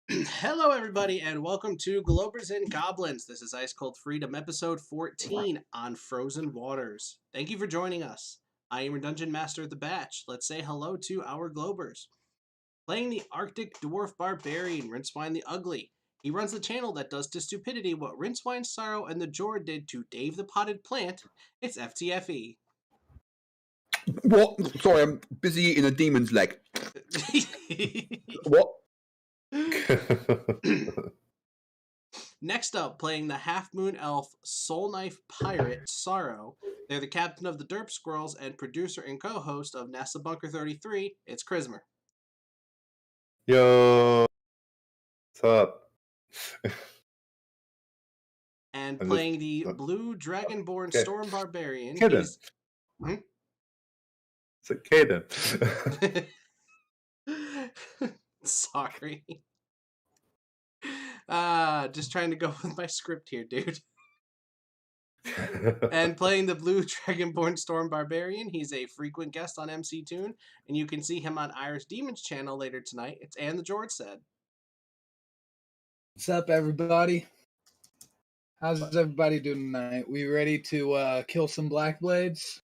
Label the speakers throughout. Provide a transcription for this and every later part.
Speaker 1: Hello, everybody, and welcome to Globers and Goblins. This is Ice Cold Freedom, episode 14 on Frozen Waters. Thank you for joining us. I am your Dungeon Master of the Batch. Let's say hello to our Globers. Playing the Arctic Dwarf Barbarian, Rincewynd the Ugly. He runs the channel that does to stupidity what Rincewynd, Sarro, and the Jord did to Dave the Potted Plant. It's FTFE.
Speaker 2: What? Sorry, I'm busy eating a demon's leg. What?
Speaker 1: Next up, playing the half-moon elf soul knife pirate Sarro. They're the captain of the Derp Squirrels and producer and co-host of NASA Bunker 33. It's Chrismer.
Speaker 3: Yo, what's up?
Speaker 1: And playing the blue dragonborn storm barbarian.
Speaker 3: Kaden. It's a Kaden.
Speaker 1: Sorry. Just trying to go with my script here, dude. And playing the blue dragonborn storm barbarian, he's a frequent guest on MC Toon, and you can see him on Irish Demon's channel later tonight. It's AndTheJordSaid.
Speaker 4: What's up, everybody? How's everybody doing tonight? We ready to kill some black blades?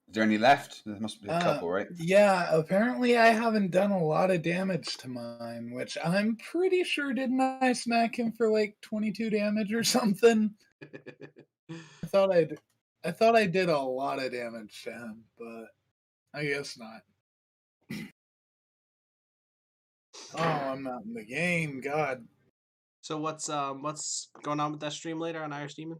Speaker 2: Is there any left? There must be a couple, right?
Speaker 4: Yeah, apparently I haven't done a lot of damage to mine, which I'm pretty sure didn't I smack him for like 22 damage or something? I thought I did a lot of damage to him, but I guess not. Oh, I'm not in the game, God.
Speaker 1: So what's going on with that stream later on Irish Demon?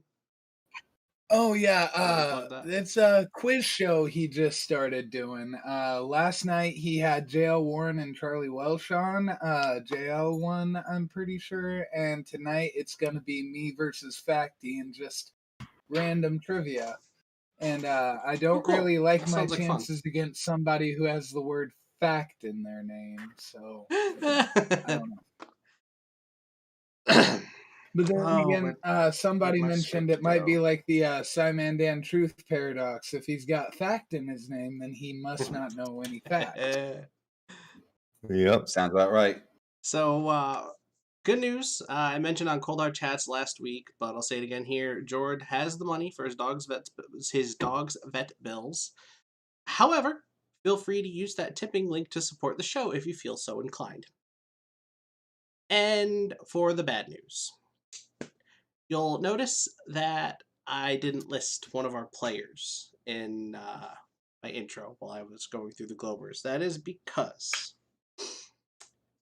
Speaker 4: Oh yeah, it's a quiz show he just started doing. Last night he had JL Warren and Charlie Welsh on. JL won, I'm pretty sure, and tonight it's gonna be me versus Facty and just random trivia. And I don't really like my chances against somebody who has the word fact in their name, so I don't know. But then again, somebody mentioned it might be like the Simon Dan Truth paradox. If he's got fact in his name, then he must not know any fact.
Speaker 3: Yep.
Speaker 2: Sounds about right.
Speaker 1: So, good news. I mentioned on Cold Hard Chats last week, but I'll say it again here. Jord has the money for his dog's vet bills. However, feel free to use that tipping link to support the show if you feel so inclined. And for the bad news. You'll notice that I didn't list one of our players in my intro while I was going through the Globers. That is because,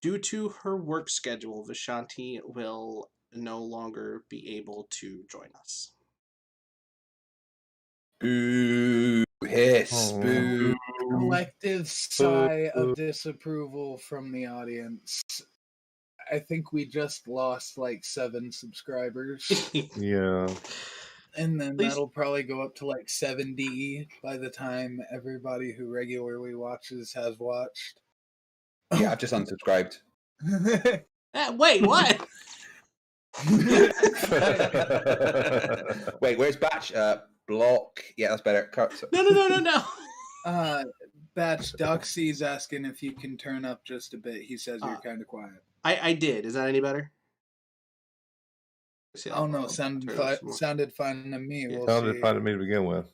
Speaker 1: due to her work schedule, Vishanti will no longer be able to join us.
Speaker 2: Boo. Hiss. Boo.
Speaker 4: Collective sigh of disapproval from the audience. I think we just lost like 7 subscribers.
Speaker 3: Yeah.
Speaker 4: And then that'll probably go up to like 70 by the time everybody who regularly watches has watched.
Speaker 2: Yeah, I've just unsubscribed.
Speaker 1: Wait, what?
Speaker 2: Wait, where's Batch? Block. Yeah, that's better.
Speaker 1: No.
Speaker 4: Batch, Doxy's asking if you can turn up just a bit. He says you're kind of quiet.
Speaker 1: I did. Is that any better?
Speaker 4: Oh no, sounded fine to me.
Speaker 3: We'll sounded fine to me to begin with.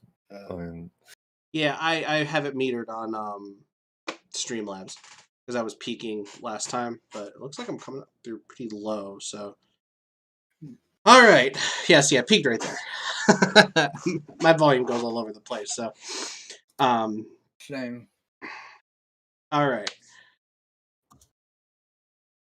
Speaker 1: Yeah, I have it metered on Streamlabs because I was peaking last time, but it looks like I'm coming up through pretty low. So, all right, yes, yeah, peaked right there. My volume goes all over the place. So,
Speaker 4: shame.
Speaker 1: All right.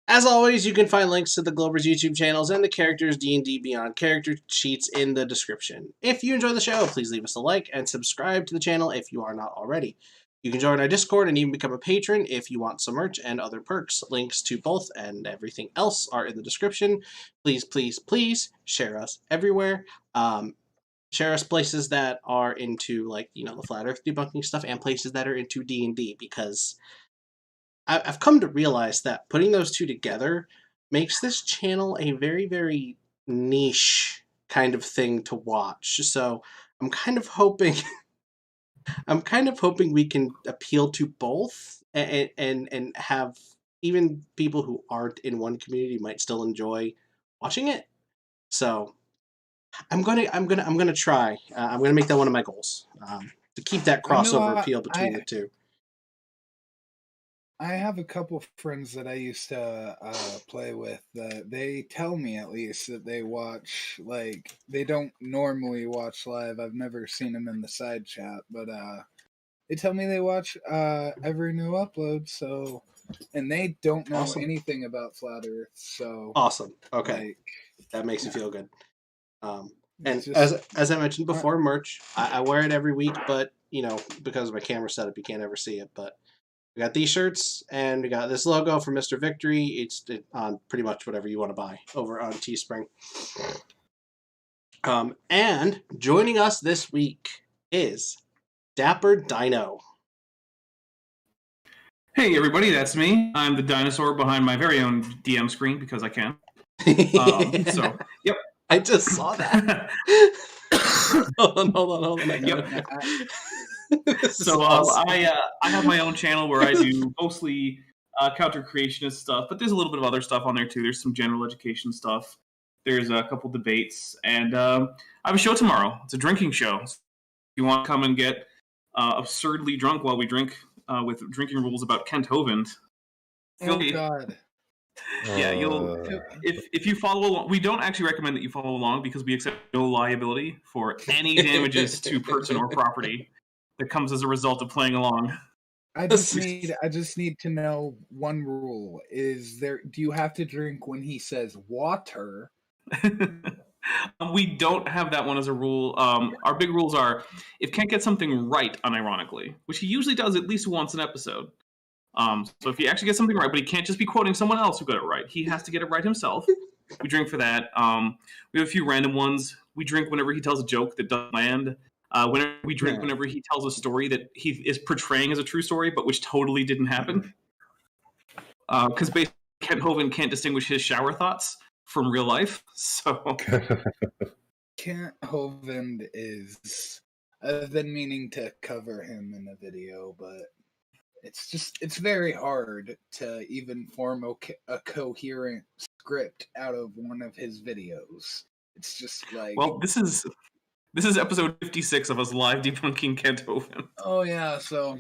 Speaker 1: As always, you can find links to the Globers YouTube channels and the characters D&D Beyond character sheets in the description. If you enjoy the show, please leave us a like and subscribe to the channel if you are not already. You can join our Discord and even become a patron if you want some merch and other perks. Links to both and everything else are in the description. Please, please, please share us everywhere. Share us places that are into, like, you know, the Flat Earth debunking stuff and places that are into D&D, because I've come to realize that putting those two together makes this channel a very, very niche kind of thing to watch. So I'm kind of hoping we can appeal to both and have, even people who aren't in one community might still enjoy watching it. So I'm gonna try. I'm gonna make that one of my goals, to keep that crossover appeal between the two.
Speaker 4: I have a couple friends that I used to play with that they tell me at least that they watch, like, they don't normally watch live. I've never seen them in the side chat, but they tell me they watch every new upload. So, and they don't know anything about Flat Earth. So
Speaker 1: awesome. Okay, like, that makes me feel good. And just, as I mentioned before, merch. I wear it every week, but you know, because of my camera setup, you can't ever see it. But we got these shirts, and we got this logo for Mr. Victory. It's on pretty much whatever you want to buy over on Teespring. And joining us this week is Dapper Dino.
Speaker 5: Hey everybody, that's me. I'm the dinosaur behind my very own DM screen because I can. So, yep.
Speaker 1: I just saw that. hold on.
Speaker 5: Yep. So awesome. I have my own channel where I do mostly counter creationist stuff, but there's a little bit of other stuff on there too. There's some general education stuff. There's a couple debates, and I have a show tomorrow. It's a drinking show. So if you want to come and get absurdly drunk while we drink with drinking rules about Kent Hovind.
Speaker 4: Oh God.
Speaker 5: Yeah, you'll if you follow along. We don't actually recommend that you follow along because we accept no liability for any damages to person or property that comes as a result of playing along.
Speaker 4: I just need to know one rule. Do you have to drink when he says water?
Speaker 5: We don't have that one as a rule. Our big rules are if Kent gets something right, unironically, which he usually does at least once an episode. So if he actually gets something right, but he can't just be quoting someone else who got it right. He has to get it right himself. We drink for that. We have a few random ones. We drink whenever he tells a joke that doesn't land. We drink whenever he tells a story that he is portraying as a true story, but which totally didn't happen. Because basically, Kent Hovind can't distinguish his shower thoughts from real life. So
Speaker 4: Kent Hovind is... I've been meaning to cover him in a video, but it's very hard to even form a coherent script out of one of his videos. It's just like...
Speaker 5: Well, this is episode 56 of us live debunking Kent Hovind.
Speaker 4: Oh yeah, so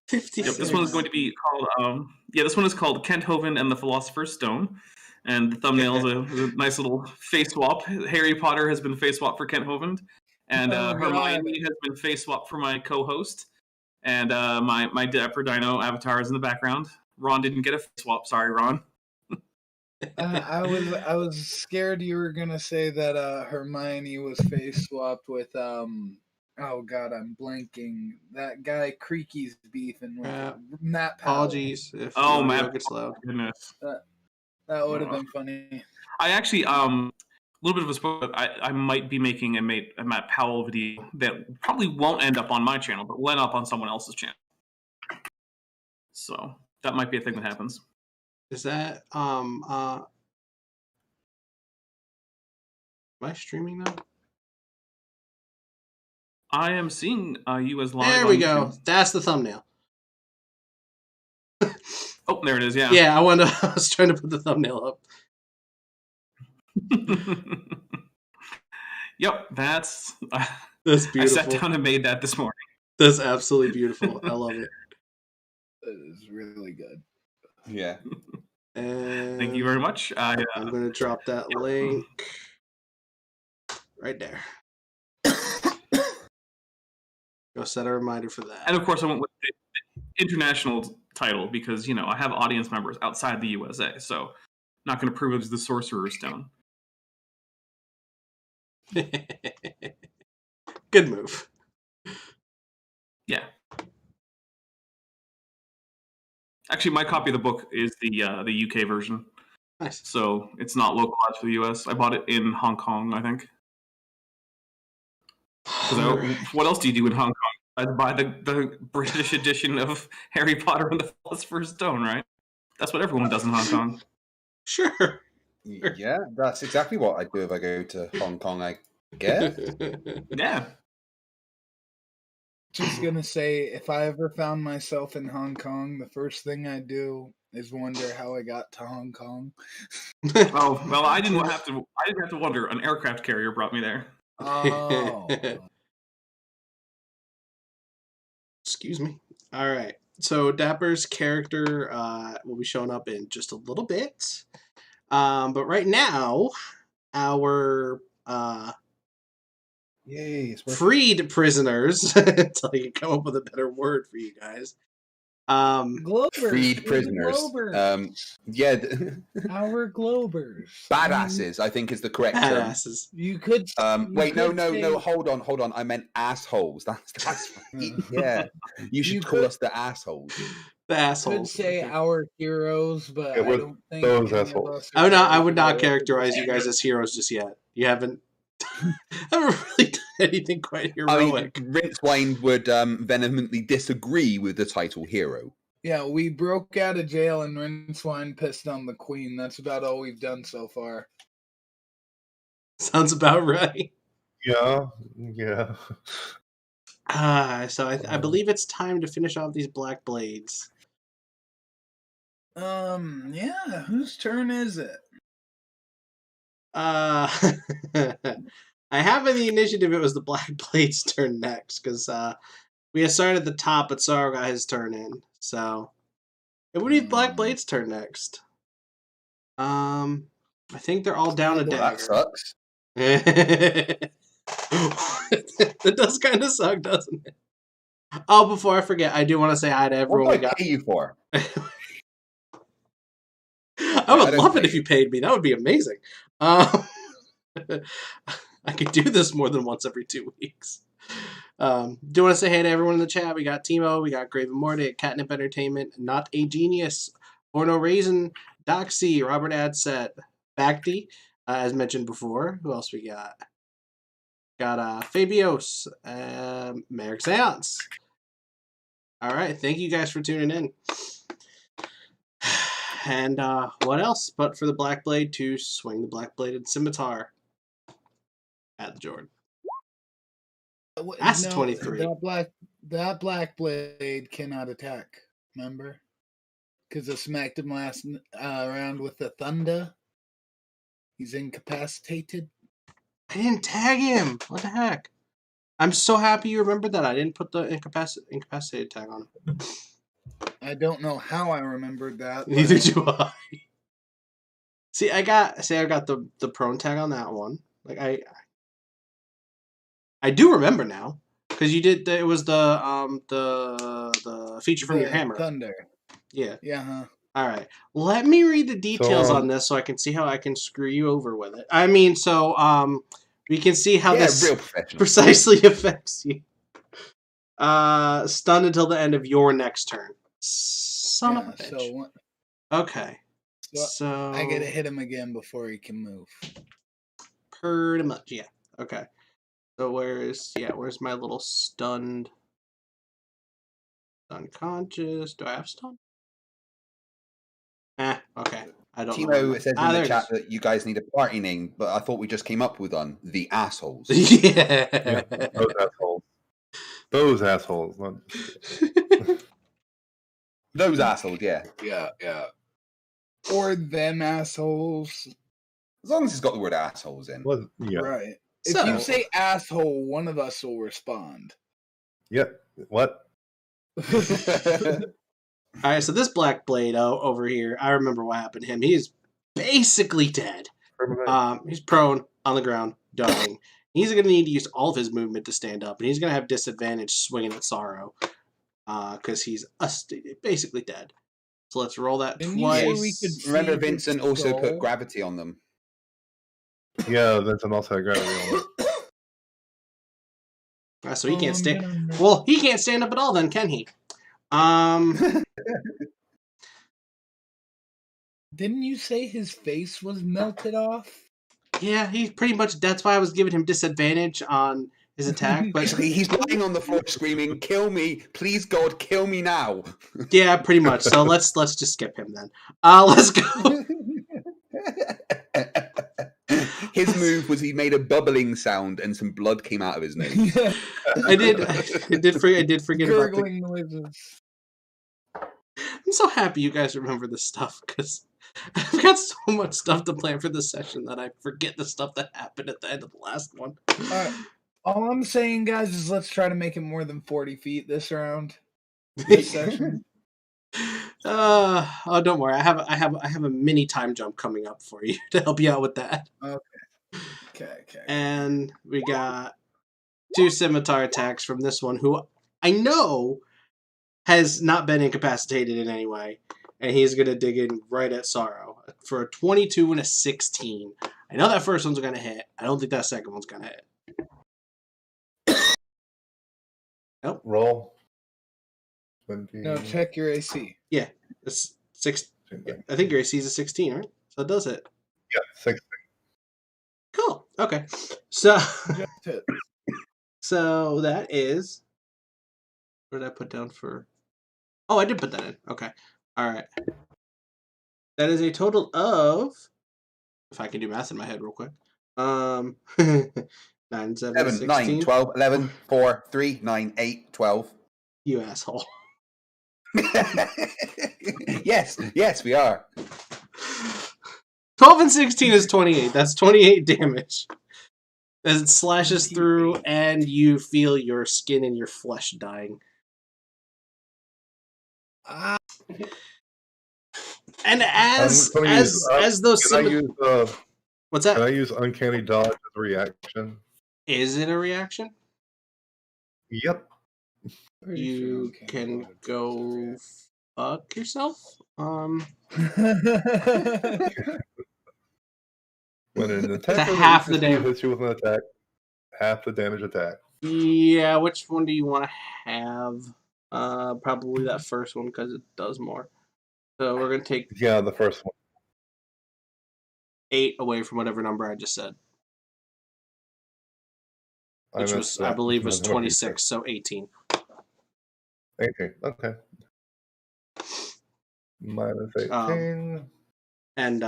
Speaker 1: 56.
Speaker 5: Yep, this one is going to be called this one is called Kent Hovind and the Philosopher's Stone. And the thumbnail is a nice little face swap. Harry Potter has been face swapped for Kent Hovind. And Hermione has been face swapped for my co-host. And my Dapper Dino avatar is in the background. Ron didn't get a face swap. Sorry, Ron.
Speaker 4: I was scared you were gonna say that Hermione was face swapped with oh God, I'm blanking. That guy Creaky's beefing with Matt Powell.
Speaker 1: Apologies if
Speaker 5: Matt
Speaker 1: gets loud.
Speaker 5: Goodness.
Speaker 4: That would have been funny.
Speaker 5: I actually a little bit of a spoiler. I might be making a Matt Powell video that probably won't end up on my channel, but will end up on someone else's channel. So that might be a thing that happens.
Speaker 1: Is that am I streaming now?
Speaker 5: I am seeing you as live.
Speaker 1: There we go. That's the thumbnail.
Speaker 5: Oh, there it is. Yeah.
Speaker 1: Yeah, I was trying to put the thumbnail up.
Speaker 5: Yep, that's
Speaker 1: beautiful.
Speaker 5: I sat down and made that this morning.
Speaker 1: That's absolutely beautiful. I love it.
Speaker 4: That is really good.
Speaker 2: Yeah.
Speaker 1: And
Speaker 5: thank you very much.
Speaker 1: I'm going to drop that link right there. Go set a reminder for that.
Speaker 5: And of course, I went with the international title because, I have audience members outside the USA, so I'm not going to privilege the Sorcerer's Stone.
Speaker 1: Good move.
Speaker 5: Yeah. Actually, my copy of the book is the UK version.
Speaker 1: Nice.
Speaker 5: So it's not localized for the US. I bought it in Hong Kong, I think. What else do you do in Hong Kong? I buy the British edition of Harry Potter and the Philosopher's Stone, right? That's what everyone does in Hong Kong.
Speaker 1: Sure.
Speaker 2: Yeah, that's exactly what I do if I go to Hong Kong, I guess.
Speaker 5: Yeah.
Speaker 4: just gonna say, if I ever found myself in Hong Kong, the first thing I do is wonder how I got to Hong Kong.
Speaker 5: Oh well, I didn't have to wonder. An aircraft carrier brought me there.
Speaker 4: Oh,
Speaker 1: Excuse me. All right. So Dapper's character will be showing up in just a little bit. But right now, our
Speaker 2: Yay! It's working.
Speaker 1: freed prisoners, until I can come up with a better word for you guys.
Speaker 4: Globers,
Speaker 2: Freed prisoners.
Speaker 4: Globers.
Speaker 2: Yeah,
Speaker 4: Our Globers.
Speaker 2: badasses. I think is the correct term.
Speaker 1: Badasses.
Speaker 4: You could.
Speaker 2: Wait,
Speaker 4: you
Speaker 2: no.
Speaker 4: could say-
Speaker 2: Hold on. I meant assholes. That's right. Yeah, you should call us the assholes.
Speaker 1: The
Speaker 4: Could
Speaker 1: assholes.
Speaker 4: say
Speaker 1: Okay.
Speaker 4: our heroes, but
Speaker 3: Yeah,
Speaker 4: I don't think
Speaker 3: those
Speaker 4: any of
Speaker 3: assholes.
Speaker 4: us are
Speaker 1: I would not
Speaker 4: heroes.
Speaker 1: characterize you guys as heroes just yet. You haven't really done anything quite heroic.
Speaker 2: I mean, Rincewynd would vehemently disagree with the title hero.
Speaker 4: Yeah, we broke out of jail and Rincewynd pissed on the queen. That's about all we've done so far.
Speaker 1: Sounds about right.
Speaker 3: Yeah.
Speaker 1: So I believe it's time to finish off these black blades.
Speaker 4: Yeah, whose turn is it?
Speaker 1: I have in the initiative it was the black blades' turn next, because we had started at the top, but Sarro got his turn in. So it would be black blades' turn next. I think they're all down a
Speaker 2: Well,
Speaker 1: dagger.
Speaker 2: that sucks.
Speaker 1: It does kind of suck, doesn't it? Oh, before I forget, I do want to say hi to everyone.
Speaker 2: What
Speaker 1: We
Speaker 2: do I
Speaker 1: got.
Speaker 2: pay you for?
Speaker 1: I would
Speaker 2: don't
Speaker 1: love it
Speaker 2: pay
Speaker 1: if you paid me. That would be amazing. I could do this more than once every 2 weeks. Do want to say hey to everyone in the chat. We got Timo, we got Graven Morty, Catnip Entertainment, Not a Genius, Porno Raisin, Doxy, Robert Adset, Bacti, as mentioned before. Who else we got? Got Fabios, Merrick Seance. All right, thank you guys for tuning in. And what else but for the Black Blade to swing the Black Bladed Scimitar at the Jord. That's 23.
Speaker 4: That black blade cannot attack. Remember, because I smacked him last round with the thunder. He's incapacitated.
Speaker 1: I didn't tag him. What the heck? I'm so happy you remembered that. I didn't put the incapacitated tag on him.
Speaker 4: I don't know how I remembered that.
Speaker 1: Neither do I. See, I got the prone tag on that one. Like I do remember now because you did. It was the feature from your hammer.
Speaker 4: Thunder.
Speaker 1: Yeah.
Speaker 4: Yeah. Huh.
Speaker 1: All right. Let me read the details on this so I can see how I can screw you over with it. I mean, so we can see how this
Speaker 2: real professional.
Speaker 1: precisely affects you. Stunned until the end of your next turn. Son of a bitch.
Speaker 4: So,
Speaker 1: Okay. So
Speaker 4: I gotta hit him again before he can move.
Speaker 1: Pretty much, yeah. Okay. So where's my little stunned unconscious? Do I have stun? Okay. I don't know.
Speaker 2: Timo says in the
Speaker 1: there it
Speaker 2: chat
Speaker 1: is.
Speaker 2: that you guys need a party name, but I thought we just came up with one. The Assholes.
Speaker 1: Yeah.
Speaker 3: Those assholes. Those assholes. Not...
Speaker 2: Those assholes, yeah.
Speaker 4: Yeah. Or them assholes.
Speaker 2: As long as it's got the word assholes in.
Speaker 3: Well, yeah.
Speaker 4: Right.
Speaker 1: So-
Speaker 4: If you say asshole, one of us will respond.
Speaker 3: Yep. What?
Speaker 1: All right, so this Black Blade over here, I remember what happened to him. He is basically dead. He's prone on the ground, dying. He's going to need to use all of his movement to stand up, and he's going to have disadvantage swinging at Sarro because he's basically dead. So let's roll that
Speaker 4: Didn't you say
Speaker 1: twice.
Speaker 4: we could
Speaker 2: Remember,
Speaker 4: see his
Speaker 2: Vincent also put
Speaker 4: skull?
Speaker 2: gravity on them.
Speaker 3: Yeah, Vincent also had gravity on it.
Speaker 1: So he can't stand.
Speaker 4: no.
Speaker 1: Well, he can't stand up at all. Then can he?
Speaker 4: Didn't you say his face was melted off?
Speaker 1: Yeah, he's pretty much. That's why I was giving him disadvantage on his attack. But
Speaker 2: He's lying on the floor screaming, "Kill me! Please, God, kill me now!"
Speaker 1: yeah, pretty much. So let's just skip him then. Let's go.
Speaker 2: His move was he made a bubbling sound and some blood came out of his nose.
Speaker 1: I did forget about
Speaker 4: Gurgling noises.
Speaker 1: I'm so happy you guys remember this stuff, because I've got so much stuff to plan for this session that I forget the stuff that happened at the end of the last one.
Speaker 4: All I'm saying, guys, is let's try to make it more than 40 feet this round. This session.
Speaker 1: Oh, don't worry. I have a mini time jump coming up for you to help you out with that.
Speaker 4: Okay.
Speaker 1: And we got 2 scimitar attacks from this one, who I know has not been incapacitated in any way, and he's gonna dig in right at Sarro for a 22 and a 16. I know that first one's gonna hit. I don't think that second one's gonna hit. Nope.
Speaker 3: Roll. 20.
Speaker 4: No, check your AC.
Speaker 1: Yeah, it's 6. I think your AC is a 16, right? So it does hit.
Speaker 3: Yeah, 16.
Speaker 1: Cool. Okay. So
Speaker 4: Just hit.
Speaker 1: so that is. What did I put down for? Oh, I did put that in. Okay. All right. That is a total of, if I can do math in my head real quick. 9, 7,
Speaker 2: 7,
Speaker 1: 16.
Speaker 2: 9, 12, 11, 4, 3, 9, 8, 12.
Speaker 1: You asshole.
Speaker 2: Yes, we are.
Speaker 1: 12 and 16 is 28. That's 28 damage. As it slashes through and you feel your skin and your flesh dying. And as those what's that?
Speaker 3: Can I use Uncanny Dodge as a reaction?
Speaker 1: Is it a reaction?
Speaker 3: Yep.
Speaker 1: You can go fuck yourself.
Speaker 3: When an attack
Speaker 1: To half the damage.
Speaker 3: hits you with an attack, half the damage attack.
Speaker 1: Yeah, which one do you want to have? Probably that first one because it does more. So we're gonna take
Speaker 3: the first one.
Speaker 1: 8 away from whatever number I just said, which was I believe was 26, so 18.
Speaker 3: 18. Okay. Minus 18.
Speaker 1: And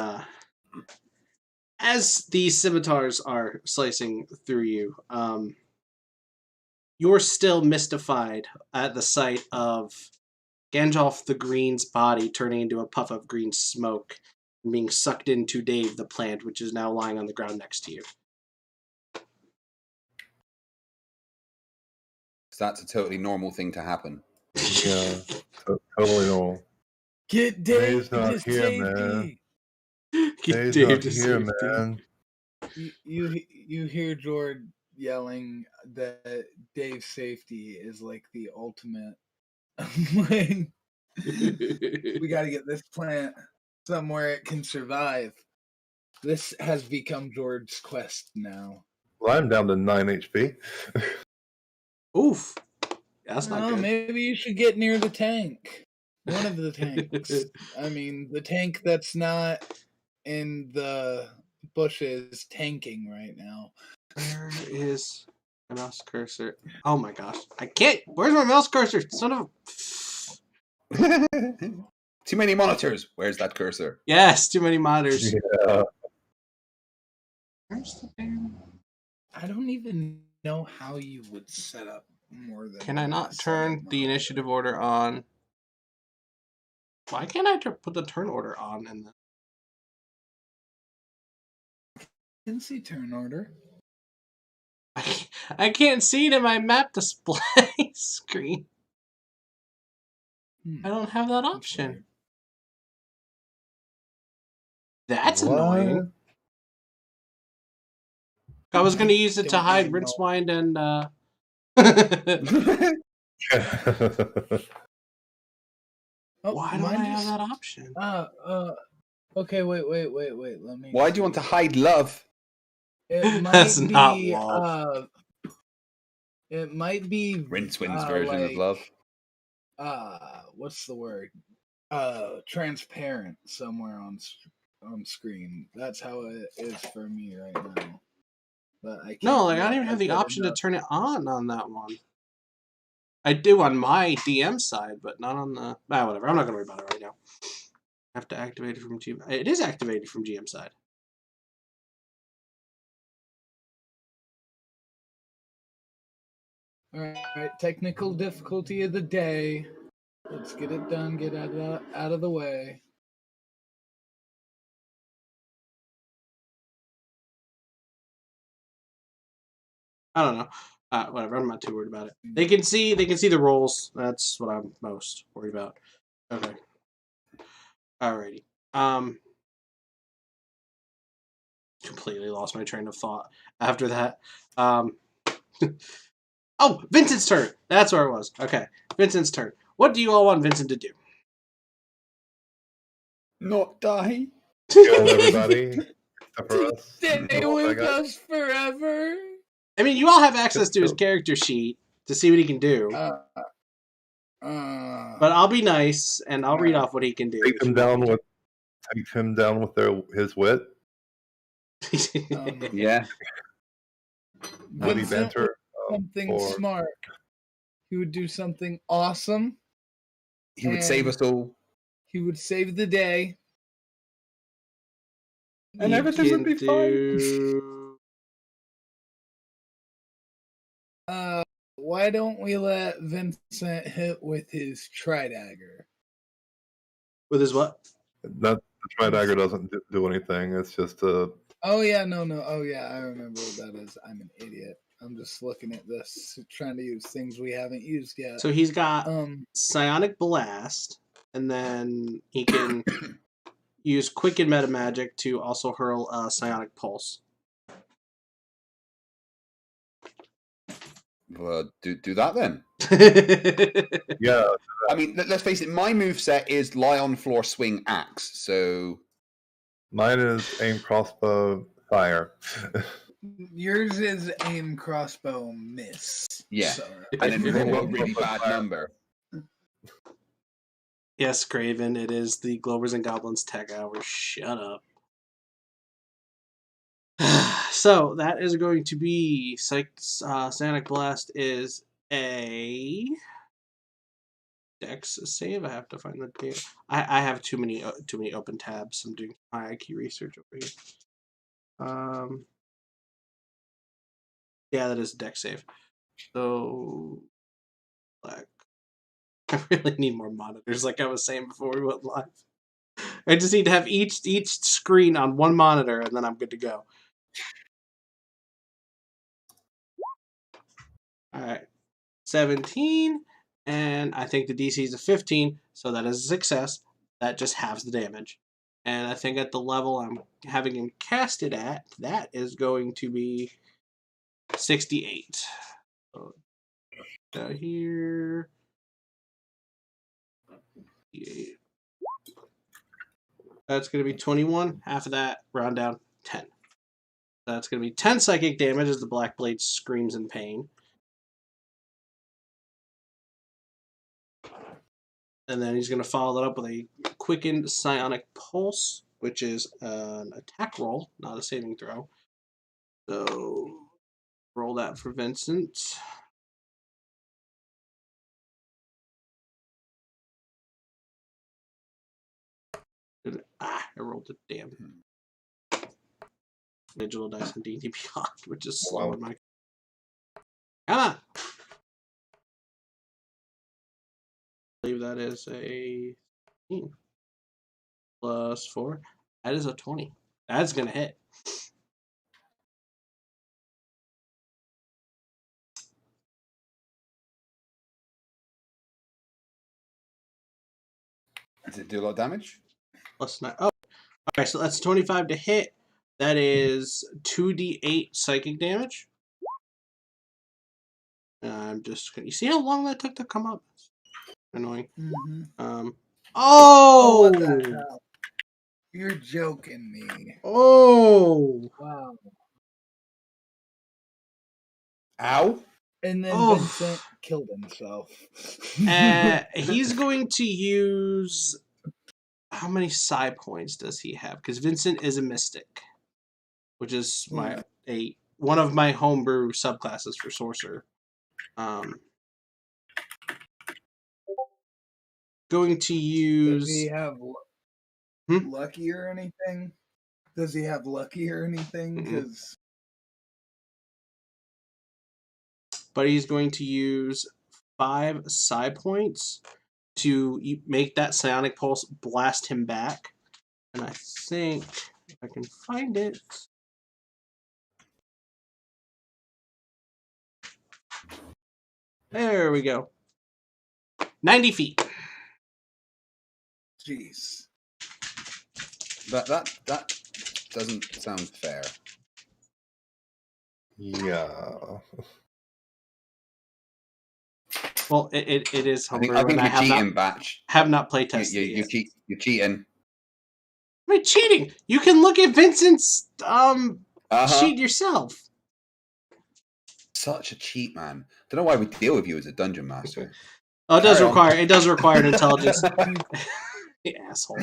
Speaker 1: as these scimitars are slicing through you, you're still mystified at the sight of Gandalf the Green's body turning into a puff of green smoke and being sucked into Dave the plant, which is now lying on the ground next to you.
Speaker 2: So that's a totally normal thing to happen.
Speaker 3: Yeah, totally normal.
Speaker 4: Get Dave
Speaker 3: Dave's not
Speaker 4: to
Speaker 3: here,
Speaker 4: safety.
Speaker 3: man.
Speaker 1: Get
Speaker 3: Dave's
Speaker 1: Dave
Speaker 3: not
Speaker 1: to
Speaker 3: here,
Speaker 1: safety.
Speaker 3: man.
Speaker 4: You hear Jord yelling that Dave's safety is like the ultimate. We got to get this plant somewhere it can survive. This has become Jord's quest now.
Speaker 3: Well, I'm down to 9 HP.
Speaker 1: Oof. That's not good.
Speaker 4: Maybe you should get near the tank. One of the tanks. I mean, the tank that's not in the bushes tanking right now.
Speaker 1: Where is my mouse cursor? Oh my gosh. I can't. Where's my mouse cursor? Son of a...
Speaker 2: Too many monitors. Where's that cursor?
Speaker 1: Yes, too many monitors.
Speaker 3: Yeah.
Speaker 1: Where's the damn...
Speaker 4: I don't even know how you would set up more than...
Speaker 1: Can I not turn the initiative order on? Why can't I put the turn order on in the...
Speaker 4: I can see turn order.
Speaker 1: I can't see it in my map display screen. I don't have that option. That's annoying. I was going to use it to hide Rincewynd and... Why don't I have that option?
Speaker 4: Okay, wait. Let me...
Speaker 2: Why do you want to hide love?
Speaker 4: It might
Speaker 1: That's
Speaker 4: be,
Speaker 1: not love.
Speaker 4: It might be
Speaker 2: Rincewind's version of love.
Speaker 4: What's the word? Transparent somewhere on screen. That's how it is for me right now. But I don't even have the option
Speaker 1: to turn it on that one. I do on my DM side, but not on the... whatever. I'm not going to worry about it right now. I have to activate it from GM. It is activated from GM side.
Speaker 4: All right, technical difficulty of the day. Let's get it done. Get out of the way.
Speaker 1: I don't know. Whatever. I'm not too worried about it. They can see the rolls. That's what I'm most worried about. Okay. Alrighty. Completely lost my train of thought after that. Oh, Vincent's turn. That's where it was. Okay, Vincent's turn. What do you all want Vincent to do?
Speaker 6: Not die.
Speaker 3: Kill everybody except for us.
Speaker 4: Stay with us forever.
Speaker 1: I mean, you all have access to his character sheet to see what he can do. But I'll be nice and I'll read off what he can do.
Speaker 3: Take him down with his wit.
Speaker 6: Yeah.
Speaker 3: Witty banter.
Speaker 4: Something smart. He would do something awesome.
Speaker 6: He would save us all.
Speaker 4: He would save the day.
Speaker 6: And everything would be fine.
Speaker 4: Why don't we let Vincent hit with his tri-dagger?
Speaker 1: With his what?
Speaker 3: The tri-dagger doesn't do anything. It's just a...
Speaker 4: Oh, yeah, no. Oh, yeah, I remember what that is. I'm an idiot. I'm just looking at this, trying to use things we haven't used yet.
Speaker 1: So he's got Psionic Blast, and then he can use Quicken Meta Magic to also hurl a Psionic Pulse.
Speaker 6: Well, do that then.
Speaker 3: Yeah.
Speaker 6: I mean, let's face it. My moveset is lie on floor, swing axe. So
Speaker 3: mine is aim, crossbow, fire.
Speaker 4: Yours is aim, crossbow, miss.
Speaker 6: Yeah,
Speaker 4: so.
Speaker 6: And then roll a really bad number.
Speaker 1: Yes, Craven, it is the Globers and Goblins Tech Hour. Shut up. So, that is going to be... Psionic Blast is a... Dex save. I have to find the data. I have too many open tabs. I'm doing high IQ research over here. Yeah, that is a Dex save. So... Black. I really need more monitors, like I was saying before we went live. I just need to have each screen on one monitor, and then I'm good to go. All right, 17, and I think the DC is a 15, so that is a success. That just halves the damage. And I think at the level I'm having him cast it at, that is going to be 68. So, here. That's going to be 21. Half of that, round down, 10. That's going to be 10 psychic damage as the Black Blade screams in pain. And then he's going to follow that up with a quickened psionic pulse, which is an attack roll, not a saving throw. So roll that for Vincent. I rolled it. Damn. Digital dice and D&D Beyond, which is slow in my... Come on! I believe that is a 15 plus 4. That is a 20. That's going to hit.
Speaker 6: Does it do a lot of damage?
Speaker 1: Plus 9. Oh, okay, so that's 25 to hit. That is 2d8 psychic damage. I'm just gonna... You see how long that took to come up? Annoying.
Speaker 4: Mm-hmm.
Speaker 1: Oh!
Speaker 4: What the hell? You're joking me.
Speaker 1: Oh!
Speaker 4: Wow.
Speaker 6: Ow.
Speaker 4: And then Vincent killed himself.
Speaker 1: He's going to use... How many psi points does he have? Because Vincent is a mystic, which is one of my homebrew subclasses for sorcerer. Going to use...
Speaker 4: Does he have lucky or anything? Does he have lucky or anything? Because
Speaker 1: but he's going to use 5 psi points to make that psionic pulse blast him back. And I think if I can find it. There we go. 90 feet.
Speaker 4: Jeez.
Speaker 6: That doesn't sound fair.
Speaker 3: Yeah.
Speaker 1: Well, it is
Speaker 6: I think
Speaker 1: homebrew, and
Speaker 6: you're cheating, Batch.
Speaker 1: have not play tested
Speaker 6: You're cheating.
Speaker 1: Am I cheating? You can look at Vincent's
Speaker 6: Uh-huh.
Speaker 1: sheet yourself.
Speaker 6: Such a cheat, man. Don't know why we deal with you as a dungeon master.
Speaker 1: Oh, it does
Speaker 6: Carry on.
Speaker 1: require an intelligence. You asshole.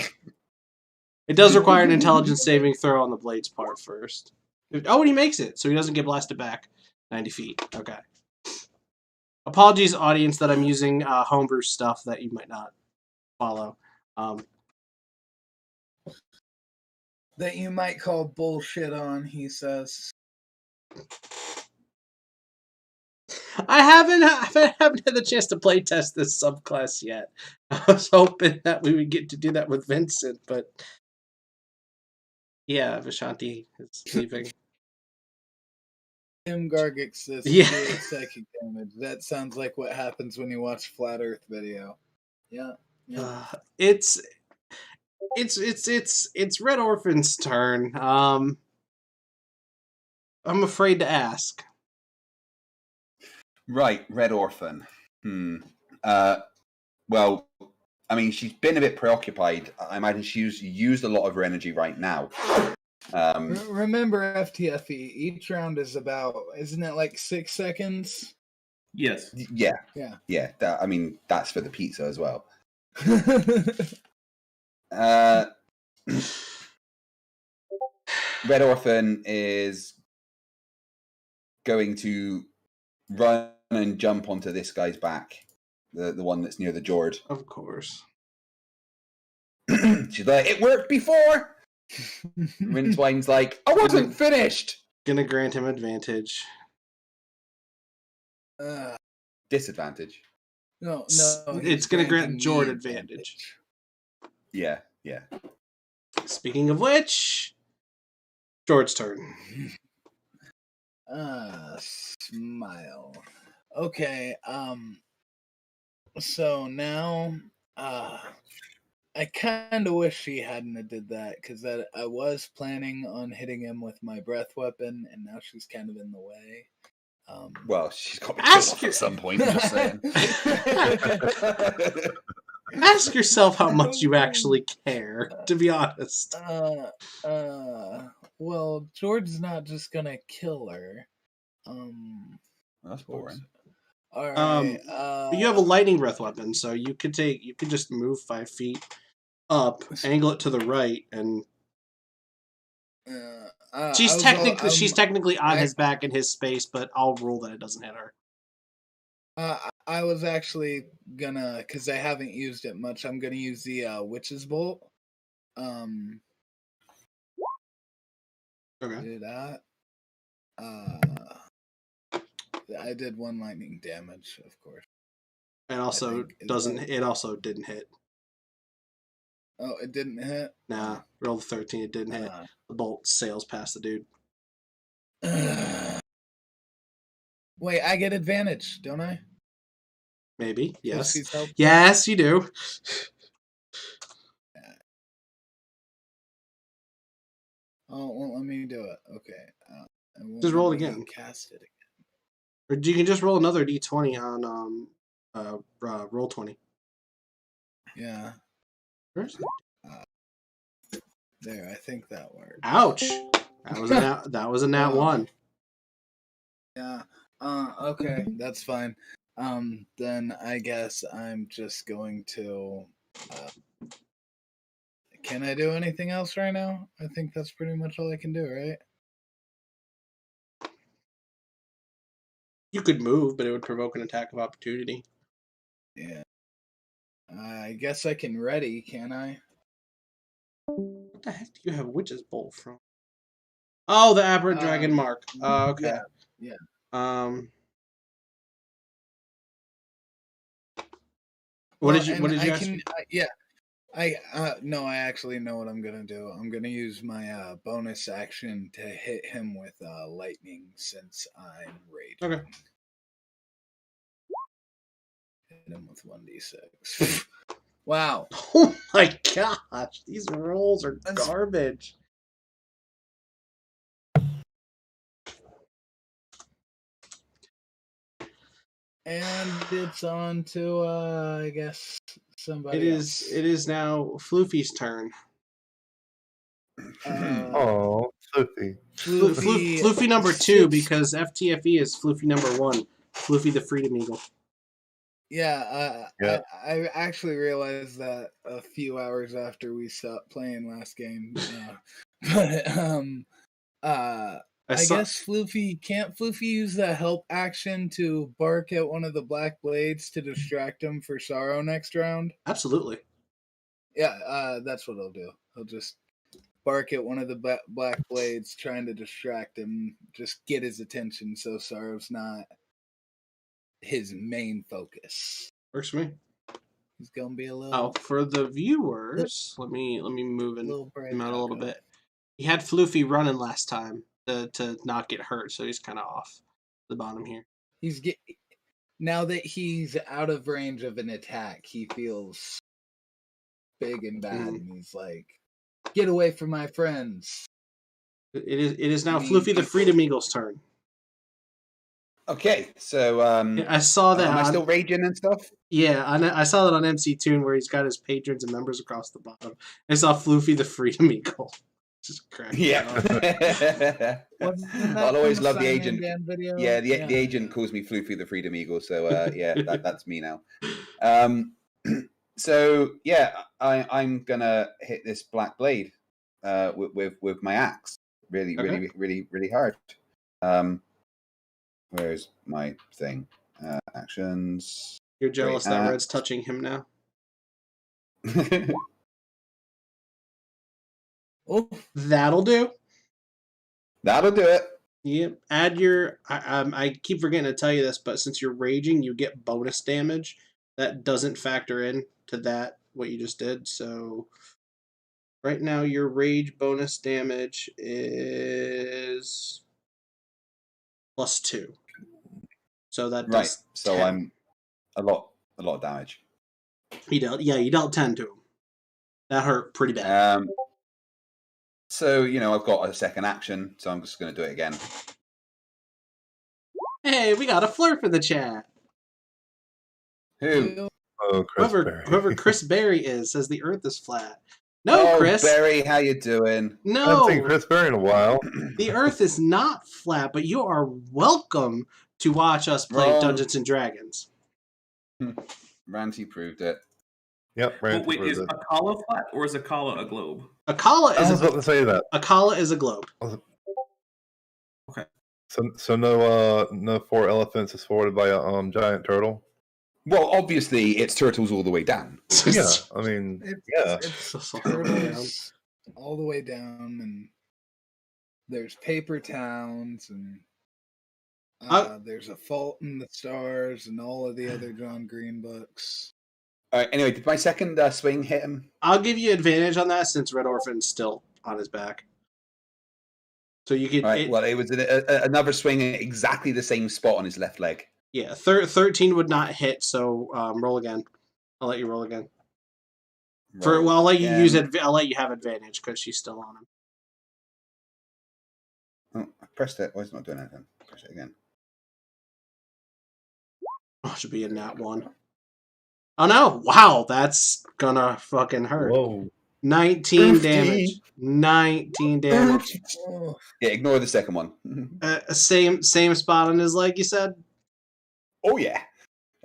Speaker 1: It does require an intelligence saving throw on the blade's part first. Oh, and he makes it, so he doesn't get blasted back 90 feet. Okay. Apologies, audience, that I'm using homebrew stuff that you might not follow.
Speaker 4: That you might call bullshit on, he says.
Speaker 1: I haven't had the chance to play test this subclass yet. I was hoping that we would get to do that with Vincent, but yeah, Vishanti is leaving.
Speaker 4: Tim Gargix says
Speaker 1: Yeah.
Speaker 4: psychic damage. That sounds like what happens when you watch Flat Earth video. Yeah.
Speaker 1: It's Red Orphan's turn. I'm afraid to ask.
Speaker 6: Right, Red Orphan. Well, I mean, she's been a bit preoccupied. I imagine she's used a lot of her energy right now.
Speaker 4: Remember FTFE, each round is about, isn't it like 6 seconds?
Speaker 5: Yes.
Speaker 6: Yeah.
Speaker 4: Yeah.
Speaker 6: I mean, that's for the pizza as well. Red Orphan is going to run and jump onto this guy's back, the one that's near the Jord.
Speaker 1: Of course.
Speaker 6: She's like, it worked before. Rincewind's like, I wasn't finished.
Speaker 1: Gonna grant him advantage.
Speaker 6: Disadvantage.
Speaker 4: No.
Speaker 1: It's gonna grant Jord advantage.
Speaker 6: Yeah.
Speaker 1: Speaking of which, Jord's turn.
Speaker 4: Smile. Okay, so now, I kind of wish she hadn't have did that, because I was planning on hitting him with my breath weapon, and now she's kind of in the way.
Speaker 6: Well, she's got to be killed off at some point, I'm just saying.
Speaker 1: Ask yourself how much you actually care, to be honest.
Speaker 4: Well, Jord's not just gonna kill her.
Speaker 6: That's boring.
Speaker 4: All right.
Speaker 1: But you have a lightning breath weapon, so you could just move 5 feet up, angle it to the right, and she's technically on his back in his space, but I'll rule that it doesn't hit her.
Speaker 4: I was actually gonna, because I haven't used it much, I'm gonna use the Witch's Bolt.
Speaker 1: Okay.
Speaker 4: Do that. I did 1 lightning damage, of course.
Speaker 1: And also didn't hit.
Speaker 4: Oh, it didn't hit?
Speaker 1: Nah, roll the 13, it didn't hit. The bolt sails past the dude.
Speaker 4: Wait, I get advantage, don't I?
Speaker 1: Maybe, yes.
Speaker 4: Helpful?
Speaker 1: Yes, you do.
Speaker 4: Oh, well, let me do it. Okay.
Speaker 1: Just roll it again.
Speaker 4: Cast it again.
Speaker 1: Or you can just roll another d20 on roll 20.
Speaker 4: Yeah.
Speaker 1: Where's it?
Speaker 4: There, I think that worked.
Speaker 1: Ouch! That was a nat 1.
Speaker 4: Yeah. Okay, that's fine. Then I guess I'm just going to. Can I do anything else right now? I think that's pretty much all I can do, right?
Speaker 1: You could move, but it would provoke an attack of opportunity.
Speaker 4: Yeah. I guess I can ready, can I?
Speaker 1: What the heck do you have Witch's Bolt from? Oh, the Aberrant Dragon Mark. Okay.
Speaker 4: Yeah.
Speaker 1: What did you ask?
Speaker 4: No, I actually know what I'm gonna do. I'm gonna use my bonus action to hit him with lightning since I'm raging.
Speaker 1: Okay.
Speaker 4: Hit him with 1d6. Wow.
Speaker 1: Oh my gosh, these rolls are garbage.
Speaker 4: And it's on to I guess somebody else.
Speaker 1: It is now Floofy's turn.
Speaker 3: Oh, Floofy.
Speaker 1: Floofy number 2 because FTFE is Floofy number 1. Floofy the Freedom Eagle.
Speaker 4: Yeah, I actually realized that a few hours after we stopped playing last game. I guess can't Floofy use the help action to bark at one of the black blades to distract him for Sarro next round?
Speaker 1: Absolutely.
Speaker 4: Yeah, that's what he'll do. He'll just bark at one of the black blades, trying to distract him, just get his attention so Sarro's not his main focus.
Speaker 1: Works for me.
Speaker 4: He's gonna be a little.
Speaker 1: Oh, for the viewers, let me move him out a little bit. He had Floofy running last time to not get hurt, so he's kind of off the bottom here.
Speaker 4: Now that he's out of range of an attack, he feels big and bad, and he's like, "Get away from my friends."
Speaker 1: It is now Floofy the Freedom Eagle's turn.
Speaker 6: Okay, so
Speaker 1: I saw that.
Speaker 6: Am I still raging and stuff?
Speaker 1: Yeah, I saw that on MC Toon where he's got his patrons and members across the bottom. I saw Floofy the Freedom Eagle. Just crack.
Speaker 6: Yeah. I'll always love the agent. Yeah, the agent calls me Floofy the Freedom Eagle, so yeah, that's me now. So yeah, I'm gonna hit this black blade with my axe really hard. Where's my thing? Actions.
Speaker 1: You're jealous that Red's touching him now?
Speaker 4: Oh,
Speaker 1: that'll do.
Speaker 6: That'll do it.
Speaker 1: Yep. Add your. I keep forgetting to tell you this, but since you're raging, you get bonus damage. That doesn't factor in to that what you just did. So right now, your rage bonus damage is +2. So that does.
Speaker 6: Right. So
Speaker 1: 10.
Speaker 6: I'm a lot of damage.
Speaker 1: You dealt 10 to him. That hurt pretty bad.
Speaker 6: So, I've got a second action, so I'm just going to do it again.
Speaker 1: Hey, we got a flirt for the chat.
Speaker 6: Who?
Speaker 3: Oh,
Speaker 1: Whoever Chris Berry is says the Earth is flat. No, Chris.
Speaker 6: Berry, how you doing?
Speaker 1: No.
Speaker 3: I haven't seen Chris Berry in a while.
Speaker 1: The Earth is not flat, but you are welcome to watch us play Dungeons and Dragons.
Speaker 6: Ranty proved it.
Speaker 3: Yep. Ranty
Speaker 5: wait,
Speaker 3: proved
Speaker 5: is
Speaker 3: it.
Speaker 5: Akala flat or is Akala a globe?
Speaker 1: Akala is.
Speaker 3: I was about to say that.
Speaker 1: Akala is a globe.
Speaker 5: Okay.
Speaker 3: So no 4 elephants is forwarded by a giant turtle.
Speaker 6: Well, obviously, it's turtles all the way down.
Speaker 3: Yeah, I mean,
Speaker 4: it's turtles all the way down, and there's paper towns, and there's A Fault in the Stars, and all of the other John Green books.
Speaker 6: All right. Anyway, did my second swing hit him?
Speaker 1: I'll give you advantage on that since Red Orphan's still on his back. So you could.
Speaker 6: Right. Well, it was another swing in exactly the same spot on his left leg.
Speaker 1: Yeah, 13 would not hit. So roll again. I'll let you roll again. I'll let you use it. I'll let you have advantage because she's still on him.
Speaker 6: Oh, I pressed it. Why is it not doing anything? Press it again.
Speaker 1: Oh, it should be a nat 1. Oh no! Wow, that's gonna fucking hurt.
Speaker 3: Whoa.
Speaker 1: 19 damage. 19 damage.
Speaker 6: Yeah, ignore the second one.
Speaker 1: Same spot on his leg, you said?
Speaker 6: Oh, yeah.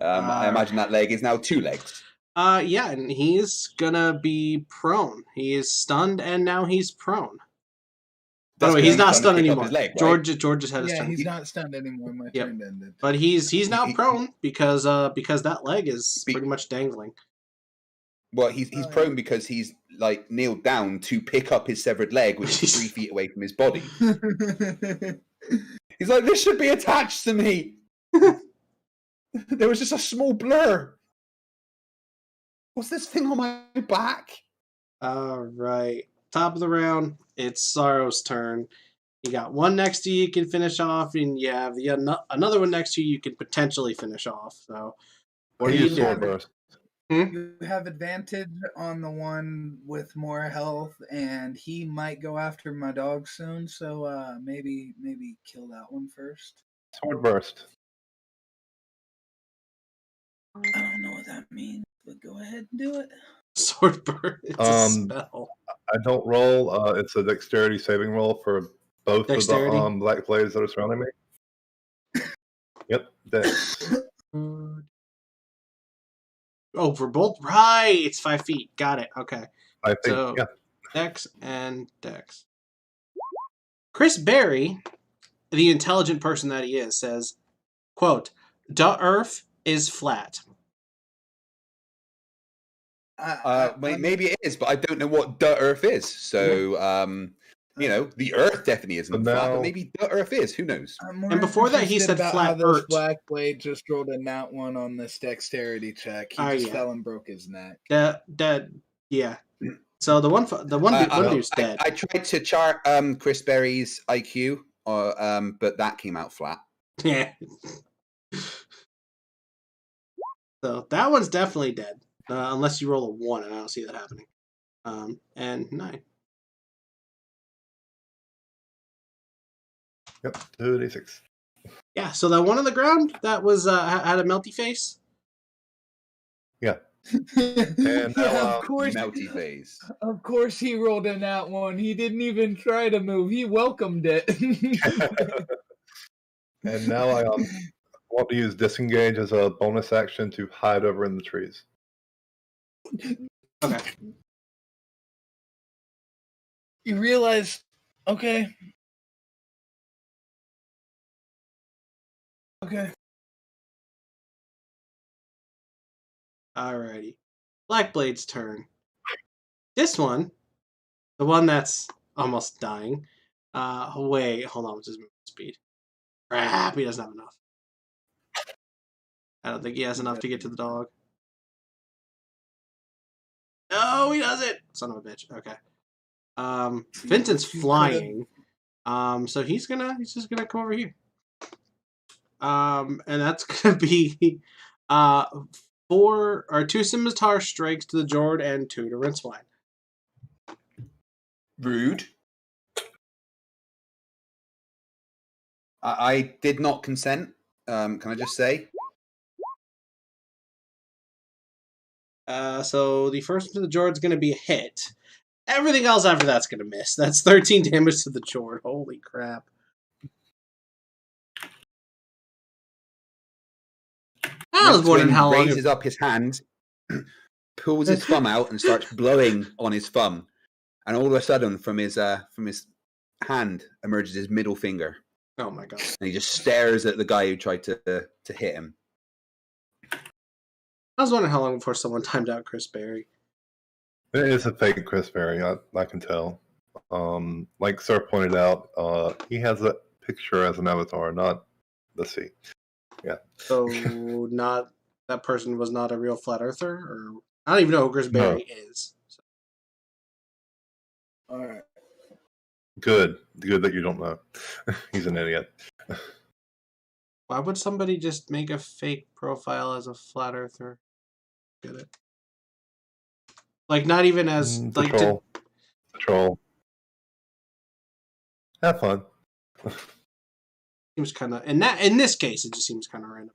Speaker 6: I imagine that leg is now 2 legs.
Speaker 1: Yeah, and he's gonna be prone. He is stunned, and now he's prone. By the way, he's not stunned anymore.
Speaker 6: Leg, right?
Speaker 1: George just had his turn.
Speaker 4: Yeah, he's not stunned anymore. My turn ended.
Speaker 1: But he's now prone because that leg is pretty much dangling.
Speaker 6: Well, he's prone because he's like kneeled down to pick up his severed leg, which is 3 feet away from his body. He's like, this should be attached to me. There was just a small blur. What's this thing on my back?
Speaker 1: All right. Top of the round, it's Sarro's turn. You got one next to you can finish off, and you have another one next to you can potentially finish off. So, what
Speaker 3: I
Speaker 1: are you
Speaker 3: use sword
Speaker 1: doing?
Speaker 3: burst.
Speaker 4: You have advantage on the one with more health, and he might go after my dog soon. So maybe kill that one first.
Speaker 3: Sword burst.
Speaker 4: I don't know what that means, but go ahead and do it.
Speaker 1: Sword burn. It's a spell.
Speaker 3: I don't roll. It's a dexterity saving roll for both
Speaker 1: Dexterity?
Speaker 3: of the black blades that are surrounding me. Yep, dex.
Speaker 1: Oh, for both? Right. It's 5 feet. Got it. Okay.
Speaker 3: I think,
Speaker 1: So,
Speaker 3: yeah.
Speaker 1: Dex and Dex. Chris Berry, the intelligent person that he is, says, quote, "The earth is flat."
Speaker 6: Maybe it is, but I don't know what the Earth is. So, the Earth definitely isn't flat, but maybe the Earth is. Who knows?
Speaker 1: And before that, he said
Speaker 4: about
Speaker 1: flat
Speaker 4: how this
Speaker 1: earth.
Speaker 4: black blade just rolled a nat 1 on this dexterity check. He just fell and broke his neck.
Speaker 1: Yeah. So the one dude's dead.
Speaker 6: I tried to chart Chris Berry's IQ, but that came out flat.
Speaker 1: Yeah. So that one's definitely dead, unless you roll a 1, and I don't see that happening. And 9.
Speaker 3: Yep, 2d6.
Speaker 1: Yeah. So that one on the ground that was had a melty face.
Speaker 3: Yeah. And now,
Speaker 4: of course,
Speaker 6: melty face.
Speaker 4: Of course, he rolled in that one. He didn't even try to move. He welcomed it.
Speaker 3: And now I want to use disengage as a bonus action to hide over in the trees.
Speaker 1: Okay.
Speaker 4: You realize, okay.
Speaker 1: Alrighty. Blackblade's turn. This one, the one that's almost dying. Wait, hold on, what's his movement speed? Crap, he doesn't have enough. I don't think he has enough to get to the dog. No, he doesn't! Son of a bitch. Okay. Vincent's flying. So he's just gonna come over here. And that's gonna be 2 scimitar strikes to the Jord and 2 to Rincewynd.
Speaker 6: Rude. I did not consent. Can I just say?
Speaker 1: So the first one to the Jord's going to be a hit. Everything else after that's going to miss. That's 13 damage to the Jord. Holy crap. I was wondering how long.
Speaker 6: Raises up his hand, pulls his thumb out, and starts blowing on his thumb. And all of a sudden, from his hand emerges his middle finger.
Speaker 1: Oh my god!
Speaker 6: And he just stares at the guy who tried to hit him.
Speaker 1: I was wondering how long before someone timed out Chris Berry.
Speaker 3: It is a fake Chris Berry, I can tell. Like Sir pointed out, he has a picture as an avatar, not the sea. Yeah.
Speaker 1: So that person was not a real flat earther, or I don't even know who Chris Berry is. So.
Speaker 4: All right.
Speaker 3: Good that you don't know. He's an idiot.
Speaker 1: Why would somebody just make a fake profile as a flat earther? Get it? Like not even as like
Speaker 3: troll. Have fun.
Speaker 1: Seems kind of in this case it just seems kind of random.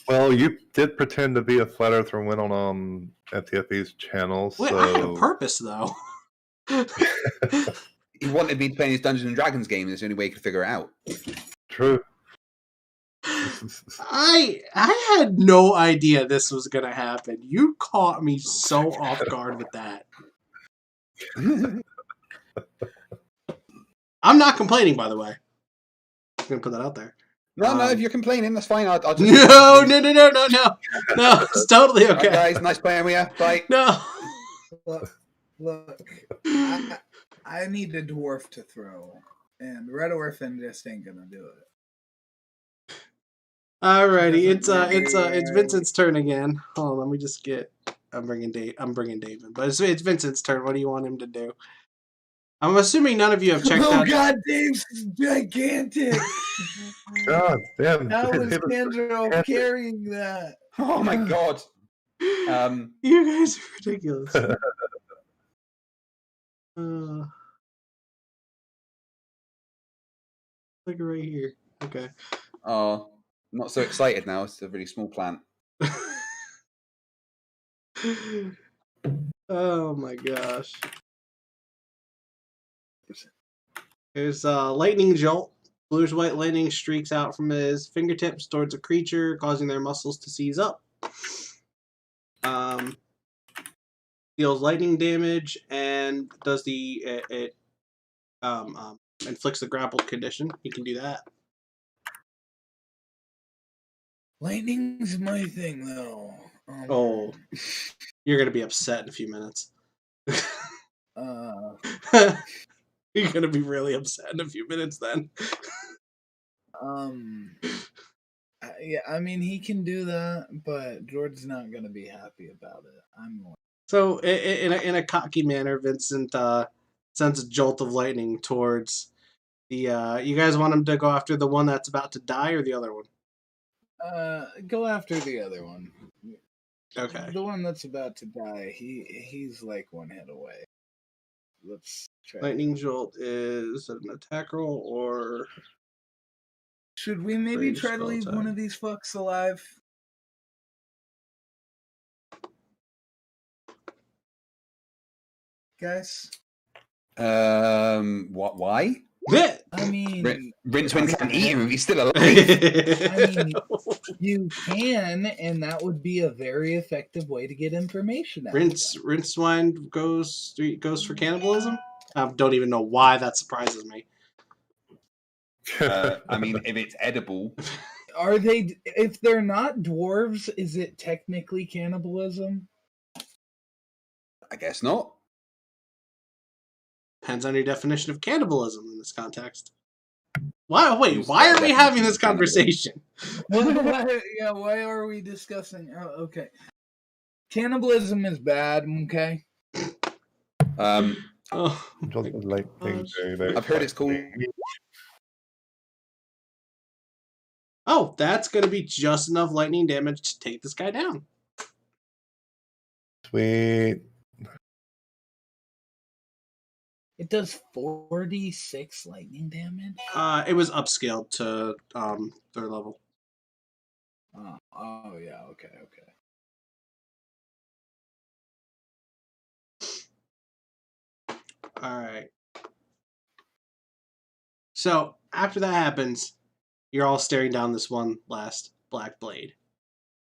Speaker 3: Well, you did pretend to be a flat earther and went on FTFE's channel.
Speaker 1: Wait,
Speaker 3: so...
Speaker 1: I had a purpose though.
Speaker 6: He wanted me to play his Dungeons and Dragons game, and it's the only way he could figure it out.
Speaker 3: True.
Speaker 1: I had no idea this was gonna happen. You caught me so off guard with that. I'm not complaining, by the way. I'm gonna put that out there.
Speaker 6: No, if you're complaining, that's fine. I'll just...
Speaker 1: No, it's totally okay.
Speaker 6: Right, guys, nice playing with you. Bye.
Speaker 1: No.
Speaker 4: Look, I need a dwarf to throw, and Red Orphan just ain't gonna do it.
Speaker 1: Alrighty, it's Vincent's turn again. Hold on, let me just get. I'm bringing David, but it's Vincent's turn. What do you want him to do? I'm assuming none of you have checked out.
Speaker 4: Oh God, Dave's gigantic.
Speaker 3: God damn!
Speaker 4: How was
Speaker 3: David-
Speaker 4: Sandro carrying that?
Speaker 6: Oh my god.
Speaker 1: You guys are ridiculous. Look right here. Okay.
Speaker 6: Oh, I'm not so excited now. It's a really small plant.
Speaker 1: Oh my gosh. There's lightning jolt. Bluish white lightning streaks out from his fingertips towards a creature, causing their muscles to seize up. Deals lightning damage and does it inflicts the grappled condition. He can do that.
Speaker 4: Lightning's my thing, though.
Speaker 1: Oh, you're gonna be upset in a few minutes. You're gonna be really upset in a few minutes then.
Speaker 4: Yeah, I mean he can do that, but Jord's not gonna be happy about it.
Speaker 1: So, in a cocky manner, Vincent sends a jolt of lightning towards the. You guys want him to go after the one that's about to die, or the other one?
Speaker 4: Go after the other one.
Speaker 1: Okay.
Speaker 4: The one that's about to die. He's like one hit away. Let's try.
Speaker 1: Lightning jolt is an attack roll, or
Speaker 4: should we maybe try to leave one of these fucks alive? Guys?
Speaker 6: What? Why?
Speaker 4: I mean,
Speaker 6: Rincewynd can't eat him if he's still alive.
Speaker 4: I mean, you can, and that would be a very effective way to get information out.
Speaker 1: Rincewynd goes for cannibalism. I don't even know why that surprises me.
Speaker 6: I mean, if it's edible,
Speaker 4: are they? If they're not dwarves, is it technically cannibalism?
Speaker 6: I guess not.
Speaker 1: Depends on your definition of cannibalism in this context. Why? Wait, why are we having this conversation?
Speaker 4: Why are we discussing? Oh, okay. Cannibalism is bad, okay?
Speaker 6: Oh,
Speaker 3: I've
Speaker 6: heard it's called.
Speaker 1: Oh, that's going to be just enough lightning damage to take this guy down.
Speaker 3: Sweet.
Speaker 4: It does 46 lightning damage?
Speaker 1: It was upscaled to 3rd level.
Speaker 4: Oh yeah, okay.
Speaker 1: Alright. So, after that happens, you're all staring down this one last black blade.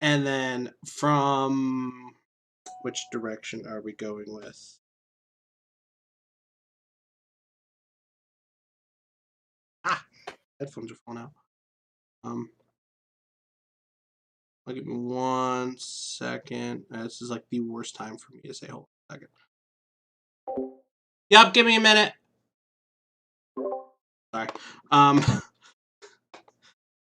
Speaker 1: And then from which direction are we going with? Headphones are falling out. I'll give me 1 second. This is like the worst time for me to say hold on a second. Yup, give me a minute. Sorry.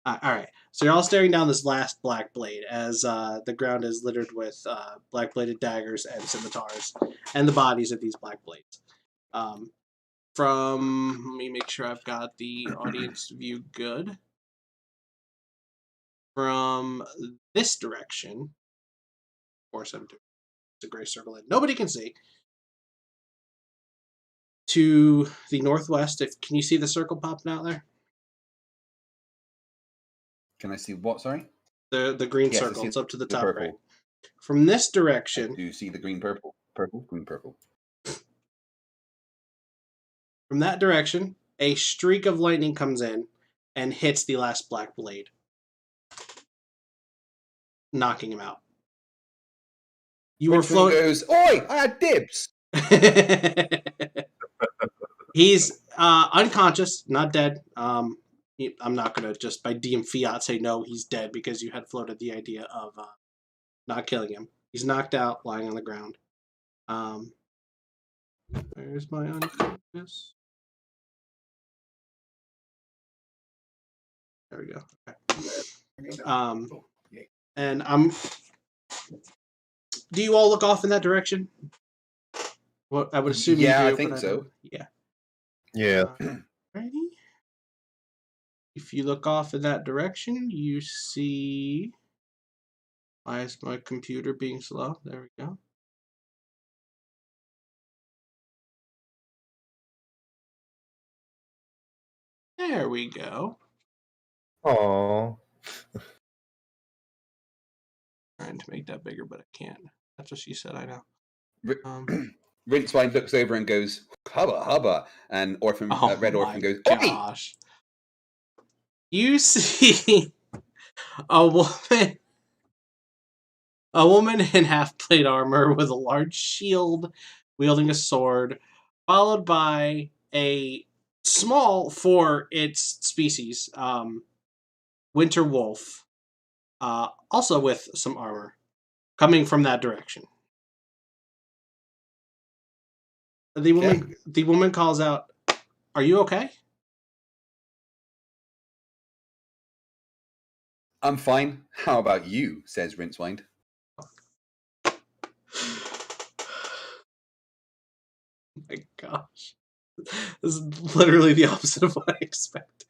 Speaker 1: Alright. So you're all staring down this last black blade as the ground is littered with black bladed daggers and scimitars and the bodies of these black blades. Let me make sure I've got the audience view good. From this direction, of course I'm doing it's a gray circle that nobody can see, to the northwest. Can you see the circle popping out there?
Speaker 6: Can I see what? Sorry,
Speaker 1: the green circle. It's up to the top
Speaker 6: purple.
Speaker 1: right. From this direction,
Speaker 6: do you see the green purple? Green purple.
Speaker 1: From that direction, a streak of lightning comes in and hits the last black blade, knocking him out. You were floating.
Speaker 6: Goes, oi! I had dibs.
Speaker 1: He's unconscious, not dead. I'm not gonna just by DM fiat say no, he's dead because you had floated the idea of not killing him. He's knocked out, lying on the ground. Where's my unconscious? There we go. Okay. And I'm. Do you all look off in that direction? Well, I would assume.
Speaker 6: Yeah,
Speaker 1: you do,
Speaker 6: I think
Speaker 1: but
Speaker 6: so.
Speaker 1: Yeah.
Speaker 3: Yeah.
Speaker 1: Ready? If you look off in that direction, you see. Why is my computer being slow? There we go. There we go.
Speaker 3: Aww.
Speaker 1: Trying to make that bigger, but I can't. That's what she said. I know.
Speaker 6: Rincewynd looks over and goes, "Hubba hubba," and Red Orphan goes, "Oi!"
Speaker 1: Gosh. You see a woman in half-plate armor with a large shield, wielding a sword, followed by a small, for its species, winter wolf, also with some armor, coming from that direction. The woman calls out, "Are you okay?"
Speaker 6: "I'm fine. How about you?" says Rincewynd.
Speaker 1: My gosh. This is literally the opposite of what I expected.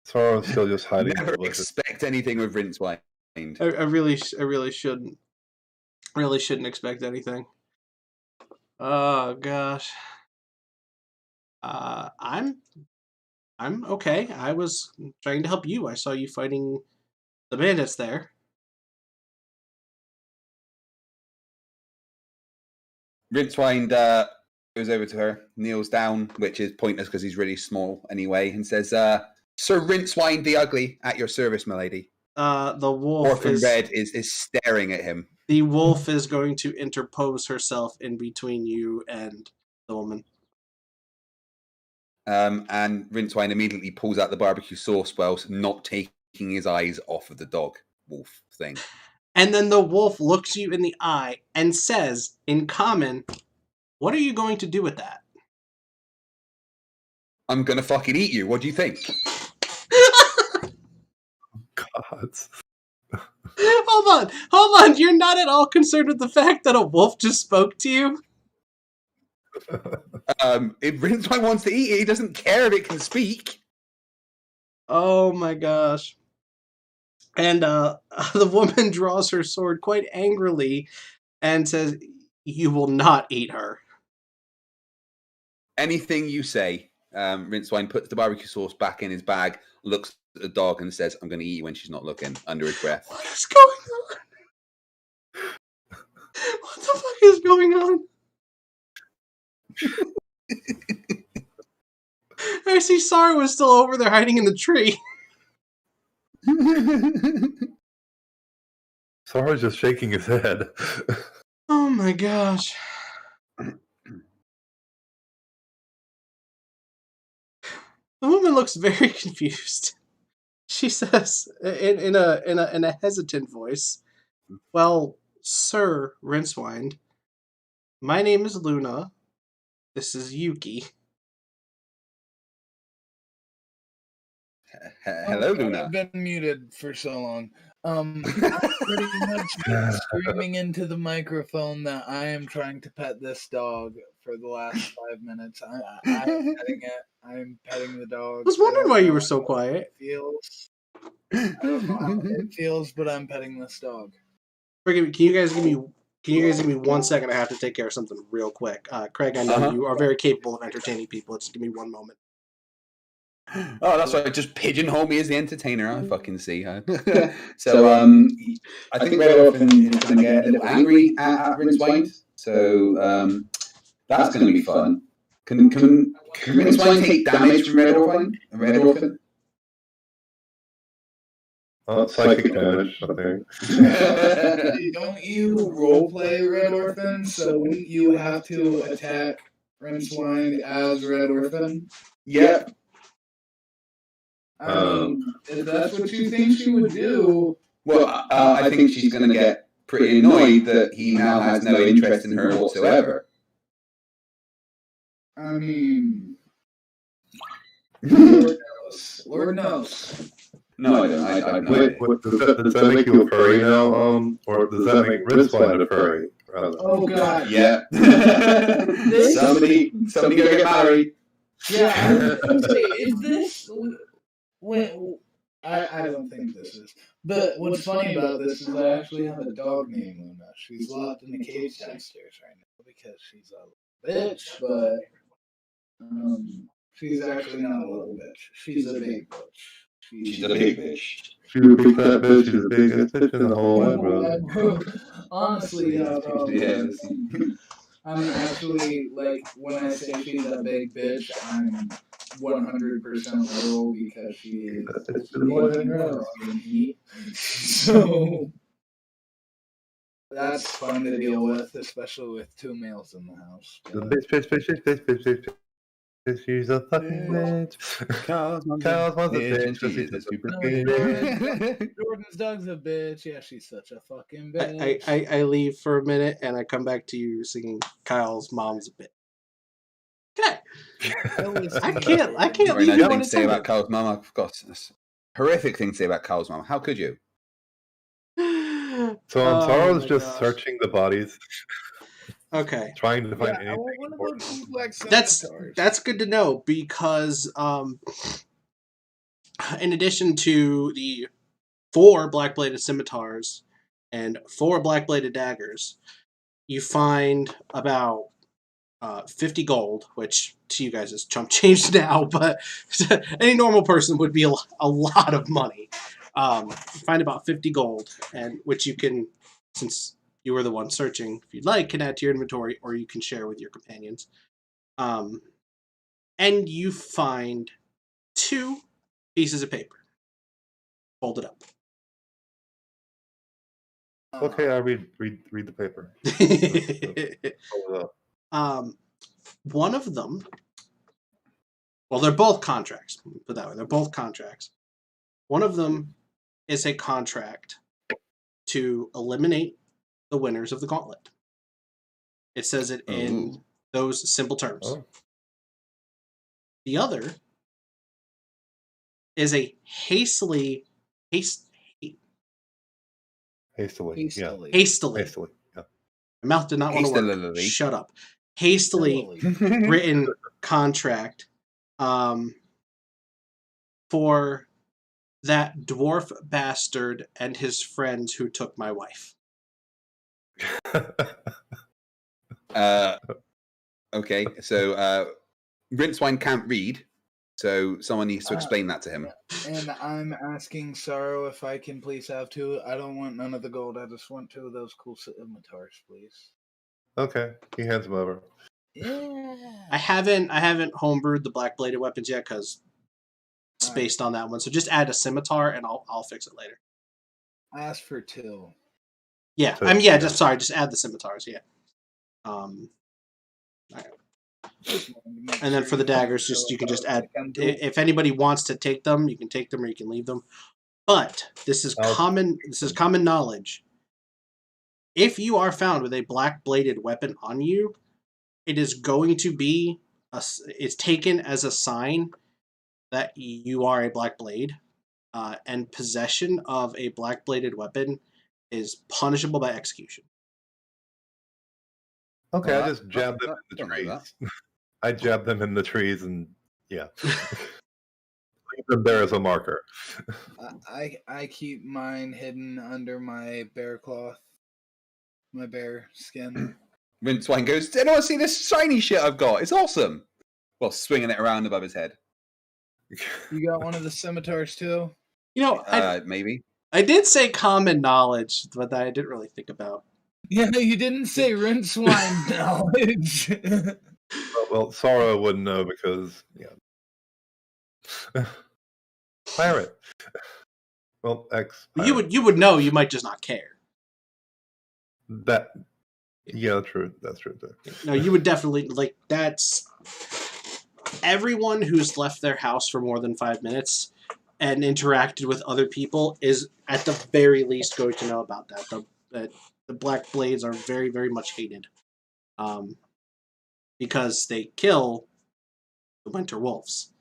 Speaker 3: Sarro's still just hiding.
Speaker 6: Never expect anything with Rincewynd.
Speaker 1: I really shouldn't. Really shouldn't expect anything. Oh gosh. I'm okay. I was trying to help you. I saw you fighting the bandits there.
Speaker 6: Rincewynd goes over to her, kneels down, which is pointless because he's really small anyway, and says, "Sir Rincewynd the Ugly, at your service, milady."
Speaker 1: The wolf
Speaker 6: Orphan Red is staring at him.
Speaker 1: The wolf is going to interpose herself in between you and the woman.
Speaker 6: And Rincewynd immediately pulls out the barbecue sauce whilst not taking his eyes off of the dog wolf thing.
Speaker 1: And then the wolf looks you in the eye and says, in common, "What are you going to do with that?"
Speaker 6: "I'm gonna fucking eat you. What do you think?"
Speaker 3: God.
Speaker 1: Hold on. You're not at all concerned with the fact that a wolf just spoke to you?
Speaker 6: If Rincewynd wants to eat it, he doesn't care if it can speak.
Speaker 1: Oh my gosh. And the woman draws her sword quite angrily and says, "You will not eat her."
Speaker 6: Anything you say. Rincewynd puts the barbecue sauce back in his bag, looks at the dog and says, "I'm going to eat you when she's not looking," under his breath.
Speaker 1: What is going on? What the fuck is going on? I see Sarro is still over there hiding in the tree.
Speaker 3: Sarro's just shaking his head.
Speaker 1: Oh my gosh. The woman looks very confused. She says in a hesitant voice, "Well, Sir Rincewynd, my name is Luna. This is Yuki."
Speaker 6: Hello, Luna.
Speaker 4: I've been muted for so long. I'm pretty much been screaming into the microphone that I am trying to pet this dog for the last 5 minutes. I'm petting it. I'm petting the dog.
Speaker 1: I was wondering why you were so quiet.
Speaker 4: I don't know how it feels, but I'm petting this dog.
Speaker 1: Forgive me. Can you guys give me 1 second? I have to take care of something real quick. Craig, I know you are very capable of entertaining people. Just give me 1 moment.
Speaker 6: Oh, that's right. Just pigeonhole me as the entertainer. I fucking see, huh? So, I think Red Orphan is going to get a little angry at Rincewynd. So, that's going to be fun. Can Rincewynd take damage from Red Orphan?
Speaker 3: Psychic damage, I think.
Speaker 4: Don't you roleplay Red Orphan? So wouldn't you have to attack Rincewynd as Red Orphan?
Speaker 6: Yeah.
Speaker 4: If that's what you think she would do...
Speaker 6: Well, I think she's going to get pretty annoyed that he now has no interest in her whatsoever.
Speaker 4: I mean... Lord knows.
Speaker 6: No, I don't. I have no idea.
Speaker 3: Wait, does that make you a furry now? Or does that make Rincewynd a furry? Rather?
Speaker 4: Oh God!
Speaker 6: Yeah. somebody go get Mallory.
Speaker 4: Yeah, I was gonna say, is this? Wait, I don't think this is. But what's funny about this is I actually have a dog named Luna. She's locked in the cage downstairs right now because she's a bitch, but she's actually not a little bitch. She's a big bitch.
Speaker 6: She's a big bitch.
Speaker 3: She's a big fat bitch. She's the biggest bitch in the whole wide world.
Speaker 4: Honestly, yeah, probably.
Speaker 6: Yeah.
Speaker 4: I'm actually, like, when I say she's a big bitch, I'm 100% literal because she is heat. So that's fun to deal with, especially with two males in the house.
Speaker 3: The bitch. She's a fucking bitch. Kyle's mom's a bitch. She's a super bitch.
Speaker 4: Jordan's dog's a bitch. Yeah, she's such a fucking bitch.
Speaker 1: I leave for a minute and I come back to you singing Kyle's mom's a bitch. Okay. I can't
Speaker 6: Very
Speaker 1: leave
Speaker 6: nice
Speaker 1: you
Speaker 6: thing
Speaker 1: on
Speaker 6: to say about
Speaker 1: a
Speaker 6: Kyle's mum. I've got a horrific thing to say about Kyle's mum. How could you?
Speaker 3: So Sarro's just searching the bodies.
Speaker 1: Okay.
Speaker 3: Trying to find anything important.
Speaker 1: That's good to know because in addition to the 4 black-bladed scimitars and 4 black-bladed daggers, you find about 50 gold, which to you guys is chump change now, but any normal person would be a lot of money. You find about 50 gold, and which you can, since you were the one searching, if you'd like, can add to your inventory, or you can share with your companions. And you find 2 pieces of paper folded up.
Speaker 3: Okay, I read the paper. Hold it up.
Speaker 1: One of them, well, they're both contracts. Put that way, they're both contracts. One of them is a contract to eliminate the winners of the gauntlet. It says it in those simple terms.
Speaker 3: Oh.
Speaker 1: The other is a hastily. Yeah. My mouth did not want to work. Shut up. Hastily written contract for that dwarf bastard and his friends who took my wife.
Speaker 6: Okay, so Rincewynd can't read, so someone needs to explain that to him.
Speaker 4: And I'm asking Sarro if I can please have 2. I don't want none of the gold. I just want 2 of those cool scimitars, please.
Speaker 3: Okay, he hands them over.
Speaker 4: Yeah.
Speaker 1: I haven't homebrewed the black bladed weapons yet because it's based on that one. So just add a scimitar and I'll fix it later.
Speaker 4: I asked for 2.
Speaker 1: Yeah, just add the scimitars. Yeah. And then for the daggers, you can just add. If anybody wants to take them, you can take them or you can leave them. But this is common knowledge. If you are found with a black bladed weapon on you, it is going to be it's taken as a sign that you are a black blade, and possession of a black bladed weapon is punishable by execution.
Speaker 3: Okay, I just jabbed them in the trees. I jabbed them in the trees and leave them there as a marker.
Speaker 4: I keep mine hidden under my bear cloth, my bear skin.
Speaker 6: Rincewynd goes, anyone see this shiny shit I've got? It's awesome. Well, swinging it around above his head.
Speaker 4: You got one of the scimitars too?
Speaker 1: You know,
Speaker 6: maybe.
Speaker 1: I did say common knowledge, but that I didn't really think about.
Speaker 4: Yeah, you didn't say Rincewynd knowledge.
Speaker 3: Well, Sarro wouldn't know because, pirate. Well,
Speaker 1: you would know. You might just not care.
Speaker 3: True. That's true too.
Speaker 1: No, you would definitely that's everyone who's left their house for more than 5 minutes and interacted with other people is at the very least going to know about that. The black blades are very, very much hated, because they kill the winter wolves.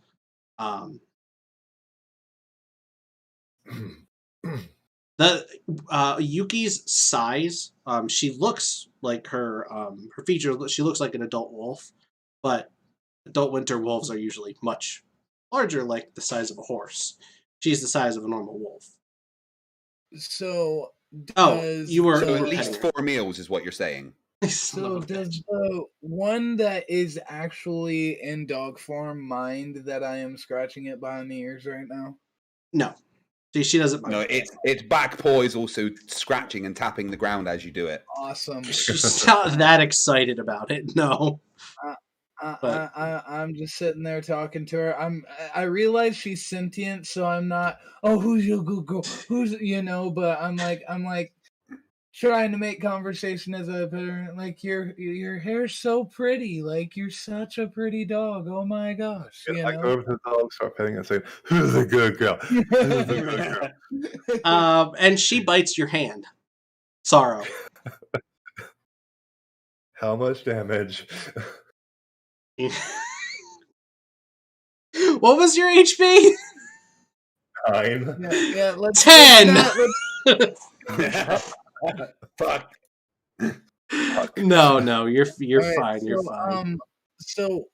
Speaker 1: The Yuki's size, she looks like her features. She looks like an adult wolf, but adult winter wolves are usually much larger, like the size of a horse. She's the size of a normal wolf.
Speaker 4: So
Speaker 1: you were
Speaker 6: at least 4 meals, is what you're saying.
Speaker 4: So does the one that is actually in dog form mind that I am scratching it behind the ears right now?
Speaker 1: No. She doesn't mind.
Speaker 6: No, its back paw is also scratching and tapping the ground as you do it.
Speaker 4: Awesome.
Speaker 1: She's not that excited about it. No.
Speaker 4: I'm just sitting there talking to her. I realize she's sentient, so I'm not. Oh, who's your good girl? Who's But I'm like trying to make conversation as a parent. Like your hair's so pretty. Like you're such a pretty dog. Oh my gosh!
Speaker 3: I go over to the dog, start petting, and say, "Who's a good girl? Who's a good
Speaker 1: girl?" And she bites your hand. Sarro.
Speaker 3: How much damage?
Speaker 1: What was your HP?
Speaker 3: 9.
Speaker 4: Yeah,
Speaker 1: 10.
Speaker 6: Fuck.
Speaker 1: No, you're
Speaker 4: right,
Speaker 1: fine. You're fine.
Speaker 4: So,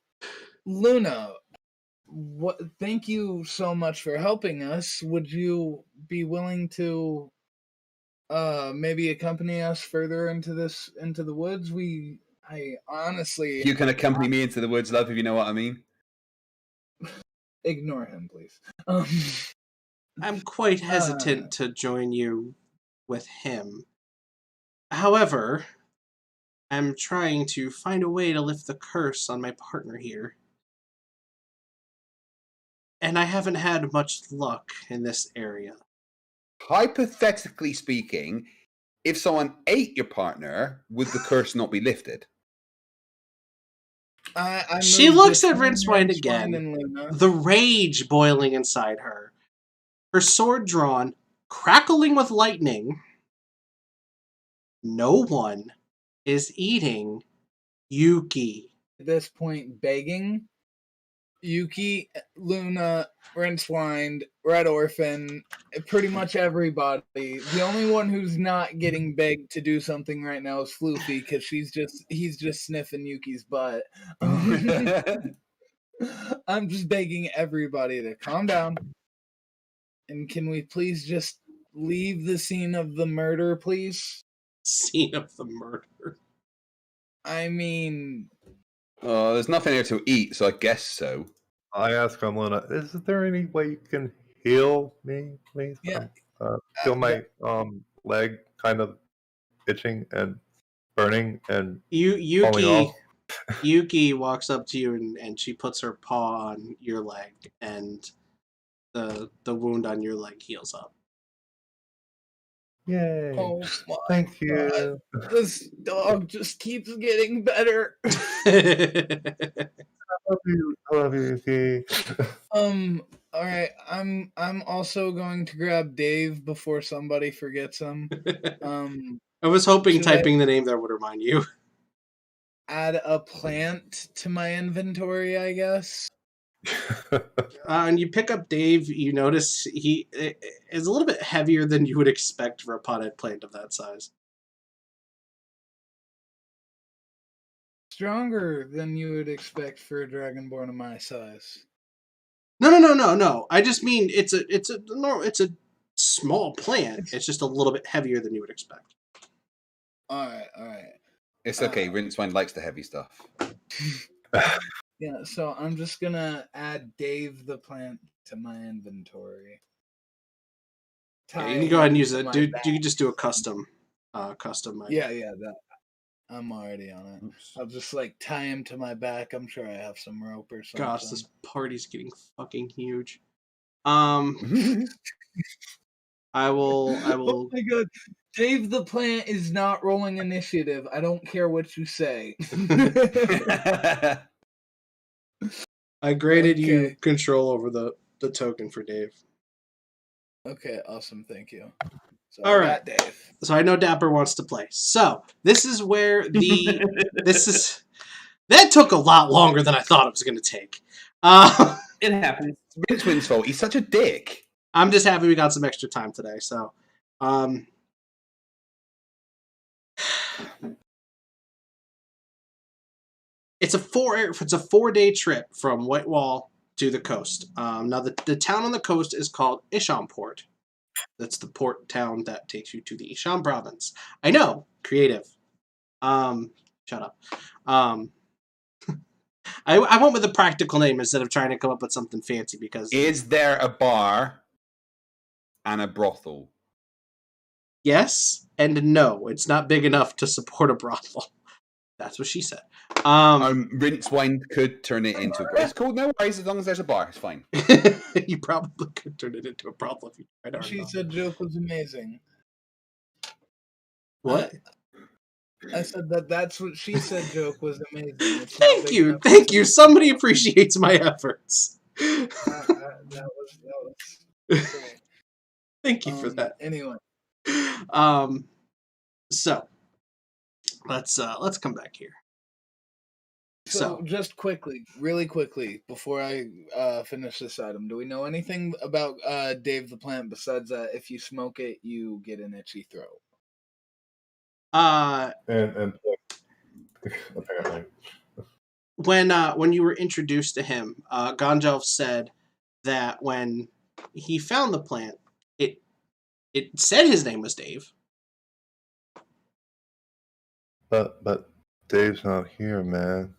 Speaker 4: Luna, thank you so much for helping us. Would you be willing to maybe accompany us further into the woods? I honestly...
Speaker 6: You can accompany me into the woods, love, if you know what I mean.
Speaker 4: Ignore him, please.
Speaker 1: I'm quite hesitant to join you with him. However, I'm trying to find a way to lift the curse on my partner here. And I haven't had much luck in this area.
Speaker 6: Hypothetically speaking, if someone ate your partner, would the curse not be lifted?
Speaker 1: She looks at Rincewynd again, the rage boiling inside her. Her sword drawn, crackling with lightning. No one is eating Yuki.
Speaker 4: At this point, begging Yuki, Luna, Rincewynd, Red Orphan, pretty much everybody. The only one who's not getting begged to do something right now is Floofy, because he's just sniffing Yuki's butt. I'm just begging everybody to calm down. And can we please just leave the scene of the murder, please?
Speaker 1: Scene of the murder.
Speaker 4: I mean...
Speaker 6: there's nothing here to eat, so I guess so.
Speaker 3: I ask Luna, is there any way you can heal me, please?
Speaker 4: Yeah.
Speaker 3: Feel my leg kind of itching and burning and falling off.
Speaker 1: Yuki walks up to you and she puts her paw on your leg, and the wound on your leg heals up.
Speaker 3: Yay.
Speaker 4: Oh my
Speaker 3: Thank you.
Speaker 4: God. This dog just keeps getting better.
Speaker 3: I love you, Yuki.
Speaker 4: All right. I'm also going to grab Dave before somebody forgets him.
Speaker 1: I was hoping typing the name there would remind you.
Speaker 4: Add a plant to my inventory, I guess.
Speaker 1: And you pick up Dave. You notice he is a little bit heavier than you would expect for a potted plant of that size.
Speaker 4: Stronger than you would expect for a dragonborn of my size.
Speaker 1: No. I just mean it's a small plant. It's just a little bit heavier than you would expect.
Speaker 4: All right.
Speaker 6: It's okay. Rincewynd likes the heavy stuff.
Speaker 4: Yeah, so I'm just gonna add Dave the plant to my inventory.
Speaker 1: Yeah, you can go ahead and use it. Dude, you can just do a custom.
Speaker 4: Yeah, that. I'm already on it. Oops. I'll just tie him to my back. I'm sure I have some rope or something.
Speaker 1: Gosh, this party's getting fucking huge.
Speaker 4: I will. Oh my God, Dave the plant is not rolling initiative. I don't care what you say.
Speaker 1: I granted you control over the token for Dave.
Speaker 4: Okay, awesome. Thank you. So
Speaker 1: all right,
Speaker 4: Dave.
Speaker 1: So I know Dapper wants to play. So this is where that took a lot longer than I thought it was going to take.
Speaker 5: It happens.
Speaker 6: Rincewynd's fault. He's such a dick.
Speaker 1: I'm just happy we got some extra time today. So, it's a 4-day trip from Whitewall to the coast. Now the town on the coast is called Ishamport. That's the port town that takes you to the Isham province. I know, creative. Shut up. I went with a practical name instead of trying to come up with something fancy because...
Speaker 2: Is there a bar and a brothel?
Speaker 1: Yes and no. It's not big enough to support a brothel. That's what she said.
Speaker 2: Rincewynd could turn it into a... It's cool, no worries, as long as there's a bar, it's fine.
Speaker 1: You probably could turn it into a brothel if you tried hard
Speaker 4: She
Speaker 1: enough.
Speaker 4: said joke was amazing.
Speaker 1: What?
Speaker 4: I said that's what she said joke was amazing. It's
Speaker 1: Thank you. Somebody appreciates my efforts.
Speaker 4: That was great.
Speaker 1: Thank you for that.
Speaker 4: Anyway.
Speaker 1: So let's come back here.
Speaker 4: So just really quickly, before I finish this item, do we know anything about Dave the Plant besides that if you smoke it, you get an itchy throat?
Speaker 3: And apparently,
Speaker 1: when you were introduced to him, Ganjelf said that when he found the plant, it said his name was Dave.
Speaker 3: but Dave's not here, man.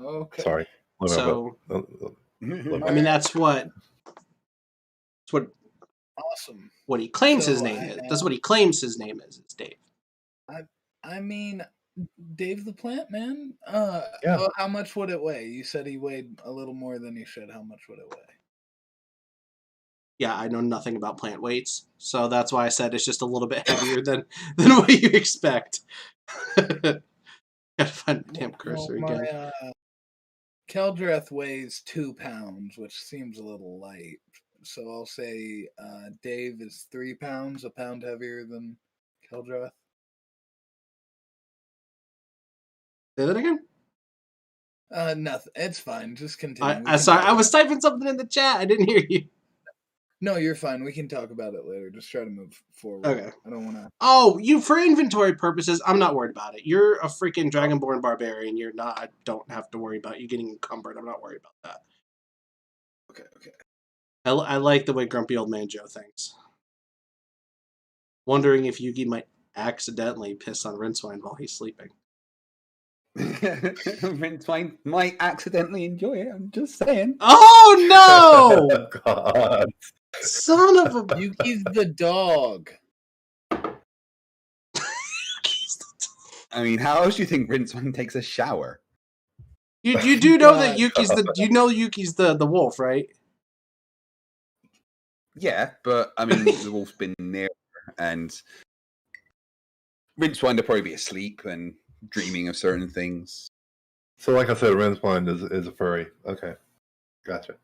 Speaker 4: Okay.
Speaker 3: Sorry.
Speaker 1: So,
Speaker 3: I
Speaker 1: mean, that's what
Speaker 4: Awesome.
Speaker 1: what he claims
Speaker 4: So
Speaker 1: his name is. That's what he claims his name is. It's Dave.
Speaker 4: I mean, Dave the Plant, man.
Speaker 3: Yeah.
Speaker 4: How much would it weigh? You said he weighed a little more than he should. How much would it weigh?
Speaker 1: Yeah, I know nothing about plant weights, so that's why I said it's just a little bit heavier than what you expect. Gotta find the damn cursor again.
Speaker 4: Keldreth weighs 2 pounds, which seems a little light. So I'll say Dave is 3 pounds, a pound heavier than Keldreth.
Speaker 1: Say that again?
Speaker 4: Nothing. It's fine. Just continue.
Speaker 1: Sorry, I was typing something in the chat. I didn't hear you.
Speaker 4: No, you're fine. We can talk about it later. Just try to move forward.
Speaker 1: Okay.
Speaker 4: I don't want to.
Speaker 1: Oh, for inventory purposes, I'm not worried about it. You're a freaking Dragonborn barbarian. You're not. I don't have to worry about you getting encumbered. I'm not worried about that.
Speaker 4: Okay.
Speaker 1: I like the way Grumpy Old Man Joe thinks. Wondering if Yugi might accidentally piss on Rincewynd while he's sleeping.
Speaker 2: Rincewynd might accidentally enjoy it. I'm just saying.
Speaker 1: Oh no!
Speaker 3: God.
Speaker 1: Son of a.
Speaker 4: Yuki's the dog.
Speaker 2: I mean, how else do you think Rincewynd takes a shower?
Speaker 1: You do know that Yuki's the wolf, right?
Speaker 2: Yeah, but I mean, the wolf's been near, and Rincewynd will probably be asleep and dreaming of certain things.
Speaker 3: So, like I said, Rincewynd is a furry. Okay, gotcha.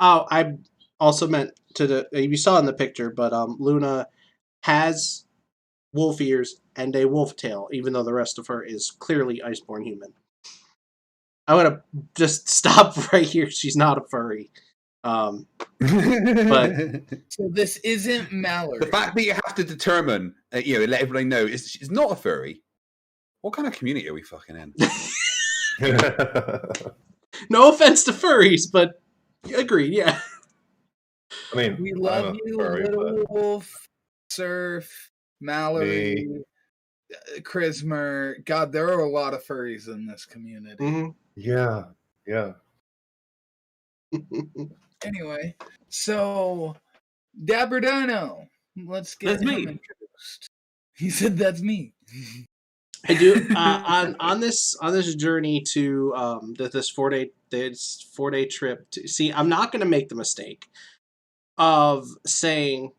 Speaker 1: Oh, I also meant you saw in the picture, but Luna has wolf ears and a wolf tail, even though the rest of her is clearly iceborn human. I'm gonna just stop right here. She's not a furry. But
Speaker 4: So this isn't Mallory.
Speaker 2: The fact that you have to determine, let everybody know, is not a furry. What kind of community are we fucking in?
Speaker 1: No offense to furries, but agreed, yeah.
Speaker 3: I mean,
Speaker 4: We love you,
Speaker 3: furry,
Speaker 4: Little Wolf, Surf, Mallory, Chrismer. God, there are a lot of furries in this community.
Speaker 1: Mm-hmm.
Speaker 3: Yeah.
Speaker 4: Anyway, so Dabberdino, let's get
Speaker 5: That's
Speaker 4: him
Speaker 5: me.
Speaker 4: introduced. He said, "That's me."
Speaker 1: I do on this journey to this 4-day trip. See, I'm not going to make the mistake of saying,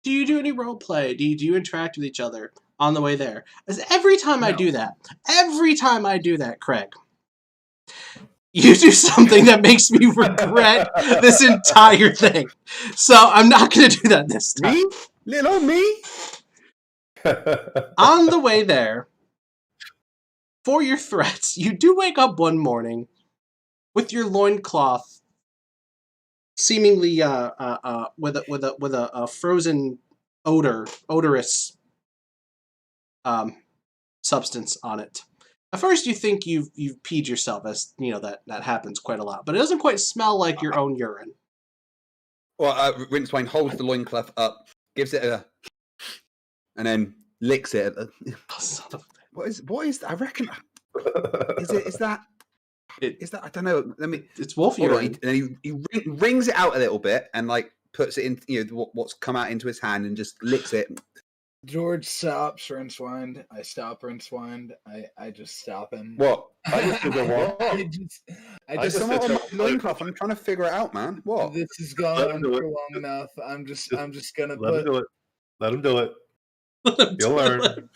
Speaker 1: "Do you do any role play? Do you interact with each other on the way there?" As every time I do that, Craig, you do something that makes me regret this entire thing. So I'm not going to do that this time.
Speaker 2: Me? Little me?
Speaker 1: On the way there, for your threats, you do wake up one morning with your loincloth seemingly with a frozen odorous substance on it. At first, you think you've peed yourself, as you know that happens quite a lot, but it doesn't quite smell like your own urine.
Speaker 2: Well, Rincewynd holds the loincloth up, gives it a, and then licks it. What is? I reckon. Is that? I don't know.
Speaker 1: It's wolf urine.
Speaker 2: And he wrings it out a little bit and like puts it in, what's come out into his hand and just licks it.
Speaker 4: Jord stops Rincewynd. I stop Rincewynd. I just stop him.
Speaker 2: What?
Speaker 3: I just did the wrong.
Speaker 4: I just
Speaker 2: Come on, loincloth. I'm trying to figure it out, man. What?
Speaker 4: This has gone on for long enough. I'm just gonna
Speaker 3: Let him do it. Let him do it. He'll learn.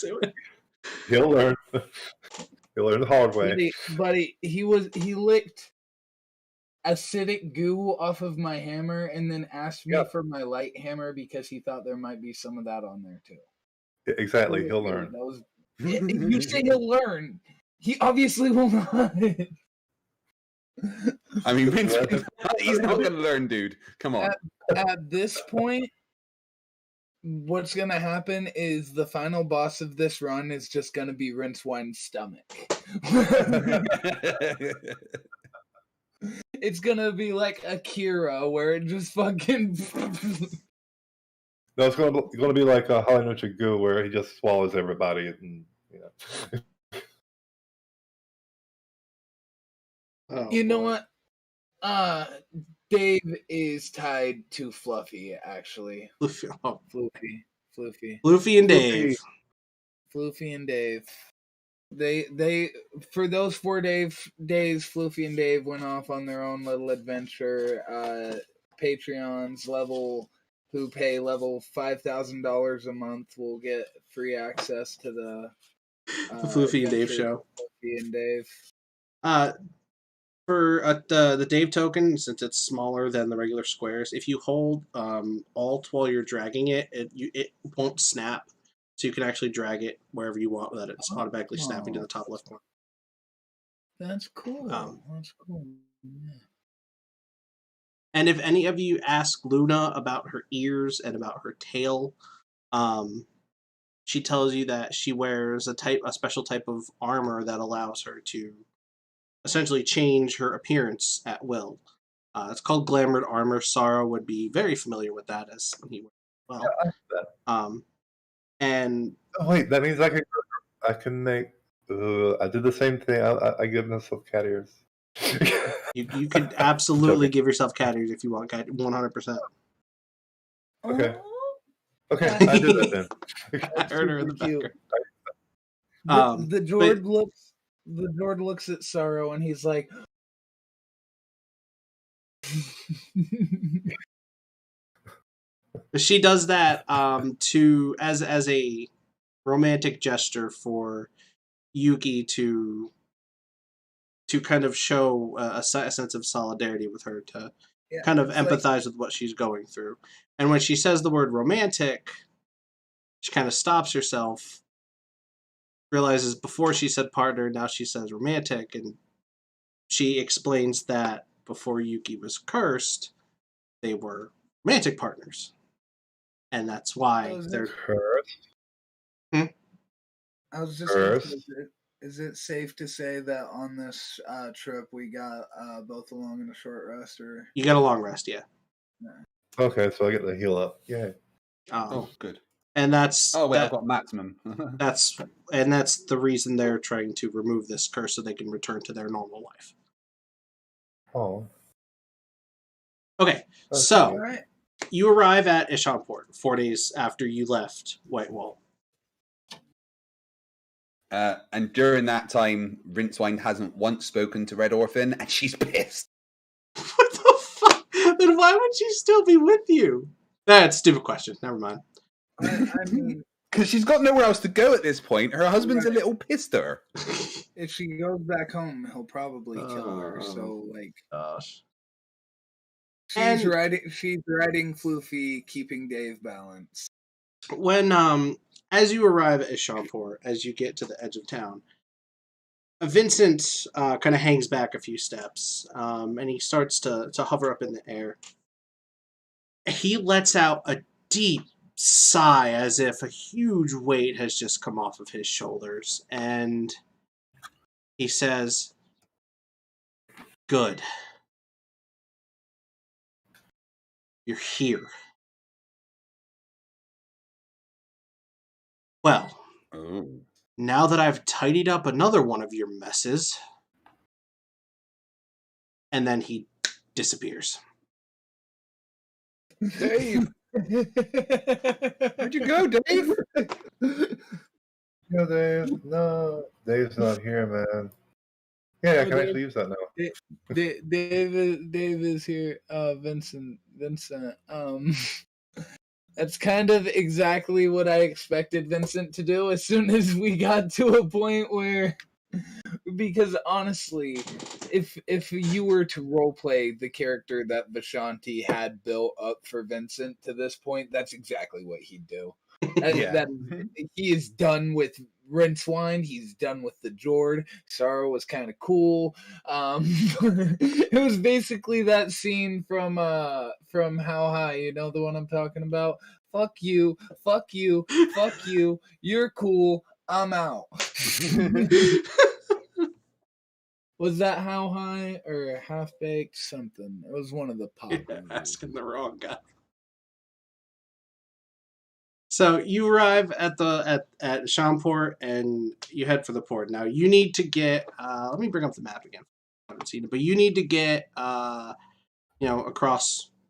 Speaker 3: He'll learn. He'll learn the hard way.
Speaker 4: Buddy, he licked acidic goo off of my hammer and then asked me for my light hammer because he thought there might be some of that on there too.
Speaker 3: Exactly, he'll learn.
Speaker 4: You say he'll learn. He obviously will not.
Speaker 2: I mean, he's not going to learn, dude. Come on.
Speaker 4: At this point, what's going to happen is the final boss of this run is just going to be Rincewind's stomach. It's going to be like Akira, where it just fucking...
Speaker 3: No, it's going to be like a Hollow Noche Goo, where he just swallows everybody. And,
Speaker 4: you know what? Dave is tied to Fluffy, actually. Floofy and Dave. Floofy and Dave. They for those 4 days, Floofy and Dave went off on their own little adventure. Patreons who pay level $5,000 a month will get free access to the
Speaker 1: Floofy and Dave show.
Speaker 4: Floofy and Dave.
Speaker 1: For the Dave token, since it's smaller than the regular squares, if you hold Alt while you're dragging it, it won't snap. So you can actually drag it wherever you want without it's automatically snapping to the top left corner.
Speaker 4: That's cool. That's cool. Yeah.
Speaker 1: And if any of you ask Luna about her ears and about her tail, she tells you that she wears a special type of armor that allows her to essentially change her appearance at will. It's called Glamored Armor. Sarro would be very familiar with that as he wears well. And
Speaker 3: wait, that means I can make. I did the same thing. I give myself cat ears.
Speaker 1: you could absolutely give yourself cat ears if you want cat 100%.
Speaker 3: Okay. Okay, I did that then.
Speaker 1: I heard her in the background.
Speaker 4: The Jord looks at Sarro and he's like,
Speaker 1: she does that to as a romantic gesture for Yuki to kind of show a sense of solidarity with her, to kind of empathize with what she's going through. And when she says the word romantic, she kind of stops herself, realizes before she said partner, now she says romantic, and she explains that before Yuki was cursed, they were romantic partners. And that's why they're
Speaker 3: cursed.
Speaker 4: I was just going to say, is it safe to say that on this trip we got both a long and a short rest? Or
Speaker 1: you got a long rest, yeah.
Speaker 3: Okay, so I get the heal up. Yay.
Speaker 2: Good.
Speaker 1: And that's
Speaker 2: I've got maximum.
Speaker 1: that's the reason they're trying to remove this curse so they can return to their normal life.
Speaker 3: Oh.
Speaker 1: Okay, so you arrive at Ishamport 4 days after you left Whitewall.
Speaker 2: And during that time, Rincewynd hasn't once spoken to Red Orphan, and she's pissed.
Speaker 1: What the fuck? Then why would she still be with you? That's a stupid question. Never mind.
Speaker 4: I mean,
Speaker 2: because she's got nowhere else to go at this point. Her husband's a little pissed at her.
Speaker 4: If she goes back home, he'll probably kill her. So, like,
Speaker 1: gosh.
Speaker 4: She's riding Floofy, keeping Dave balanced.
Speaker 1: When as you arrive at Ishamport, as you get to the edge of town, Vincent kind of hangs back a few steps, and he starts to hover up in the air. He lets out a deep sigh as if a huge weight has just come off of his shoulders, and he says, "Good. You're here. Well, now that I've tidied up another one of your messes," and then he disappears.
Speaker 2: Dave! Where'd you go, Dave?
Speaker 3: No, Dave. No, Dave's not here, man. Yeah, I can actually use that now.
Speaker 4: Dave is here. Vincent. That's kind of exactly what I expected Vincent to do as soon as we got to a point where, because honestly, if you were to roleplay the character that Vishanti had built up for Vincent to this point, that's exactly what he'd do. That he is done with Rincewynd. He's done with the Jord. Sarro was kind of cool. It was basically that scene from How High. You know the one I'm talking about. Fuck you. Fuck you. Fuck you. You're cool. I'm out. Was that How High or Half Baked something? It was one of the pop.
Speaker 1: You're asking the wrong guy. So you arrive at Shamport and you head for the port. Now you need to get. Let me bring up the map again. I haven't seen it, but you need to get across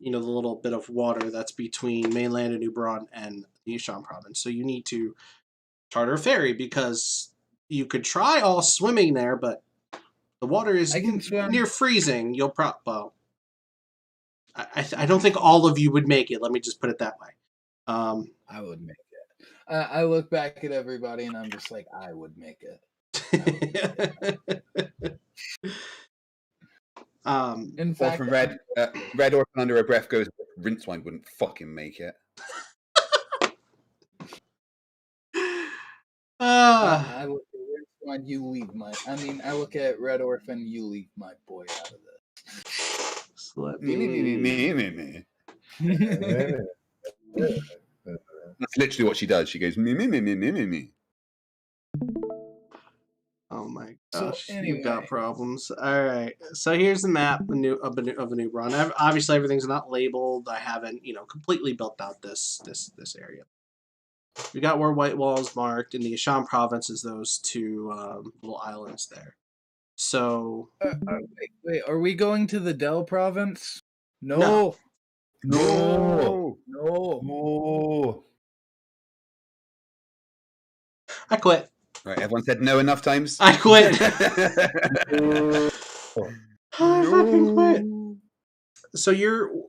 Speaker 1: the little bit of water that's between mainland and Uberon and the Yishan province. So you need to charter a ferry because you could try all swimming there, but the water is near freezing. You'll I don't think all of you would make it. Let me just put it that way.
Speaker 4: I would make it. I look back at everybody and I'm just like, I would make it.
Speaker 2: In fact, from Red Orphan under her breath goes, Rincewynd wouldn't fucking make it.
Speaker 4: I look at Rincewynd, you leave my. I look at Red Orphan, you leave my boy out of this.
Speaker 2: That's literally what she does. She goes, me.
Speaker 1: Oh my gosh, so anyway. You've got problems. All right, so here's the map of a new run. Obviously, everything's not labeled. I haven't, completely built out this area. We got where White Wall is marked in the Yishan province is those two little islands there. So,
Speaker 4: wait, are we going to the Del province? No.
Speaker 1: I quit.
Speaker 2: Right, everyone said no enough times.
Speaker 1: I quit. I fucking quit. So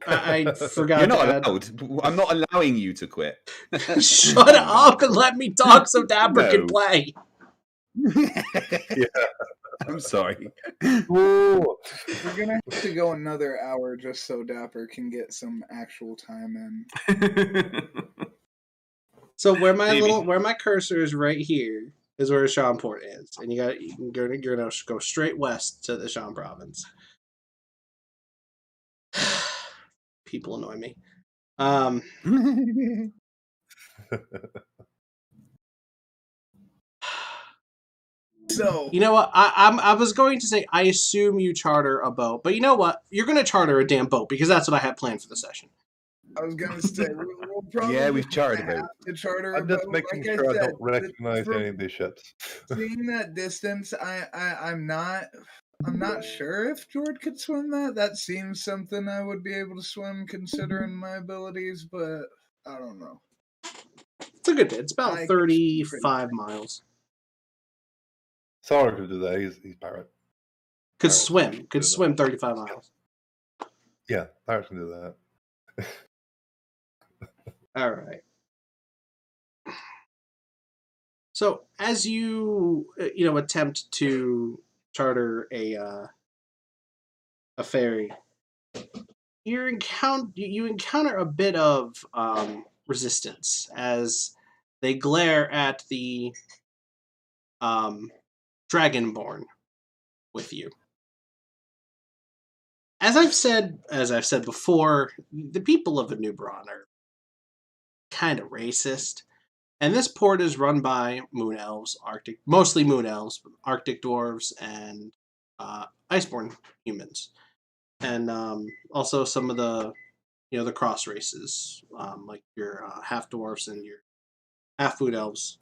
Speaker 1: I forgot.
Speaker 2: You're not allowed. I'm not allowing you to quit.
Speaker 1: Shut up and let me talk so Dapper can play.
Speaker 2: Yeah. I'm sorry.
Speaker 4: We're gonna have to go another hour just so Dapper can get some actual time in.
Speaker 1: So where my cursor is right here is where Shamport is, and you're gonna go straight west to the Shan province. People annoy me. So you know what? I was going to say I assume you charter a boat, but you know what? You're going to charter a damn boat because that's what I have planned for the session.
Speaker 4: I was going to say we'll probably
Speaker 2: we've chartered a boat.
Speaker 3: I'm just making sure I don't recognize any of these ships.
Speaker 4: Seeing that distance, I'm not sure if Jord could swim that. That seems something I would be able to swim considering my abilities, but I don't know.
Speaker 1: It's a good bit. It's about 35 miles.
Speaker 3: Sarro could do that. He's pirate.
Speaker 1: Could swim 35 miles.
Speaker 3: Yeah, pirate can do that.
Speaker 1: All right. So as you attempt to charter a ferry, you encounter a bit of resistance as they glare at the Dragonborn with you. As I've said before, the people of Anubaron are kind of racist, and this port is run by moon elves, mostly moon elves, Arctic dwarves, and iceborne humans, and also some of the the cross races, like your half dwarfs and your half food elves.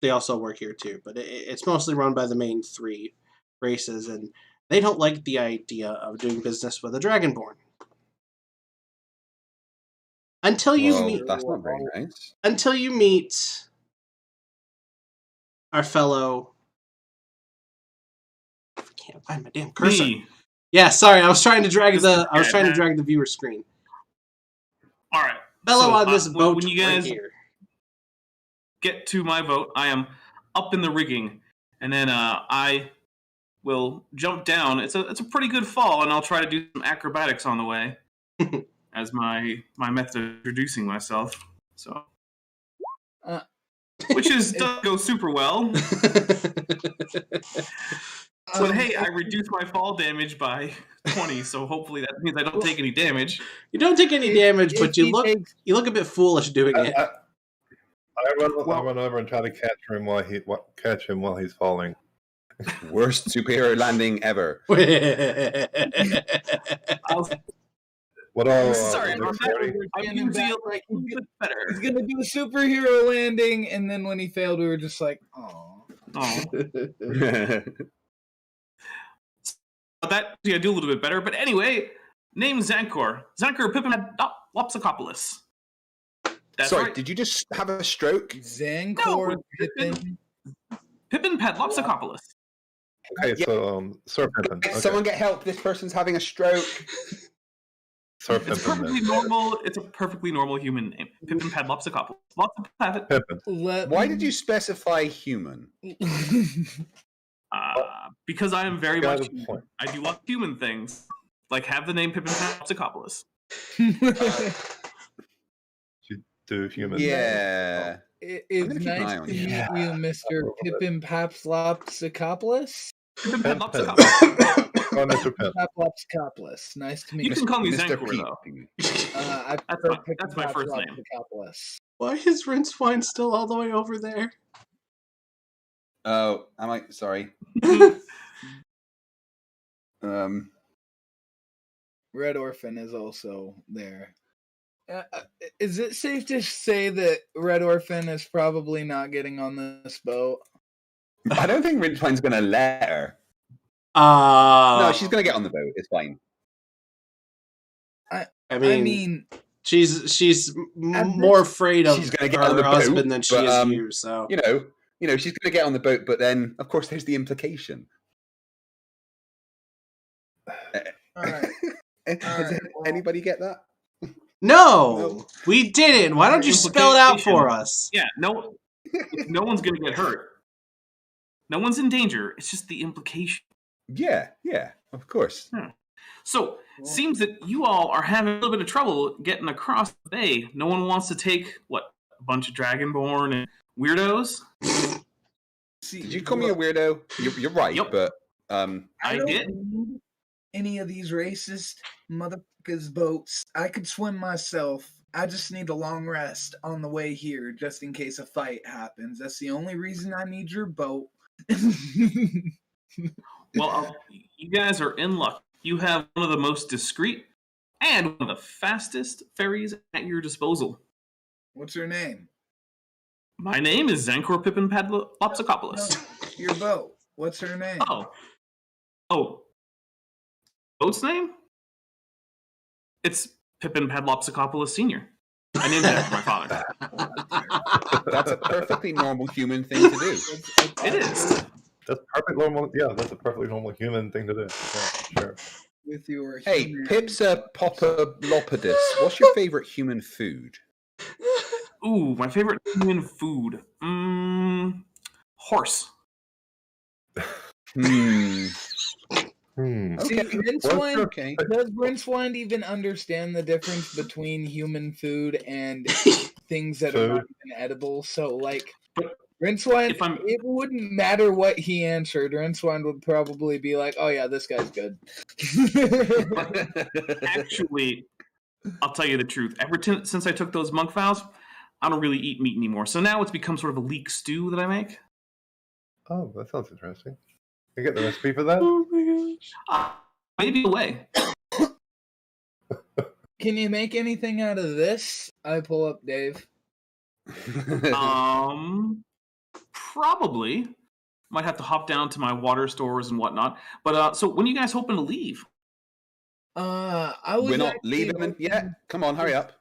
Speaker 1: They also work here too, but it's mostly run by the main three races, and they don't like the idea of doing business with a dragonborn. Until you meet,
Speaker 6: that's not very nice.
Speaker 1: Until you meet our fellow. I can't find my damn cursor.
Speaker 5: Me.
Speaker 1: Yeah, sorry, I was trying to drag the viewer screen.
Speaker 5: All right,
Speaker 1: fellow on this boat
Speaker 5: when you guys
Speaker 1: right here.
Speaker 5: Get to my boat, I am up in the rigging, and then I will jump down. It's a pretty good fall, and I'll try to do some acrobatics on the way as my method of introducing myself. So, which doesn't go super well. But hey, I reduced my fall damage by 20, so hopefully that means I don't take any damage.
Speaker 1: You don't take any damage, but you look a bit foolish doing it.
Speaker 3: I run over and try to catch him while he's falling.
Speaker 6: Worst superhero landing ever.
Speaker 5: Sorry, I'm usually like better.
Speaker 4: He's gonna do a superhero landing, and then when he failed, we were just like, "Oh."
Speaker 5: That I do a little bit better, but anyway, name Zancor Pippin Lopsicopoulos. That's
Speaker 6: Sorry,
Speaker 5: right.
Speaker 6: Did you just have a stroke?
Speaker 4: Zancor
Speaker 5: Pippin Lopsicopoulos.
Speaker 3: Okay, so Sir Pippin. Okay.
Speaker 6: Someone get help! This person's having a stroke.
Speaker 3: Sir
Speaker 5: It's perfectly normal. It's a perfectly normal human name. Pippin Lopsicopoulos.
Speaker 3: Pippin.
Speaker 6: Why did you specify human?
Speaker 5: Because I am very much. I do love human things, like have the name Pippin Lopsicopoulos.
Speaker 3: Do human.
Speaker 6: Yeah.
Speaker 4: It's nice to meet you, Mr. Pippin Lopsicopoulos.
Speaker 5: Pippin Lopsicopoulos.
Speaker 3: Oh, Mr. Pip.
Speaker 4: Lopsicopoulos. Nice to meet you.
Speaker 5: You can call me
Speaker 6: Mr.
Speaker 5: Zancor, though.
Speaker 4: That's
Speaker 5: my first name.
Speaker 1: Why is Rincewynd still all the way over there?
Speaker 6: Oh, am I? Sorry.
Speaker 4: Red Orphan is also there. Is it safe to say that Red Orphan is probably not getting on this boat?
Speaker 6: I don't think Rincewind's going to let her.
Speaker 1: No,
Speaker 6: she's going to get on the boat. It's fine.
Speaker 1: I mean she's more afraid of her husband than she is you. So
Speaker 6: you know, she's going to get on the boat, but then of course there's the implication. Anybody get that?
Speaker 1: No, we didn't. Why don't you spell it out for us?
Speaker 5: Yeah, no one's going to get hurt. No one's in danger. It's just the implication.
Speaker 6: Yeah, of course.
Speaker 5: So, seems that you all are having a little bit of trouble getting across the bay. No one wants to take, a bunch of Dragonborn and weirdos?
Speaker 6: Did you call me a weirdo? You're right,
Speaker 5: yep.
Speaker 6: But
Speaker 5: I did.
Speaker 4: Need any of these racist motherfuckers' boats. I could swim myself. I just need a long rest on the way here, just in case a fight happens. That's the only reason I need your boat.
Speaker 5: Well, you guys are in luck. You have one of the most discreet and one of the fastest ferries at your disposal.
Speaker 4: What's her name?
Speaker 5: My name is Zancor Pippin Lopsicopoulos.
Speaker 4: No, your boat. What's her name?
Speaker 5: Oh. Boat's name? It's Pippin Lopsicopoulos Sr. I named it after my father.
Speaker 6: That's a perfectly normal human thing to do.
Speaker 5: It is.
Speaker 3: That's perfect normal. Yeah, that's a perfectly normal human thing to do. Yeah, sure.
Speaker 4: With your
Speaker 6: hey, Pipsa Popolopodus, what's your favorite human food?
Speaker 5: Ooh, my favorite human food. Horse.
Speaker 4: See, does Rincewynd even understand the difference between human food and things that are not even edible? So, Rincewynd, it wouldn't matter what he answered. Rincewynd would probably be like, "Oh yeah, this guy's good."
Speaker 5: Actually, I'll tell you the truth. Since I took those monk vows, I don't really eat meat anymore. So now it's become sort of a leek stew that I make.
Speaker 3: Oh, that sounds interesting. Can you get the recipe for that?
Speaker 1: Oh my gosh.
Speaker 5: Maybe a way.
Speaker 4: Can you make anything out of this? I pull up Dave.
Speaker 5: Probably. Might have to hop down to my water stores and whatnot. But so when are you guys hoping to leave?
Speaker 6: We're not leaving yet. Come on, hurry up.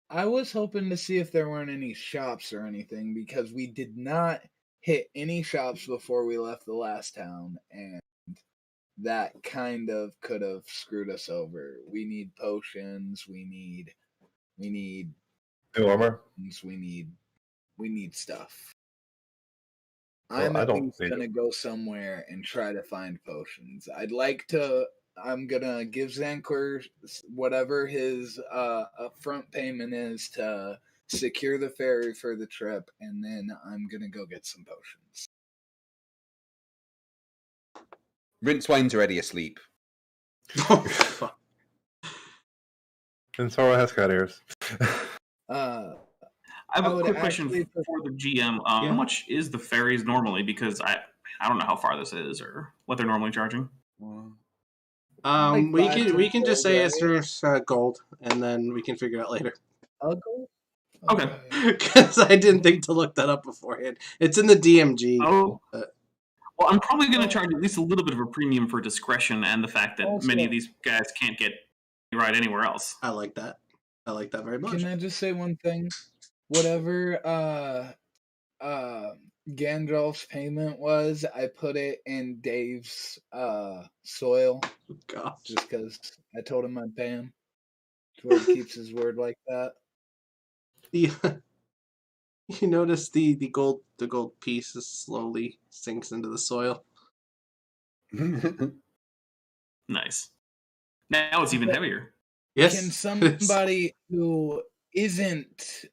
Speaker 4: I was hoping to see if there weren't any shops or anything, because we did not hit any shops before we left the last town, and that kind of could have screwed us over. We need potions. We need
Speaker 3: new armor.
Speaker 4: We need stuff.
Speaker 3: Well,
Speaker 4: I'm at least gonna go somewhere and try to find potions. I'm gonna give Zankor whatever his upfront payment is to secure the ferry for the trip, and then I'm gonna go get some potions.
Speaker 6: Rincewind's already asleep.
Speaker 3: And Sarro has cat ears.
Speaker 5: I have a quick question for the GM. How much is the ferries normally? Because I don't know how far this is or what they're normally charging.
Speaker 1: We can just say it's gold, and then we can figure it out later.
Speaker 4: Gold?
Speaker 5: Okay.
Speaker 1: Because I didn't think to look that up beforehand. It's in the DMG.
Speaker 5: Oh. Well, I'm probably going to charge at least a little bit of a premium for discretion and the fact that many of these guys can't get a ride anywhere else.
Speaker 1: I like that. I like that very much.
Speaker 4: Can I just say one thing? Whatever Gandalf's payment was, I put it in Dave's soil.
Speaker 1: Gosh.
Speaker 4: Just because I told him I'd pay him. Jord keeps his word like that.
Speaker 1: You notice the gold piece slowly sinks into the soil.
Speaker 5: Nice. Now it's even heavier.
Speaker 1: Yes.
Speaker 4: Can somebody who isn't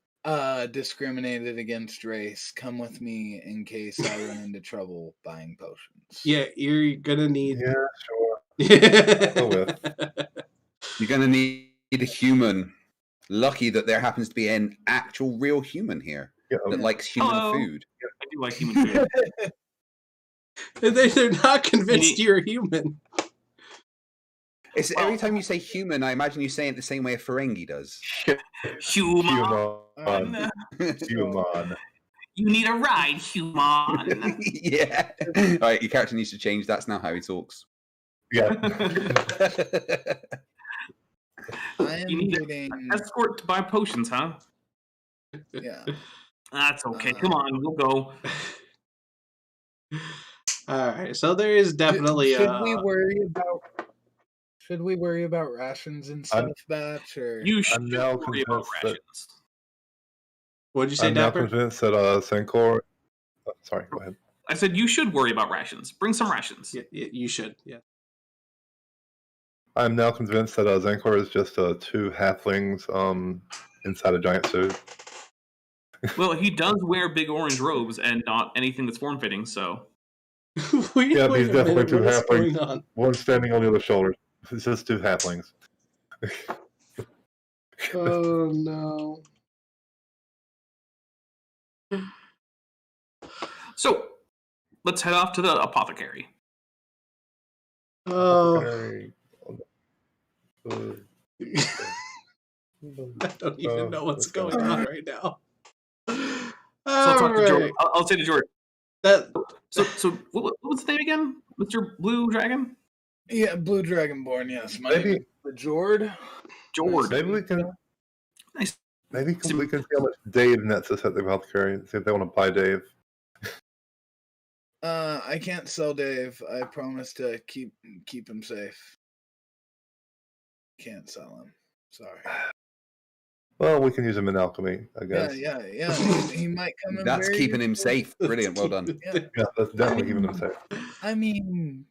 Speaker 4: discriminated against race come with me in case I run into trouble buying potions?
Speaker 1: Yeah, you're gonna need.
Speaker 3: Yeah, sure. Go with.
Speaker 6: You're gonna need a human. Lucky that there happens to be an actual real human here that likes human food.
Speaker 5: I do like human food.
Speaker 1: They're not convinced you're a human.
Speaker 6: It's every time you say human, I imagine you say it the same way a Ferengi does.
Speaker 5: Human.
Speaker 3: Human.
Speaker 5: You need a ride, human.
Speaker 6: Yeah. All right, your character needs to change. That's now how he talks.
Speaker 3: Yeah.
Speaker 5: You need an escort to buy potions, huh?
Speaker 4: Yeah.
Speaker 5: That's okay. Come on, we'll go.
Speaker 1: All right. So there is definitely.
Speaker 4: Should we worry about rations and stuff, Batch? Or
Speaker 5: you should worry about rations.
Speaker 1: What'd you say,
Speaker 3: I'm
Speaker 1: Dapper?
Speaker 3: now convinced that Zankor. Sorry, go ahead.
Speaker 5: I said you should worry about rations. Bring some rations.
Speaker 1: Yeah, you should. Yeah.
Speaker 3: I'm now convinced that Zankor is just two halflings inside a giant suit.
Speaker 5: Well, he does wear big orange robes and not anything that's form-fitting, so...
Speaker 3: Yeah, he's definitely two halflings. One standing on the other shoulder. It's just two halflings.
Speaker 1: Oh, no.
Speaker 5: So, let's head off to the apothecary.
Speaker 1: Oh... I don't even know what's going on right now.
Speaker 5: I'll say to Jord. So what was the name again? Mr. Blue Dragon?
Speaker 4: Yeah, Blue Dragonborn, yes. My name is Jord.
Speaker 5: Jord.
Speaker 3: Maybe we can...
Speaker 5: Nice.
Speaker 3: Maybe we can see how much Dave nets us at the healthcare. See if they want to buy Dave.
Speaker 4: I can't sell Dave. I promise to keep him safe. Can't sell him. Sorry.
Speaker 3: Well, we can use him in alchemy, I guess.
Speaker 4: Yeah. He might come in.
Speaker 6: That's keeping him safe. Brilliant. Well done.
Speaker 3: Yeah, that's definitely keeping him safe.
Speaker 4: I mean,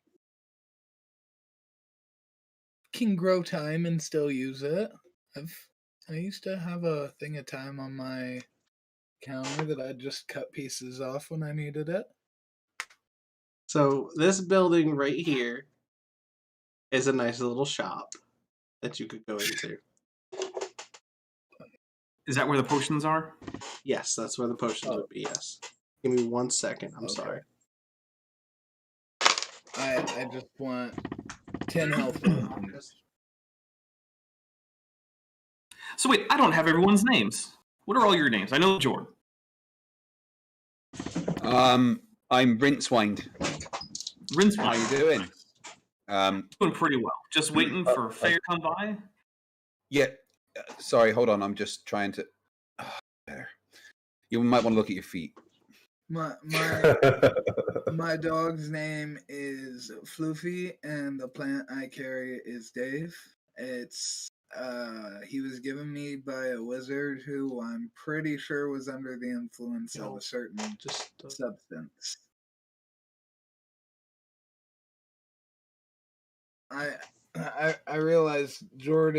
Speaker 4: can grow time and still use it. I used to have a thing of time on my counter that I just cut pieces off when I needed it.
Speaker 1: So this building right here is a nice little shop that you could go into.
Speaker 5: Is that where the potions are?
Speaker 1: Yes, that's where the potions would be, yes. Give me 1 second. I'm
Speaker 4: Okay.
Speaker 1: sorry.
Speaker 4: I just want 10 health potions.
Speaker 5: So wait, I don't have everyone's names. What are all your names? I know Jord.
Speaker 6: I'm Rincewynd.
Speaker 5: Rincewynd.
Speaker 6: How you doing?
Speaker 5: Doing pretty well. Just waiting for Faye to come by.
Speaker 6: Yeah. Sorry, hold on. I'm just trying to. Better. You might want to look at your feet.
Speaker 4: My dog's name is Floofy, and the plant I carry is Dave. It's he was given me by a wizard who I'm pretty sure was under the influence of a certain substance. I realize Jord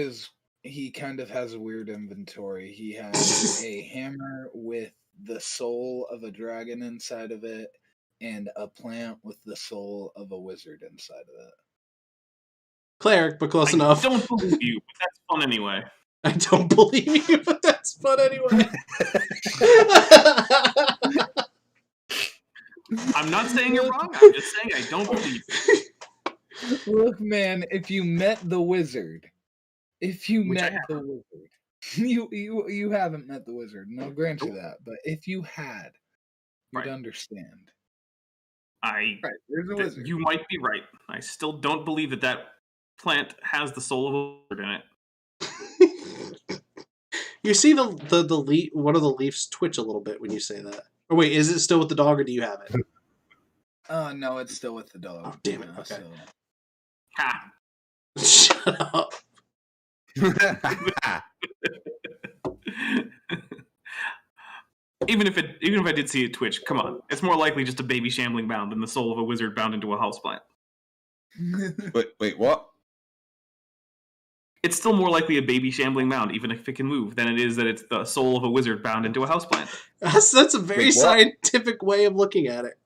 Speaker 4: he kind of has a weird inventory. He has a hammer with the soul of a dragon inside of it, and a plant with the soul of a wizard inside of it.
Speaker 1: Cleric, but close enough.
Speaker 5: I don't believe you, but that's fun anyway.
Speaker 1: I don't believe you, but that's fun anyway.
Speaker 5: I'm not saying you're wrong. I'm just saying I don't believe you.
Speaker 4: Look, man, if you met the wizard, you haven't met the wizard, and I'll grant you that. But if you had, you'd understand. There's a wizard.
Speaker 5: You might be right. I still don't believe that plant has the soul of a wizard in it.
Speaker 1: You see the leaf. One of the leaves twitch a little bit when you say that. Or wait, is it still with the dog, or do you have it?
Speaker 4: No, it's still with the dog.
Speaker 1: Oh, damn it! Okay.
Speaker 4: So.
Speaker 5: Ha!
Speaker 1: Shut up.
Speaker 5: Even if I did see it twitch, come on, it's more likely just a baby shambling mound than the soul of a wizard bound into a houseplant.
Speaker 6: Wait, what?
Speaker 5: It's still more likely a baby shambling mound, even if it can move, than it is that it's the soul of a wizard bound into a houseplant.
Speaker 1: That's a very scientific way of looking at it.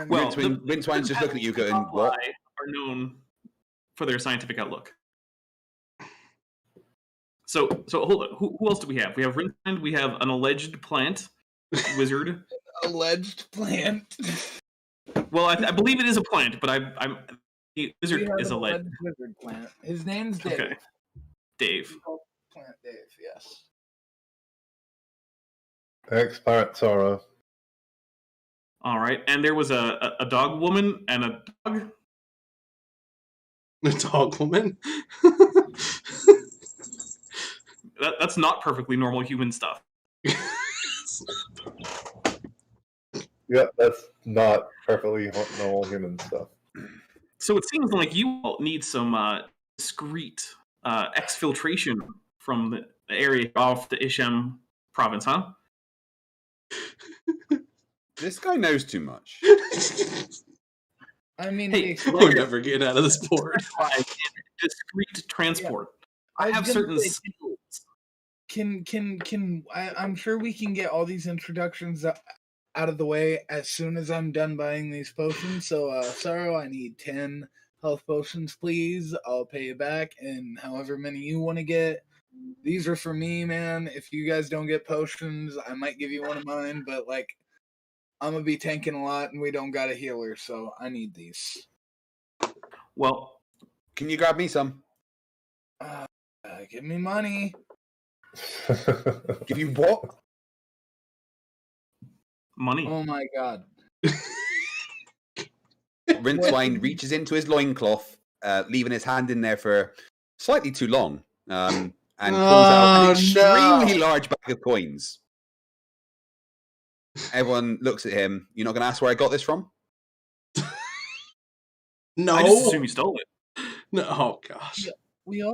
Speaker 5: Well,
Speaker 6: Rincewynd's just looking at you going, what?
Speaker 5: Are known for their scientific outlook. So hold on. Who else do we have? We have Rincewynd. We have an alleged plant wizard.
Speaker 4: Alleged plant.
Speaker 5: Well, I believe it is a plant, but the wizard is alleged.
Speaker 4: Wizard plant. His name's Dave.
Speaker 5: Okay. Dave.
Speaker 4: Plant Dave. Yes.
Speaker 3: Ex-pirate Sarro.
Speaker 5: All right, and there was a dog woman and a dog.
Speaker 1: A dog woman.
Speaker 5: That's not perfectly normal human stuff.
Speaker 3: Yeah, that's not perfectly normal human stuff.
Speaker 5: So it seems like you all need some discreet exfiltration from the area off the Isham province, huh?
Speaker 6: This guy knows too much.
Speaker 4: I mean,
Speaker 1: hey, we're never getting out of this port.
Speaker 5: Discreet transport.
Speaker 4: Yeah.
Speaker 5: I have certain skills.
Speaker 4: I'm sure we can get all these introductions out of the way as soon as I'm done buying these potions. So, Sarro, I need 10 health potions, please. I'll pay you back, and however many you want to get. These are for me, man. If you guys don't get potions, I might give you one of mine, but, like, I'm going to be tanking a lot, and we don't got a healer, so I need these.
Speaker 5: Well,
Speaker 6: can you grab me some?
Speaker 4: Give me money.
Speaker 6: Give you what?
Speaker 5: Money.
Speaker 4: Oh my god.
Speaker 6: Rincewynd reaches into his loincloth, leaving his hand in there for slightly too long, and pulls out an extremely large bag of coins. Everyone looks at him. You're not going to ask where I got this from?
Speaker 1: No.
Speaker 5: I just assume you stole it.
Speaker 1: No. Oh, gosh.
Speaker 6: Yeah,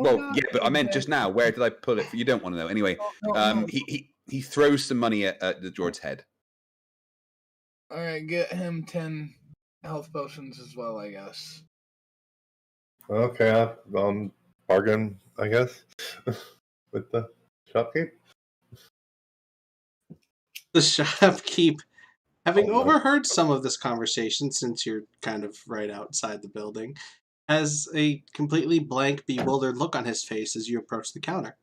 Speaker 6: but I meant just now. Where did I pull it from? You don't want to know. Anyway, no. He throws some money at the Jord's head.
Speaker 4: All right, get him 10 health potions as well, I guess.
Speaker 3: Okay, bargain, I guess, with the shopkeep.
Speaker 1: The shopkeep, having overheard some of this conversation, since you're kind of right outside the building, has a completely blank, bewildered look on his face as you approach the counter.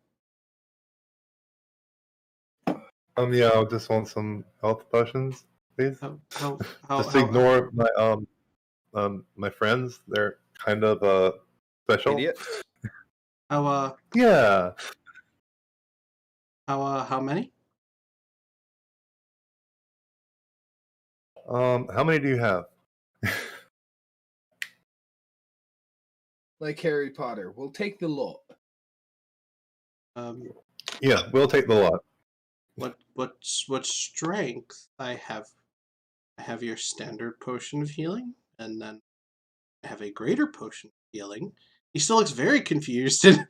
Speaker 3: Yeah, I just want some health potions, please. Just ignore my friends. They're kind of special.
Speaker 6: Idiot.
Speaker 3: Yeah.
Speaker 1: How many?
Speaker 3: How many do you have?
Speaker 4: Like Harry Potter, we'll take the lot.
Speaker 3: Yeah, we'll take the lot.
Speaker 1: What strength? I have your standard potion of healing, and then I have a greater potion of healing. He still looks very confused and,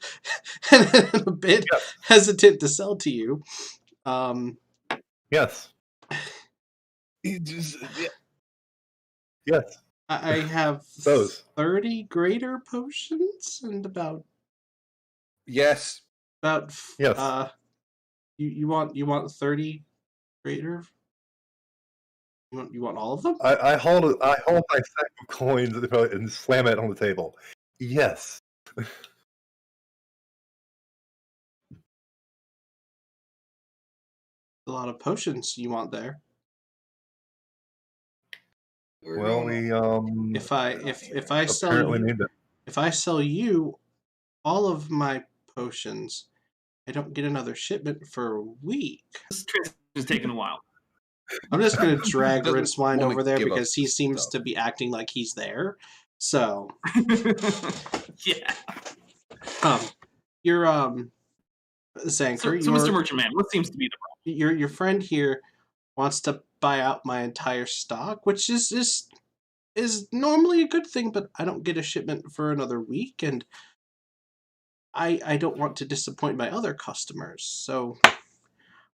Speaker 1: and a bit hesitant to sell to you.
Speaker 3: Yes. Yes.
Speaker 1: I have
Speaker 3: those
Speaker 1: 30 greater potions and about
Speaker 6: yes.
Speaker 1: You want 30 greater? You want all of them?
Speaker 3: I hold my sack of coins and slam it on the table. Yes.
Speaker 1: A lot of potions you want there.
Speaker 3: Well,
Speaker 1: if I sell you all of my potions, I don't get another shipment for a week.
Speaker 5: This transition is taking a while.
Speaker 1: I'm just going to drag Rincewynd over there because he seems to be acting like he's there. So,
Speaker 5: yeah.
Speaker 1: You're Zanker.
Speaker 5: So Mr. Merchant Man, what seems to be the problem?
Speaker 1: Your friend here wants to buy out my entire stock, which is normally a good thing, but I don't get a shipment for another week, and I don't want to disappoint my other customers, so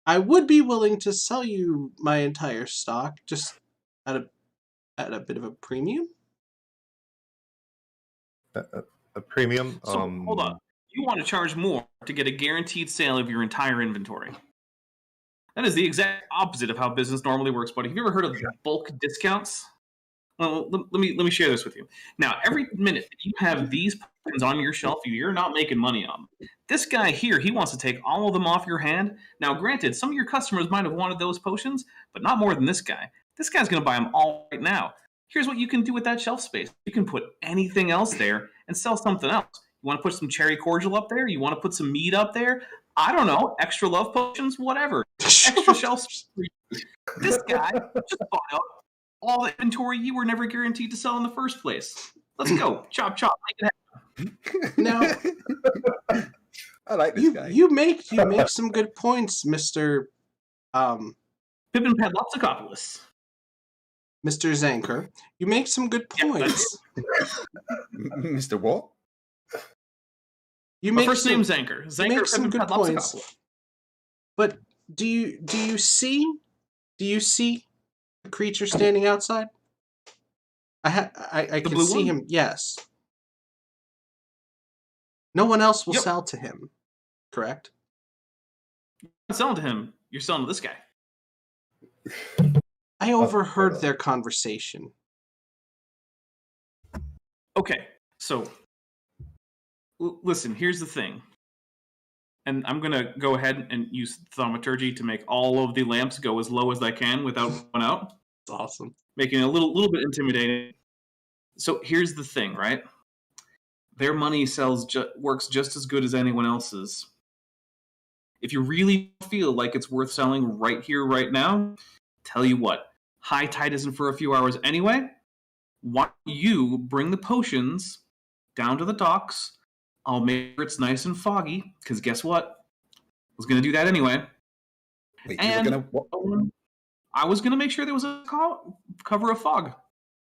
Speaker 1: I would be willing to sell you my entire stock, just at a bit of a premium.
Speaker 3: A premium?
Speaker 5: So, hold on. You want to charge more to get a guaranteed sale of your entire inventory. That is the exact opposite of how business normally works, buddy. Have you ever heard of bulk discounts? Well, let me share this with you. Now, every minute that you have these potions on your shelf, you're not making money on them. This guy here, he wants to take all of them off your hand. Now, granted, some of your customers might have wanted those potions, but not more than this guy. This guy's going to buy them all right now. Here's what you can do with that shelf space. You can put anything else there and sell something else. You want to put some cherry cordial up there? You want to put some mead up there? I don't know. Extra love potions? Whatever. Extra shelf space. This guy just bought out all the inventory you were never guaranteed to sell in the first place. Let's go. Chop, chop. Make it happen.
Speaker 1: Now,
Speaker 6: I like this guy.
Speaker 1: You make some good points, Mr.
Speaker 5: Pippin Padlopsicopoulos.
Speaker 1: Mr. Zanker. You make some good points.
Speaker 6: Mr. What?
Speaker 5: My first name's Zanker. Zanker
Speaker 1: make some good points.
Speaker 5: Padlopsicopoulos.
Speaker 1: But do you see a creature standing outside? I can see him. Yes. No one else will sell to him. Correct?
Speaker 5: You're not selling to him. You're selling to this guy.
Speaker 1: I overheard their conversation.
Speaker 5: Okay, so listen, here's the thing. And I'm going to go ahead and use thaumaturgy to make all of the lamps go as low as I can without going out.
Speaker 1: That's awesome.
Speaker 5: Making it a little bit intimidating. So here's the thing, right? Their money works just as good as anyone else's. If you really feel like it's worth selling right here, right now, tell you what, high tide isn't for a few hours anyway. Why don't you bring the potions down to the docks? I'll make sure it's nice and foggy, because guess what? I was going to do that anyway.
Speaker 6: Wait,
Speaker 5: and I was going to make sure there was a cover of fog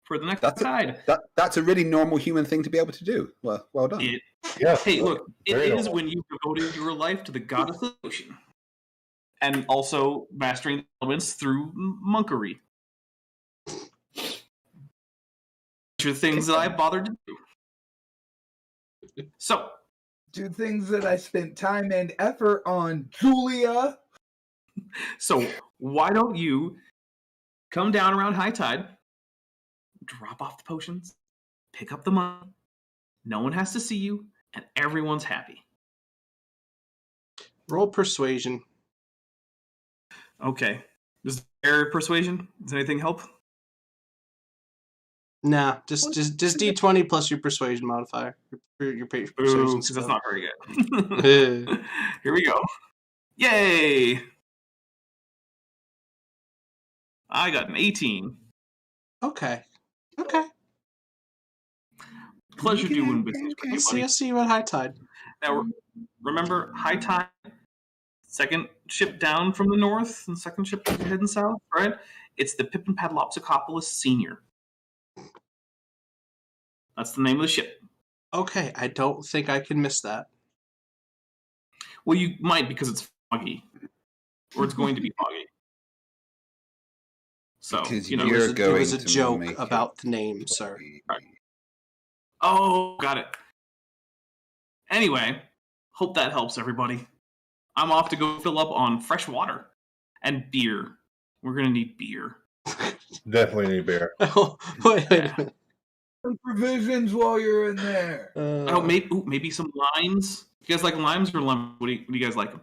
Speaker 5: for the next tide.
Speaker 6: That's a really normal human thing to be able to do. Well done.
Speaker 5: Hey, look, it is when you devoted your life to the goddess of the ocean. And also mastering the elements through monkery. Which are things that I bothered to do. So,
Speaker 4: do things that I spent time and effort on, Julia.
Speaker 5: So why don't you come down around high tide, drop off the potions, pick up the money, no one has to see you, and everyone's happy.
Speaker 1: Roll persuasion.
Speaker 5: Okay. Does there persuasion? Does anything help?
Speaker 1: Nah, just D20 plus your persuasion modifier. Your persuasion
Speaker 5: Because that's
Speaker 1: skill.
Speaker 5: not very good. Here we go. Yay! I got an 18.
Speaker 1: Okay.
Speaker 5: Pleasure doing business with you, buddy.
Speaker 1: I'll see you at high tide.
Speaker 5: Now, remember, high tide, second ship down from the north, and second ship heading south, right? It's the Pippin Padlopsicopolis Senior. That's the name of the ship.
Speaker 1: Okay, I don't think I can miss that.
Speaker 5: Well, you might because it's foggy. Or it's going to be foggy. So,
Speaker 2: Because
Speaker 5: you know.
Speaker 1: It was a joke about the name, sir.
Speaker 5: Right. Oh, got it. Anyway, hope that helps everybody. I'm off to go fill up on fresh water and beer. We're going to need beer.
Speaker 3: Definitely need beer.
Speaker 1: Oh, wait a minute.
Speaker 4: Provisions while you're in there.
Speaker 5: Maybe some limes. You guys like limes or lemon? What do you guys like?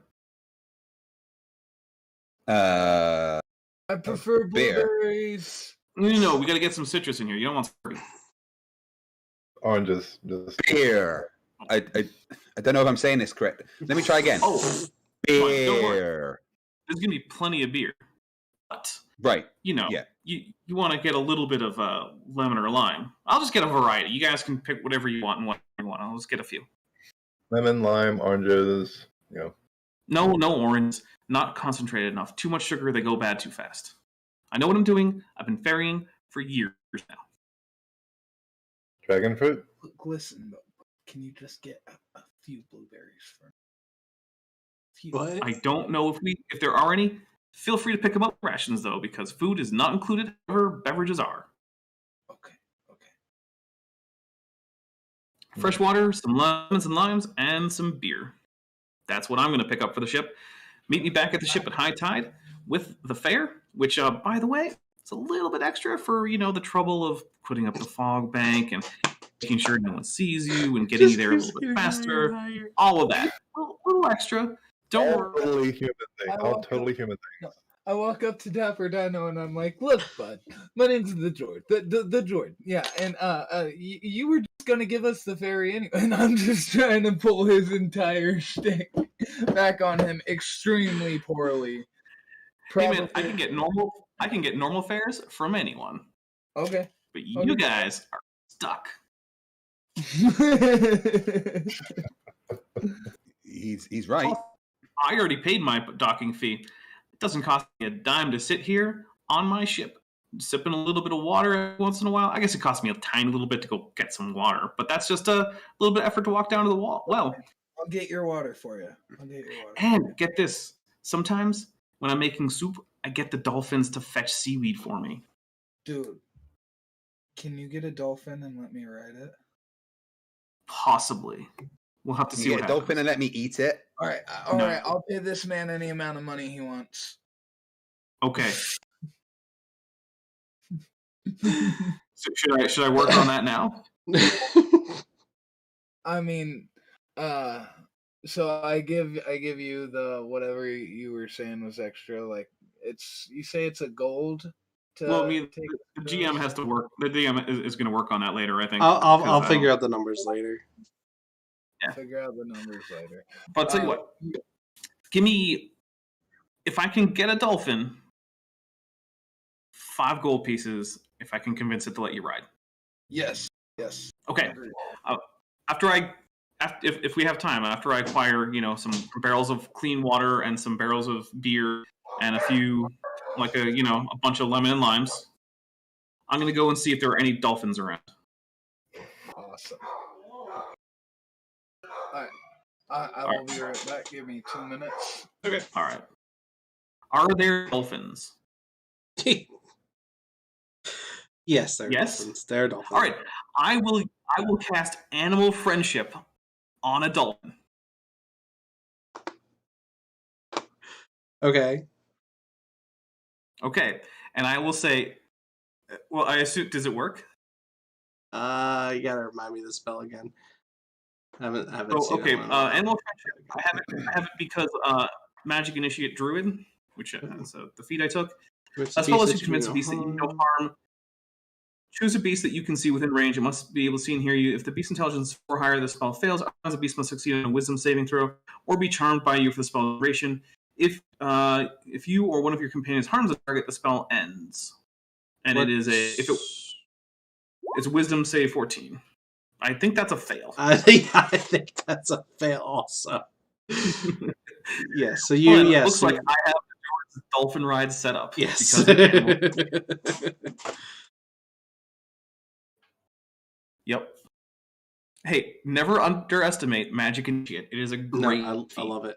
Speaker 4: I prefer
Speaker 2: beer.
Speaker 4: blueberries.
Speaker 5: No, we got to get some citrus in here. You don't want fruit.
Speaker 3: Oranges. Just
Speaker 2: Beer. I don't know if I'm saying this correct. Let me try again.
Speaker 5: Oh,
Speaker 2: beer.
Speaker 5: Don't worry. There's going to be plenty of beer. But,
Speaker 2: Right.
Speaker 5: you know,
Speaker 2: Yeah.
Speaker 5: you want to get a little bit of lemon or lime. I'll just get a variety. You guys can pick whatever you want and what you want. I'll just get a few.
Speaker 3: lemon, lime, oranges.
Speaker 5: No orange. Not concentrated enough. Too much sugar, they go bad too fast. I know what I'm doing. I've been ferrying for years now.
Speaker 3: Dragon fruit.
Speaker 4: Look, listen, can you just get a few blueberries for me?
Speaker 1: What?
Speaker 5: I don't know if there are any. Feel free to pick them up rations, though, because food is not included. However, beverages are.
Speaker 4: Okay.
Speaker 5: Fresh water, some lemons and limes, and some beer. That's what I'm going to pick up for the ship. Meet me back at the ship at high tide with the fare, which, by the way, it's a little bit extra for, the trouble of putting up the fog bank and making sure no one sees you and getting you there a little bit faster. All of that. A little extra. Don't worry.
Speaker 3: Totally human thing. Totally human thing.
Speaker 4: I walk up to Dapper Dino and I'm like, "Look, bud, my name's the Jord. The Jord. Yeah, and you were just gonna give us the ferry anyway, and I'm just trying to pull his entire shtick back on him extremely poorly.
Speaker 5: Hey man, I can get normal fares from anyone.
Speaker 4: Okay.
Speaker 5: But you guys are stuck.
Speaker 2: He's right.
Speaker 5: I already paid my docking fee. It doesn't cost me a dime to sit here on my ship, sipping a little bit of water every once in a while. I guess it costs me a tiny little bit to go get some water, but that's just a little bit of effort to walk down to the wall. Well,
Speaker 4: I'll get your water for you.
Speaker 5: And get this. Sometimes when I'm making soup, I get the dolphins to fetch seaweed for me.
Speaker 4: Dude, can you get a dolphin and let me ride it?
Speaker 5: Possibly. We'll have to see what
Speaker 2: Get a
Speaker 5: happens.
Speaker 2: dolphin and let me eat it.
Speaker 4: All right. I'll pay this man any amount of money he wants.
Speaker 5: Okay. So should I work on that now?
Speaker 4: I mean, so I give you the whatever you were saying was extra. Like you say it's a gold.
Speaker 5: Well, I mean, the GM has to work. The GM is going to work on that later. I think.
Speaker 1: I'll figure out the numbers later.
Speaker 5: Yeah.
Speaker 4: Figure out the numbers later.
Speaker 5: But I'll tell you what. Give me, if I can get a dolphin, 5 gold pieces. If I can convince it to let you ride.
Speaker 4: Yes.
Speaker 5: Okay. If we have time, after I acquire, some barrels of clean water and some barrels of beer and a few, a bunch of lemon and limes, I'm gonna go and see if there are any dolphins around.
Speaker 4: Awesome. All right. I will be right back. Give me 2 minutes.
Speaker 5: Okay. All right. Are there dolphins?
Speaker 1: Yes, there are dolphins. There are dolphins.
Speaker 5: All right. I will cast Animal Friendship on a dolphin.
Speaker 1: Okay.
Speaker 5: Okay, and I will say, well, I assume, does it work?
Speaker 1: You gotta remind me of the spell again. I haven't seen
Speaker 5: Okay,
Speaker 1: that one in a while.
Speaker 5: Animal Friendship, I have it because Magic Initiate Druid, which so the feat I took.
Speaker 1: It's
Speaker 5: As well as you convince a beast that you no harm. Choose a beast that you can see within range. It must be able to see and hear you. If the beast's intelligence is 4 or higher, the spell fails. Otherwise, the beast must succeed on a wisdom saving throw or be charmed by you for the spell duration. If you or one of your companions harms the target, the spell ends. And it's wisdom save 14. I think that's a fail.
Speaker 1: I think that's a fail also. Yeah, so you
Speaker 5: looks like I have the dolphin ride set up.
Speaker 1: Yes.
Speaker 5: Yep. Hey, never underestimate Magic Initiate. It is a great feat.
Speaker 1: I love it.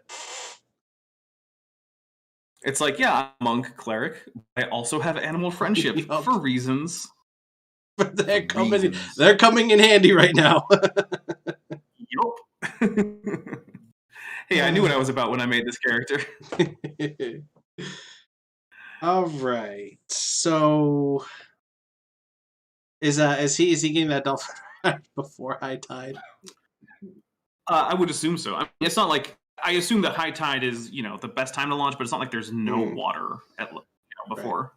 Speaker 5: It's like, yeah, I'm a monk cleric. I also have animal friendship for reasons.
Speaker 1: But they're coming in handy right now.
Speaker 5: Yup. Hey, I knew what I was about when I made this character.
Speaker 1: All right. So is he getting that dolphin ride before high tide?
Speaker 5: I would assume so. I mean, it's not like I assume that high tide is the best time to launch, but it's not like there's no water at before.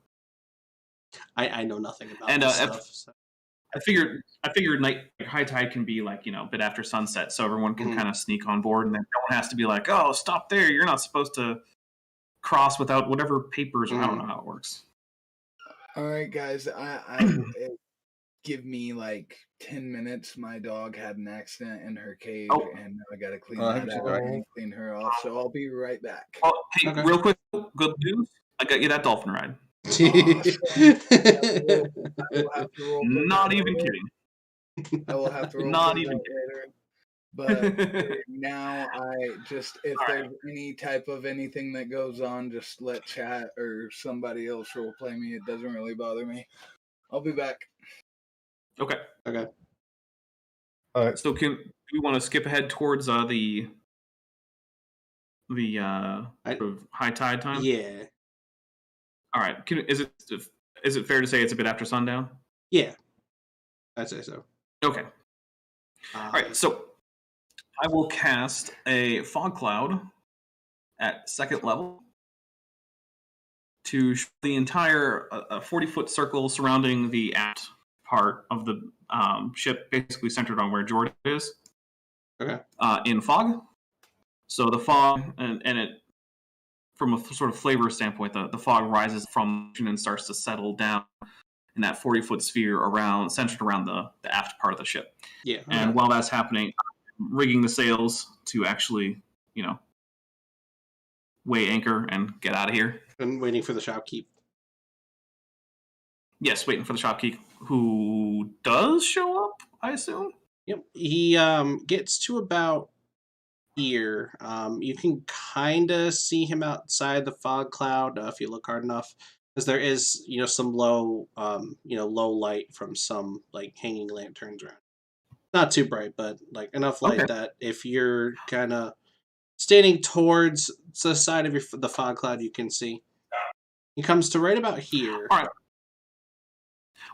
Speaker 1: Right. I know nothing about this stuff. So.
Speaker 5: I figured high tide can be like a bit after sunset, so everyone can kind of sneak on board, and then no one has to be like, "Oh, stop there! You're not supposed to cross without whatever papers." Or I don't know how it works.
Speaker 4: All right, guys, I give me like 10 minutes. My dog had an accident in her cage, and now I gotta clean that out and clean her off. So I'll be right back.
Speaker 5: Oh, hey, real quick, good news! I got you that dolphin ride. Not even kidding.
Speaker 4: I will have to roll
Speaker 5: not even
Speaker 4: later. But now if there's any type of anything that goes on, just let chat or somebody else role play me. It doesn't really bother me. I'll be back.
Speaker 5: Okay.
Speaker 3: All right.
Speaker 5: So do we want to skip ahead towards the high tide time?
Speaker 1: Yeah.
Speaker 5: All right. Is it fair to say it's a bit after sundown?
Speaker 1: Yeah, I'd say so.
Speaker 5: Okay. All right. So I will cast a fog cloud at 2nd level to show the entire 40-foot circle surrounding the aft part of the ship, basically centered on where Jord is.
Speaker 1: Okay.
Speaker 5: In fog. So the fog and it. From a sort of flavor standpoint, the fog rises from and starts to settle down in that 40-foot sphere centered around the aft part of the ship.
Speaker 1: Yeah.
Speaker 5: And while that's happening, I'm rigging the sails to actually, weigh anchor and get out of here.
Speaker 1: And waiting for the shopkeep.
Speaker 5: Yes, waiting for the shopkeep, who does show up, I assume.
Speaker 1: Yep. He gets to about here. You can kind of see him outside the fog cloud if you look hard enough, because there is some low low light from some like hanging lanterns around. Not too bright, but like enough light that if you're kind of standing towards the side of the fog cloud, you can see. He comes to right about here.
Speaker 5: All right.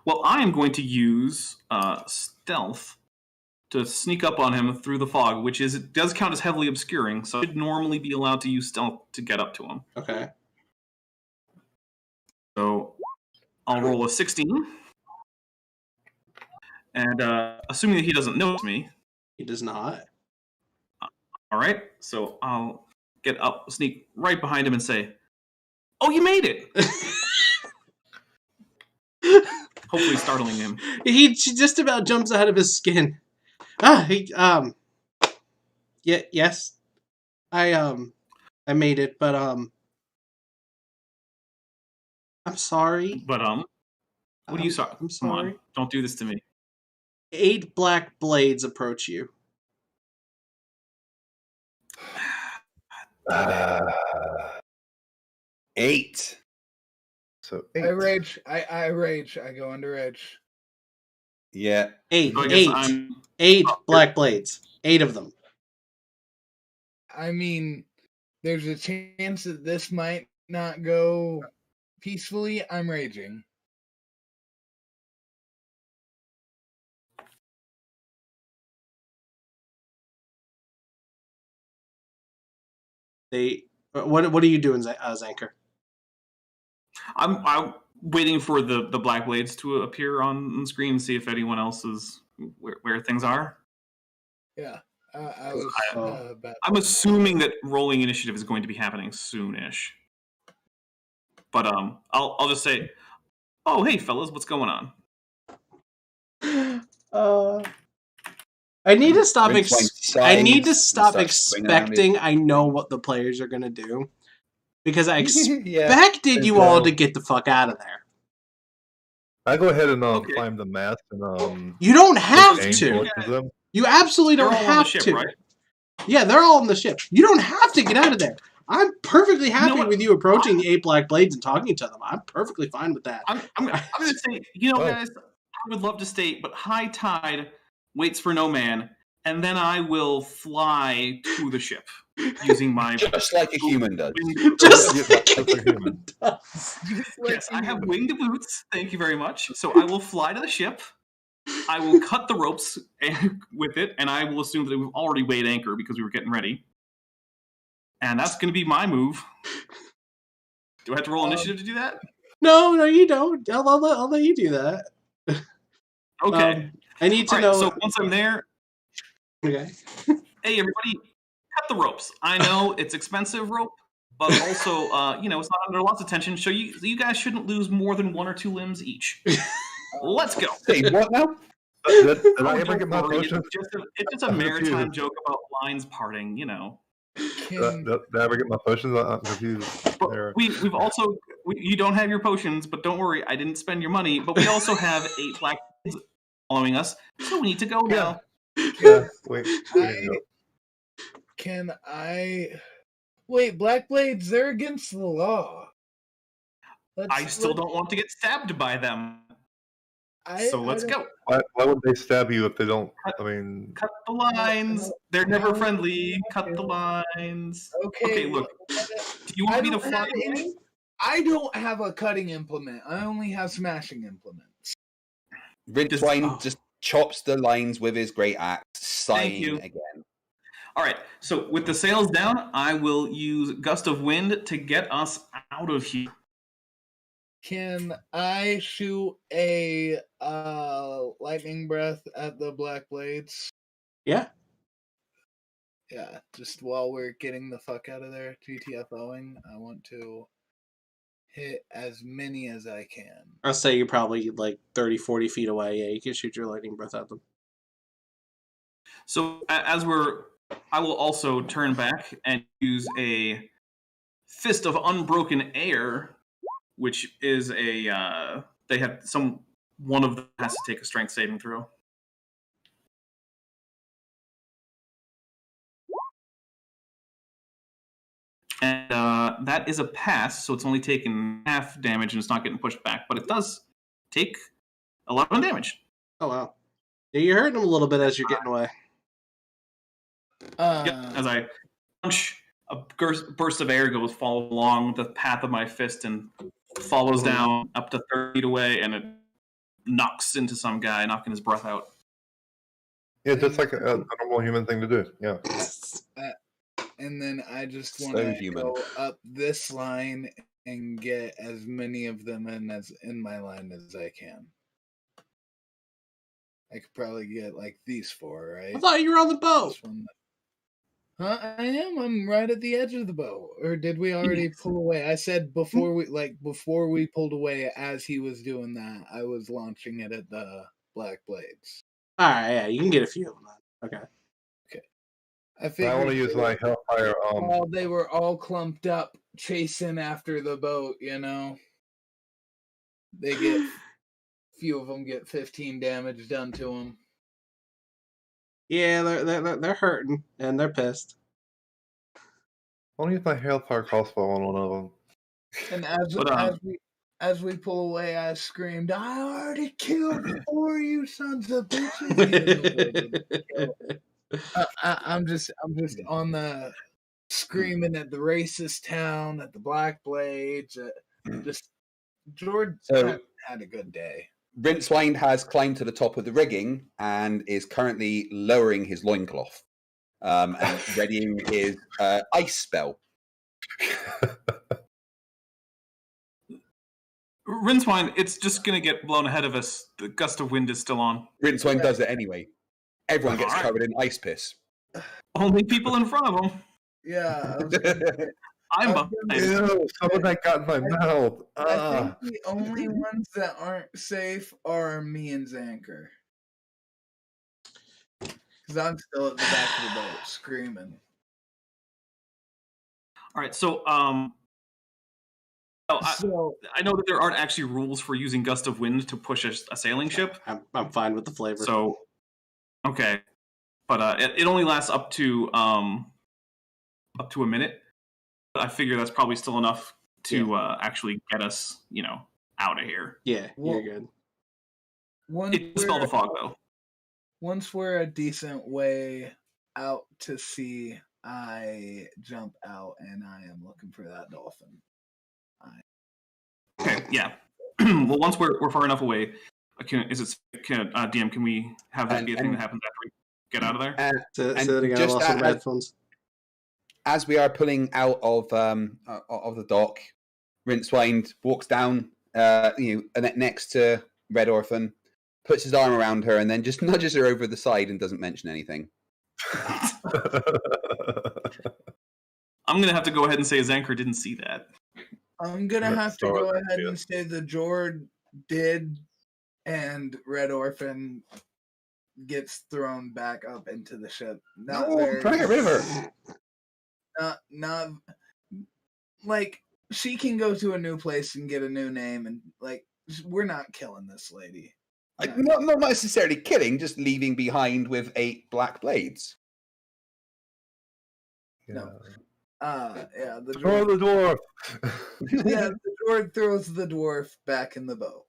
Speaker 5: Well, I am going to use stealth to sneak up on him through the fog, which does count as heavily obscuring, so I should normally be allowed to use stealth to get up to him.
Speaker 1: Okay.
Speaker 5: So I'll roll a 16. And assuming that he doesn't notice me.
Speaker 1: He does not.
Speaker 5: All right. So I'll get up, sneak right behind him and say, "Oh, you made it!" Hopefully startling him.
Speaker 1: He just about jumps out of his skin. Yes. I made it, but I'm sorry.
Speaker 5: But what are you sorry?
Speaker 1: I'm sorry.
Speaker 5: Come on, don't do this to me.
Speaker 1: 8 black blades approach you.
Speaker 2: 8.
Speaker 3: So
Speaker 4: 8. I rage. I go under rage.
Speaker 2: Yeah.
Speaker 1: 8.
Speaker 5: So
Speaker 1: 8 black blades. 8 of them.
Speaker 4: I mean, there's a chance that this might not go peacefully, I'm raging.
Speaker 1: What are you doing, Zanker?
Speaker 5: I'm waiting for the black blades to appear on screen and see if anyone else is where things are.
Speaker 4: Yeah, I was.
Speaker 5: I'm assuming that rolling initiative is going to be happening soonish. But I'll just say, oh hey fellas, what's going on?
Speaker 1: I need to stop. I need to
Speaker 6: sighs
Speaker 1: stop
Speaker 6: and starts swinging around
Speaker 1: expecting I know what the players are gonna do, because I
Speaker 6: Yeah.
Speaker 1: expected you all to get the fuck out of there.
Speaker 3: I go ahead and
Speaker 5: Okay.
Speaker 3: climb the mast and
Speaker 1: You don't have
Speaker 3: aim
Speaker 1: to.
Speaker 3: towards them.
Speaker 1: You absolutely
Speaker 5: They're
Speaker 1: don't
Speaker 5: all on the
Speaker 1: have
Speaker 5: ship,
Speaker 1: to.
Speaker 5: right?
Speaker 1: Yeah, they're all on the ship. You don't have to get out of there. I'm perfectly happy
Speaker 5: what?
Speaker 1: with you approaching the 8 black blades and talking to them. I'm perfectly fine with that.
Speaker 5: I'm going to say, guys, I would love to stay, but high tide waits for no man, and then I will fly to the ship using my...
Speaker 6: Just like a human does.
Speaker 1: Just
Speaker 3: like a human
Speaker 1: does.
Speaker 5: Yes, I have winged boots. Thank you very much. So I will fly to the ship. I will cut the ropes with it, and I will assume that we've already weighed anchor because we were getting ready. And that's going to be my move. Do I have to roll initiative to do that?
Speaker 1: No, you don't. I'll let you do that.
Speaker 5: Okay.
Speaker 1: I need to know.
Speaker 5: So once I'm there,
Speaker 1: okay.
Speaker 5: Hey everybody, cut the ropes. I know it's expensive rope, but also, it's not under lots of tension. So you guys shouldn't lose more than 1 or 2 limbs each. Let's go.
Speaker 6: Say what now?
Speaker 3: Did I ever get my potion?
Speaker 5: It's just a maritime joke about lines parting,
Speaker 3: Did I ever get my potions? I'm confused.
Speaker 5: We've also you don't have your potions, but don't worry, I didn't spend your money. But we also have 8 black blades following us, so we need to go now.
Speaker 3: Yeah, wait.
Speaker 4: Can I wait? Black blades, they're against the law.
Speaker 5: I still don't want to get stabbed by them. So let's go.
Speaker 3: Why would they stab you if they don't? I mean,
Speaker 5: cut the lines. They're never friendly. Cut the lines. Okay, look. Do you want me to fly?
Speaker 4: I don't have a cutting implement. I only have smashing implements.
Speaker 6: Rincewynd just chops the lines with his great axe, sighing again.
Speaker 5: All right. So with the sails down, I will use Gust of Wind to get us out of here.
Speaker 4: Can I shoot a lightning breath at the black blades?
Speaker 1: Yeah.
Speaker 4: Yeah, just while we're getting the fuck out of there, GTFOing, I want to hit as many as I can.
Speaker 1: I'll say you're probably like 30, 40 feet away. Yeah, you can shoot your lightning breath at them.
Speaker 5: So I will also turn back and use a Fist of Unbroken Air, which is they have one of them has to take a strength saving throw. And that is a pass, so it's only taken half damage and it's not getting pushed back, but it does take 11 damage.
Speaker 1: Oh, wow. Yeah, you're hurting them a little bit as you're getting away.
Speaker 5: As I punch, a burst of air goes follow along the path of my fist and follows down up to 30 feet away, and it knocks into some guy, knocking his breath out.
Speaker 3: Yeah, just like a normal human thing to do. Yeah.
Speaker 4: And then I just want to go up this line and get as many of them in my line as I can. I could probably get like these 4, right?
Speaker 1: I thought you were on the boat.
Speaker 4: Huh? I am. I'm right at the edge of the boat. Or did we already pull away? I said before we pulled away, as he was doing that, I was launching it at the black blades.
Speaker 1: All right, yeah, you can get a few of them. Okay.
Speaker 3: I want to use my Hellfire.
Speaker 4: They were all clumped up, chasing after the boat. Few of them get 15 damage done to them.
Speaker 1: Yeah, they're hurting and they're pissed.
Speaker 3: I want to use my Hellfire crossbow on one of them.
Speaker 4: And as we pull away, I screamed, "I already killed 4 you sons of bitches!" I'm just on the screaming at the racist town, at the black blades, just Jord
Speaker 2: So-
Speaker 4: had a good day.
Speaker 2: Rincewynd has climbed to the top of the rigging and is currently lowering his loincloth and readying his ice spell.
Speaker 5: Rincewynd, it's just going to get blown ahead of us. The gust of wind is still on.
Speaker 2: Rincewynd does it anyway. Everyone gets
Speaker 5: Alright.
Speaker 2: covered in ice piss.
Speaker 5: Only people in front of him.
Speaker 4: Yeah, I was gonna
Speaker 5: I'm
Speaker 4: I'm
Speaker 5: behind.
Speaker 3: Ew, some of that got in my mouth.
Speaker 4: I think the only ones that aren't safe are me and Zanker. Because I'm still at the back of the boat screaming.
Speaker 5: All right, so I know that there aren't actually rules for using gust of wind to push a sailing ship.
Speaker 1: I'm fine with the flavor.
Speaker 5: So, okay, but it only lasts up to a minute. But I figure that's probably still enough to actually get us, out of here.
Speaker 1: Yeah,
Speaker 4: Well,
Speaker 1: you're good.
Speaker 5: It dispel the fog though.
Speaker 4: Once we're a decent way out to sea, I jump out and I am looking for that dolphin.
Speaker 5: Okay, yeah. Well, once we're far enough away, DM? Can we have that be a thing that happens after we get out of there?
Speaker 1: Say
Speaker 2: And
Speaker 1: that again. I
Speaker 2: just
Speaker 1: lost some
Speaker 2: as-
Speaker 1: headphones.
Speaker 2: As we are pulling out of the dock, Rincewynd walks down, next to Red Orphan, puts his arm around her, and then just nudges her over the side and doesn't mention anything.
Speaker 5: I'm gonna have to go ahead and say Zanker didn't see that.
Speaker 4: I'm gonna
Speaker 3: Let's
Speaker 4: have to
Speaker 3: start
Speaker 4: go
Speaker 3: with
Speaker 4: ahead
Speaker 3: you.
Speaker 4: and say the Jord did, and Red Orphan gets thrown back up into the ship. Not very.
Speaker 2: trying to get rid of her.
Speaker 4: Not like she can go to a new place and get a new name, and like we're not killing this lady.
Speaker 2: Not necessarily killing, just leaving behind with 8 black blades.
Speaker 4: No. Yeah, the
Speaker 3: Throw
Speaker 4: Jord,
Speaker 3: the dwarf.
Speaker 4: yeah, the Jord throws the dwarf back in the boat.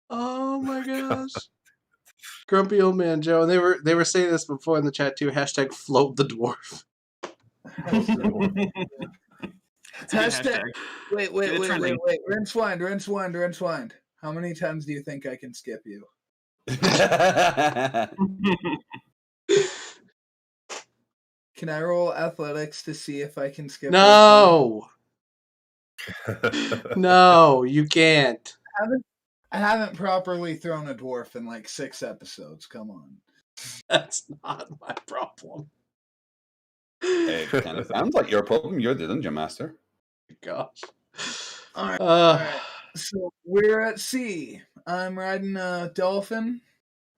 Speaker 1: Oh my gosh. Grumpy old man Joe, and they were saying this before in the chat too. # float the dwarf.
Speaker 5: It's a good
Speaker 4: Hashtag. Wait.
Speaker 5: Get it trending.
Speaker 4: Rincewynd. How many times do you think I can skip you? Can I roll athletics to see if I can skip?
Speaker 1: No, no, you can't.
Speaker 4: I haven't properly thrown a dwarf in like 6 episodes. Come on.
Speaker 1: That's not my problem.
Speaker 2: It kind of sounds like your problem. You're the dungeon master.
Speaker 1: Gosh.
Speaker 4: All right.
Speaker 1: Uh,
Speaker 4: So we're at sea. I'm riding a dolphin.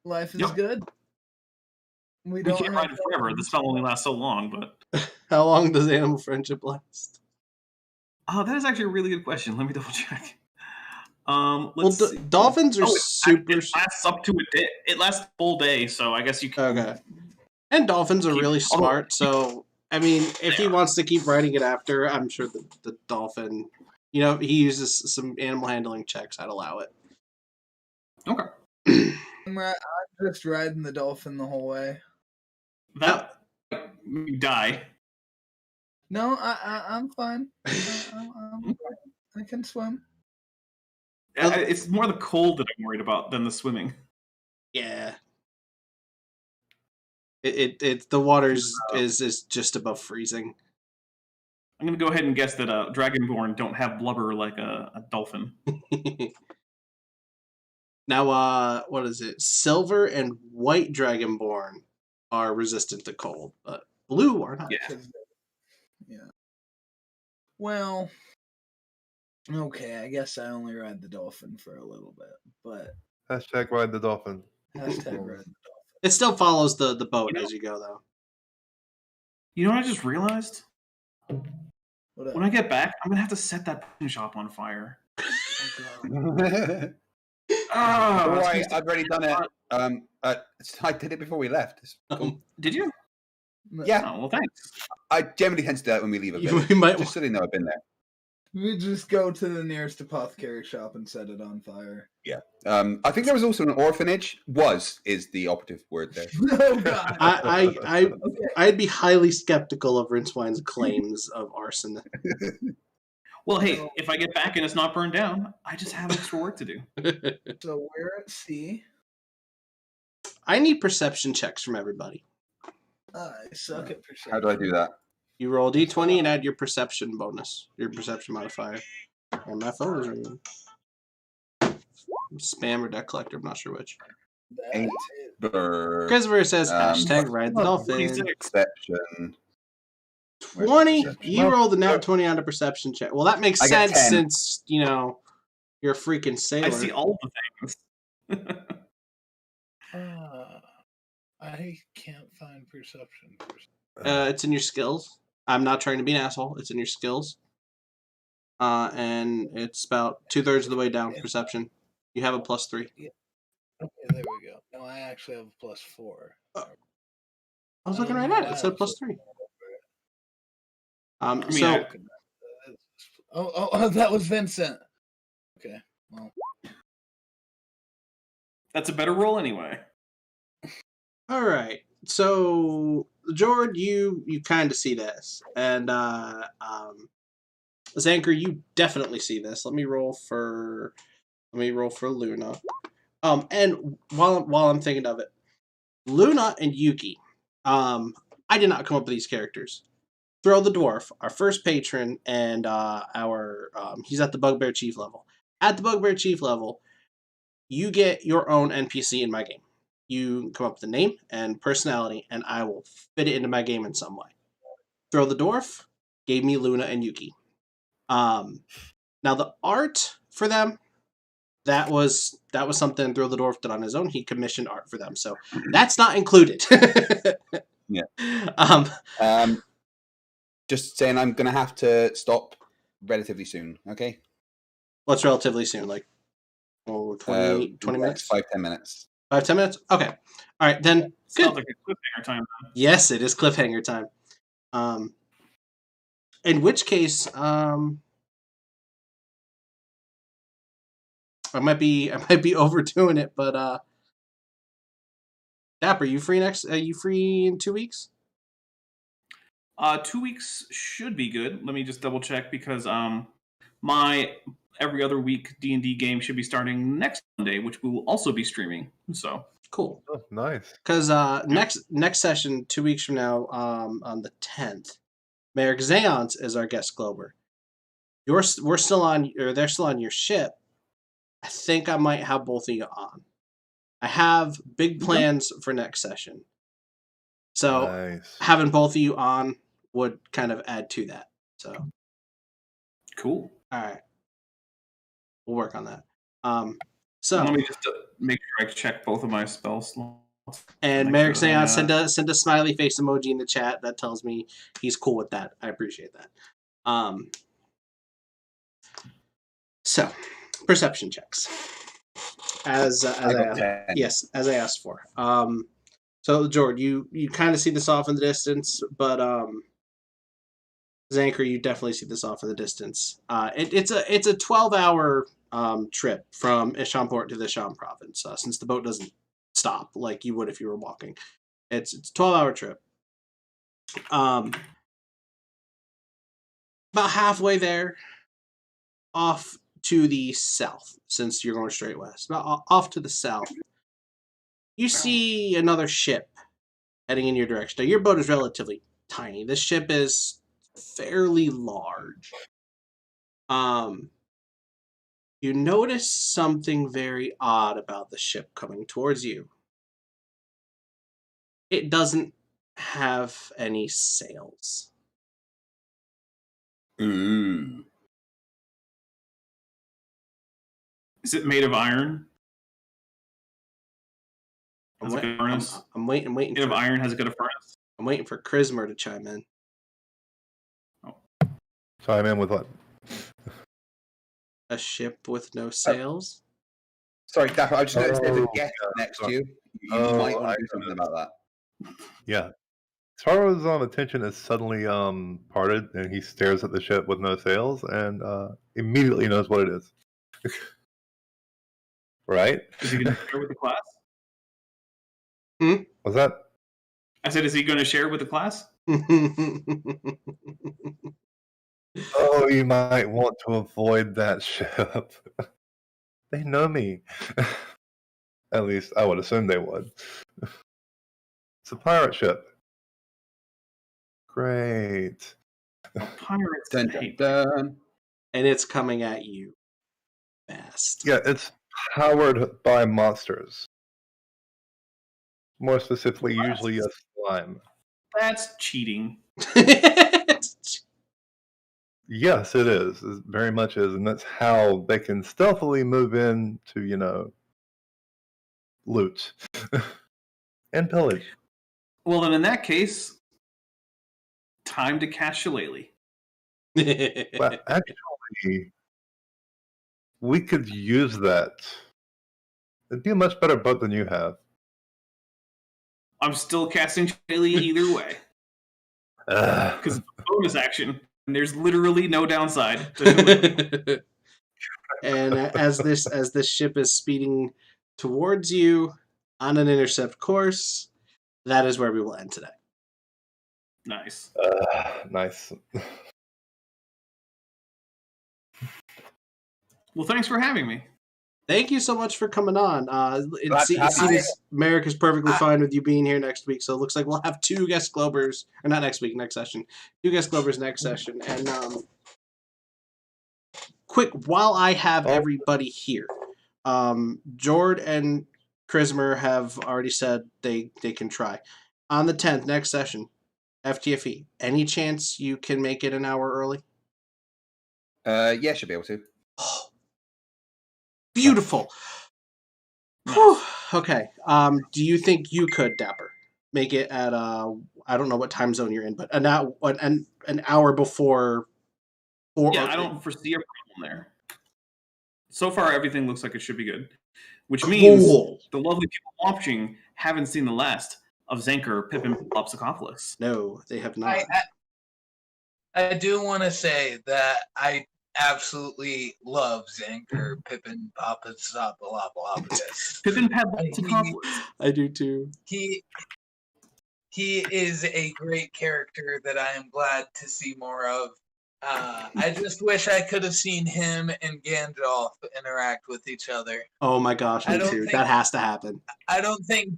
Speaker 4: Life is
Speaker 5: Yep.
Speaker 4: good.
Speaker 5: We can't ride it forever. The spell only lasts so long, but
Speaker 1: How long does animal friendship last?
Speaker 5: that is actually a really good question. Let me double check.
Speaker 1: Well,
Speaker 5: Let's see.
Speaker 1: dolphins are super.
Speaker 5: It lasts up to a day. It lasts a full day, so I guess you can.
Speaker 1: Okay. And dolphins are really smart, so I mean, if he wants to keep riding it after, I'm sure the dolphin, he uses some animal handling checks. I'd allow it.
Speaker 5: Okay.
Speaker 4: I'm just riding the dolphin the whole way.
Speaker 5: That you die.
Speaker 4: No, I'm fine. I'm fine. I can swim.
Speaker 5: It's more the cold that I'm worried about than the swimming.
Speaker 1: Yeah. It the water is just above freezing.
Speaker 5: I'm gonna go ahead and guess that Dragonborn don't have blubber like a dolphin.
Speaker 1: Now, what is it? Silver and white Dragonborn are resistant to cold, but blue are not.
Speaker 5: Yeah.
Speaker 4: Well, okay. I guess I only ride the dolphin for a little bit, but
Speaker 3: # ride the dolphin.
Speaker 4: hashtag ride the dolphin.
Speaker 1: It still follows the boat as you go, though.
Speaker 5: You know what I just realized?
Speaker 4: What up?
Speaker 5: When I get back, I'm gonna have to set that pawn shop on fire.
Speaker 4: Oh, God.
Speaker 2: Don't worry, I've already done it. I did it before we left. It's cool.
Speaker 5: Did you?
Speaker 2: Yeah,
Speaker 5: Oh, well, thanks.
Speaker 2: I generally tend to do that when we leave a
Speaker 1: You
Speaker 2: village,
Speaker 1: might
Speaker 2: just so they know I've been there.
Speaker 4: We just go to the nearest apothecary shop and set it on fire.
Speaker 2: I think there was also an orphanage. Is the operative word there.
Speaker 4: Oh God!
Speaker 1: I'd be highly skeptical of Rincewind's claims of arson.
Speaker 5: Well, hey, if I get back and it's not burned down, I just have extra work to do.
Speaker 4: So we're at C.
Speaker 1: I need perception checks from everybody.
Speaker 4: I suck at perception.
Speaker 6: How do I do that?
Speaker 1: You roll d20 and add your perception bonus, your perception modifier. And my phone is ringing. Spam or deck collector, I'm not sure which.
Speaker 6: Eight.
Speaker 1: Christopher says hashtag ride the dolphin.
Speaker 6: Perception.
Speaker 1: 20?
Speaker 6: Perception?
Speaker 1: You rolled a nat 20 on a perception check. Well, that makes
Speaker 6: I get
Speaker 1: sense
Speaker 6: 10.
Speaker 1: since, you're a freaking sailor.
Speaker 5: I see all the things.
Speaker 4: I can't find perception.
Speaker 1: It's in your skills. I'm not trying to be an asshole. It's in your skills. And it's about 2/3 of the way down, perception. You have a +3.
Speaker 4: Okay, there we go. No, I actually have a +4.
Speaker 1: I was looking right at it. It said +3.
Speaker 4: Oh, that was Vincent. Okay, well.
Speaker 5: That's a better roll anyway.
Speaker 1: All right. So, Jord, you kind of see this. And Zanker, you definitely see this. Let me roll for Luna. And while I'm thinking of it, Luna and Yuki. I did not come up with these characters. Throw the Dwarf, our first patron, and he's at the Bugbear Chief level. At the Bugbear Chief level, you get your own NPC in my game. You come up with a name and personality, and I will fit it into my game in some way. Throw the Dwarf gave me Luna and Yuki. Now the art for them, that was something Throw the Dwarf did on his own. He commissioned art for them, so that's not included.
Speaker 6: Yeah. Just saying, I'm gonna have to stop relatively soon. Okay.
Speaker 1: What's relatively soon? Like 20 minutes?
Speaker 6: 5-10 minutes.
Speaker 1: 5-10 minutes? Okay. All right, then.
Speaker 5: Sounds like a cliffhanger time.
Speaker 1: Yes, it is cliffhanger time. In which case, I might be overdoing it, but Dapper, you free are you free in 2 weeks?
Speaker 5: 2 weeks should be good. Let me just double check because my every other week D&D game should be starting next Monday, which we will also be streaming. So
Speaker 1: cool.
Speaker 3: Oh, nice.
Speaker 1: Because next session 2 weeks from now, on the 10th, Merrick Zayons is our guest Glober. They're still on your ship. I think I might have both of you on. I have big plans for next session. So
Speaker 3: Nice.
Speaker 1: having both of you on would kind of add to that. So
Speaker 5: cool.
Speaker 1: All right. We'll work on that. So
Speaker 5: let me just make sure I check both of my spell slots.
Speaker 1: And Merrick Zayons send a smiley face emoji in the chat. That tells me he's cool with that. I appreciate that. So perception checks. As I asked for. So Jord, you kind of see this off in the distance, but Zanker, you definitely see this off in the distance. It's a 12-hour trip from Ishamport to the Sham province, since the boat doesn't stop like you would if you were walking. It's a 12-hour trip. About halfway there, off to the south, since you're going straight west. About off to the south, you see another ship heading in your direction. Now, your boat is relatively tiny. This ship is fairly large. You notice something very odd about the ship coming towards you. It doesn't have any sails.
Speaker 6: Ooh.
Speaker 5: Is it made of iron?
Speaker 1: I'm
Speaker 5: Has a good furnace?
Speaker 1: I'm waiting.
Speaker 5: Made of iron has a good furnace?
Speaker 1: I'm waiting for Chrismer to chime in.
Speaker 3: Chime in with what?
Speaker 1: A ship with no sails?
Speaker 6: Sorry, Dapper, I just noticed there's a guest next to you. You might want to do something about that.
Speaker 3: Yeah. Sarro's attention is suddenly parted, and he stares at the ship with no sails, and immediately knows what it is. Right?
Speaker 5: Is he going to share with the class?
Speaker 3: What's that?
Speaker 5: I said, is he going to share with the class?
Speaker 3: Oh, you might want to avoid that ship. They know me. At least I would assume they would. It's a pirate ship. Great.
Speaker 5: Pirates
Speaker 6: Dun, dun,
Speaker 5: hate
Speaker 6: dun.
Speaker 1: And it's coming at you fast.
Speaker 3: Yeah, it's powered by monsters. More specifically, usually a slime.
Speaker 5: That's cheating.
Speaker 3: Yes, it is. It very much is. And that's how they can stealthily move in to, loot and pillage.
Speaker 5: Well, then in that case, time to catch Shillelagh.
Speaker 3: But actually, we could use that. It'd be a much better boat than you have.
Speaker 5: I'm still casting Shillelagh either way. Because it's a bonus action, and there's literally no downside to Shillelagh.
Speaker 1: And as this ship is speeding towards you on an intercept course, that is where we will end today.
Speaker 5: Nice.
Speaker 3: Nice.
Speaker 5: Well, thanks for having me.
Speaker 1: Thank you so much for coming on. It
Speaker 6: Glad to have you.
Speaker 1: seems Merrick is perfectly fine with you being here next week, so it looks like we'll have 2 guest Globers, or not next week, next session. 2 guest Globers next session. And quick, while I have everybody here, Jord and Chrismer have already said they can try. On the 10th, next session, FTFE, any chance you can make it an hour early?
Speaker 6: Yeah, should be able to.
Speaker 1: Oh, beautiful. Whew. Okay. Do you think you could, Dapper, make it at I don't know what time zone you're in, but an hour before?
Speaker 5: I don't foresee a problem there. So far, everything looks like it should be good, which means the lovely people watching haven't seen the last of Zanker, Pippin, Lopsicopoulos.
Speaker 1: No, they have not.
Speaker 4: I do want to say that I absolutely love Zanker, Pippin, Papasopoulos.
Speaker 5: Pippin Lopsicopoulos.
Speaker 1: I do too.
Speaker 4: He is a great character that I am glad to see more of. I just wish I could have seen him and Gandalf interact with each other.
Speaker 1: Oh my gosh, me too. That has to happen.
Speaker 4: I don't think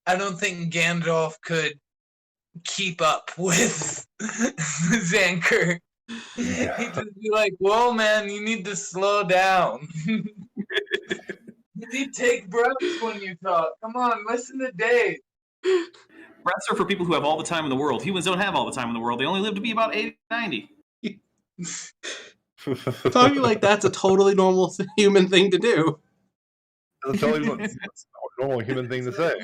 Speaker 4: Gandalf could keep up with Zanker.
Speaker 3: Yeah.
Speaker 4: He'd just be like, "Whoa, man, you need to slow down. You need to take breaths when you talk. Come on, listen to Dave."
Speaker 5: Breaths are for people who have all the time in the world. Humans don't have all the time in the world. They only live to be about 80, 90.
Speaker 1: Talking like that's a totally normal human thing to do.
Speaker 3: That's a totally normal human thing to say.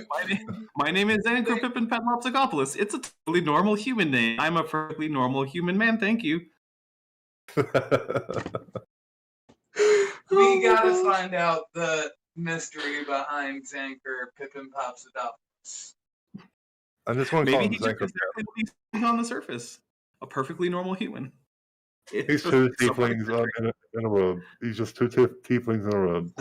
Speaker 5: My name is Zanker Pippin Lopsicopoulos. It's a totally normal human name. I'm a perfectly normal human man. Thank you.
Speaker 4: We gotta find out the mystery behind Zanker Pippin Papsadopoulos.
Speaker 3: I just want to call
Speaker 5: Maybe
Speaker 3: him
Speaker 5: he's
Speaker 3: Zanker.
Speaker 5: just on the surface. A perfectly normal human.
Speaker 3: He's 2 tieflings in a robe. He's just 2 tieflings in a robe.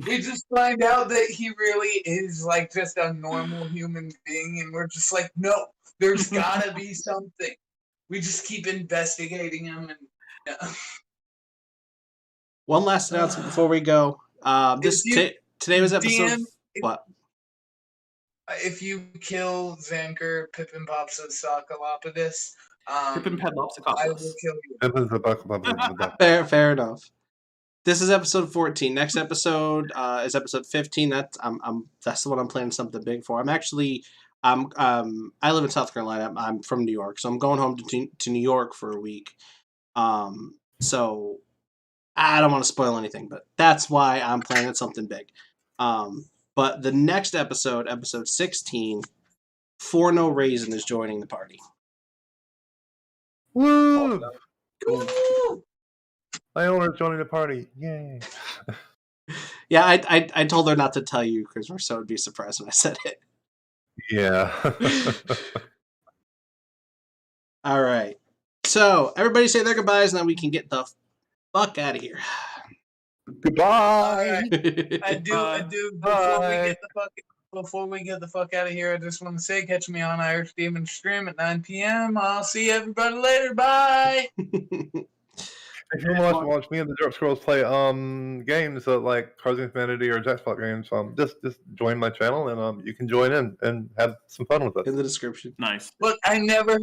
Speaker 4: We just find out that he really is like just a normal human being, and we're just like, no, there's gotta be something. We just keep investigating him, and
Speaker 1: One last announcement before we go. Today was episode.
Speaker 4: Dan,
Speaker 1: what?
Speaker 4: If you kill Zanker, Pippin Papsadopoulos,
Speaker 5: Pippin
Speaker 4: I will
Speaker 5: Lopsicopoulos.
Speaker 4: kill you.
Speaker 1: Fair enough. This is episode 14. Next episode is episode 15. That's the one I'm planning something big for. I live in South Carolina. I'm from New York, so I'm going home to New York for a week. So I don't want to spoil anything, but that's why I'm planning something big. But the next episode, episode 16, For No Reason is joining the party.
Speaker 3: Woo!
Speaker 4: Woo!
Speaker 3: My owner's joining the party. Yay.
Speaker 1: Yeah, I told her not to tell you because Marceau would be surprised when I said it.
Speaker 3: Yeah.
Speaker 1: All right. So everybody say their goodbyes, and then we can get the fuck out of here.
Speaker 3: Goodbye.
Speaker 4: I do. Before we get the fucking before we get the fuck out of here, I just want to say, catch me on Irish Demon Stream at 9 p.m. I'll see everybody later. Bye.
Speaker 3: If you want to watch me and the Jerk Squirrels play games like Cards of Humanity or Jackpot games, just join my channel and you can join in and have some fun with us.
Speaker 1: In the description.
Speaker 5: Nice.
Speaker 4: Look, I never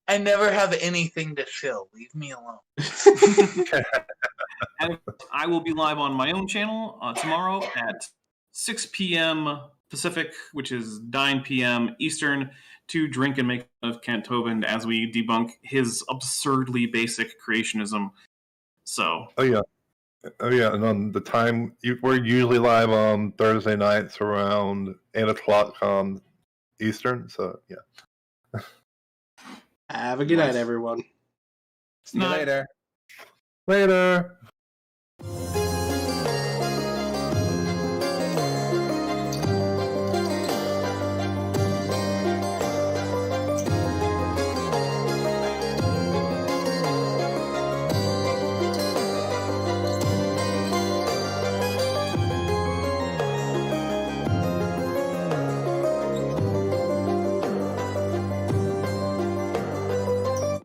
Speaker 4: have anything to fill. Leave me alone.
Speaker 5: And I will be live on my own channel tomorrow at 6 p.m. Pacific, which is 9 p.m. Eastern, to drink and make fun of Kent Hovind as we debunk his absurdly basic creationism. So.
Speaker 3: Oh yeah, and on the time we're usually live on Thursday nights around 8 o'clock Eastern. So yeah.
Speaker 1: Have a good night, everyone.
Speaker 6: See you later.
Speaker 3: Later.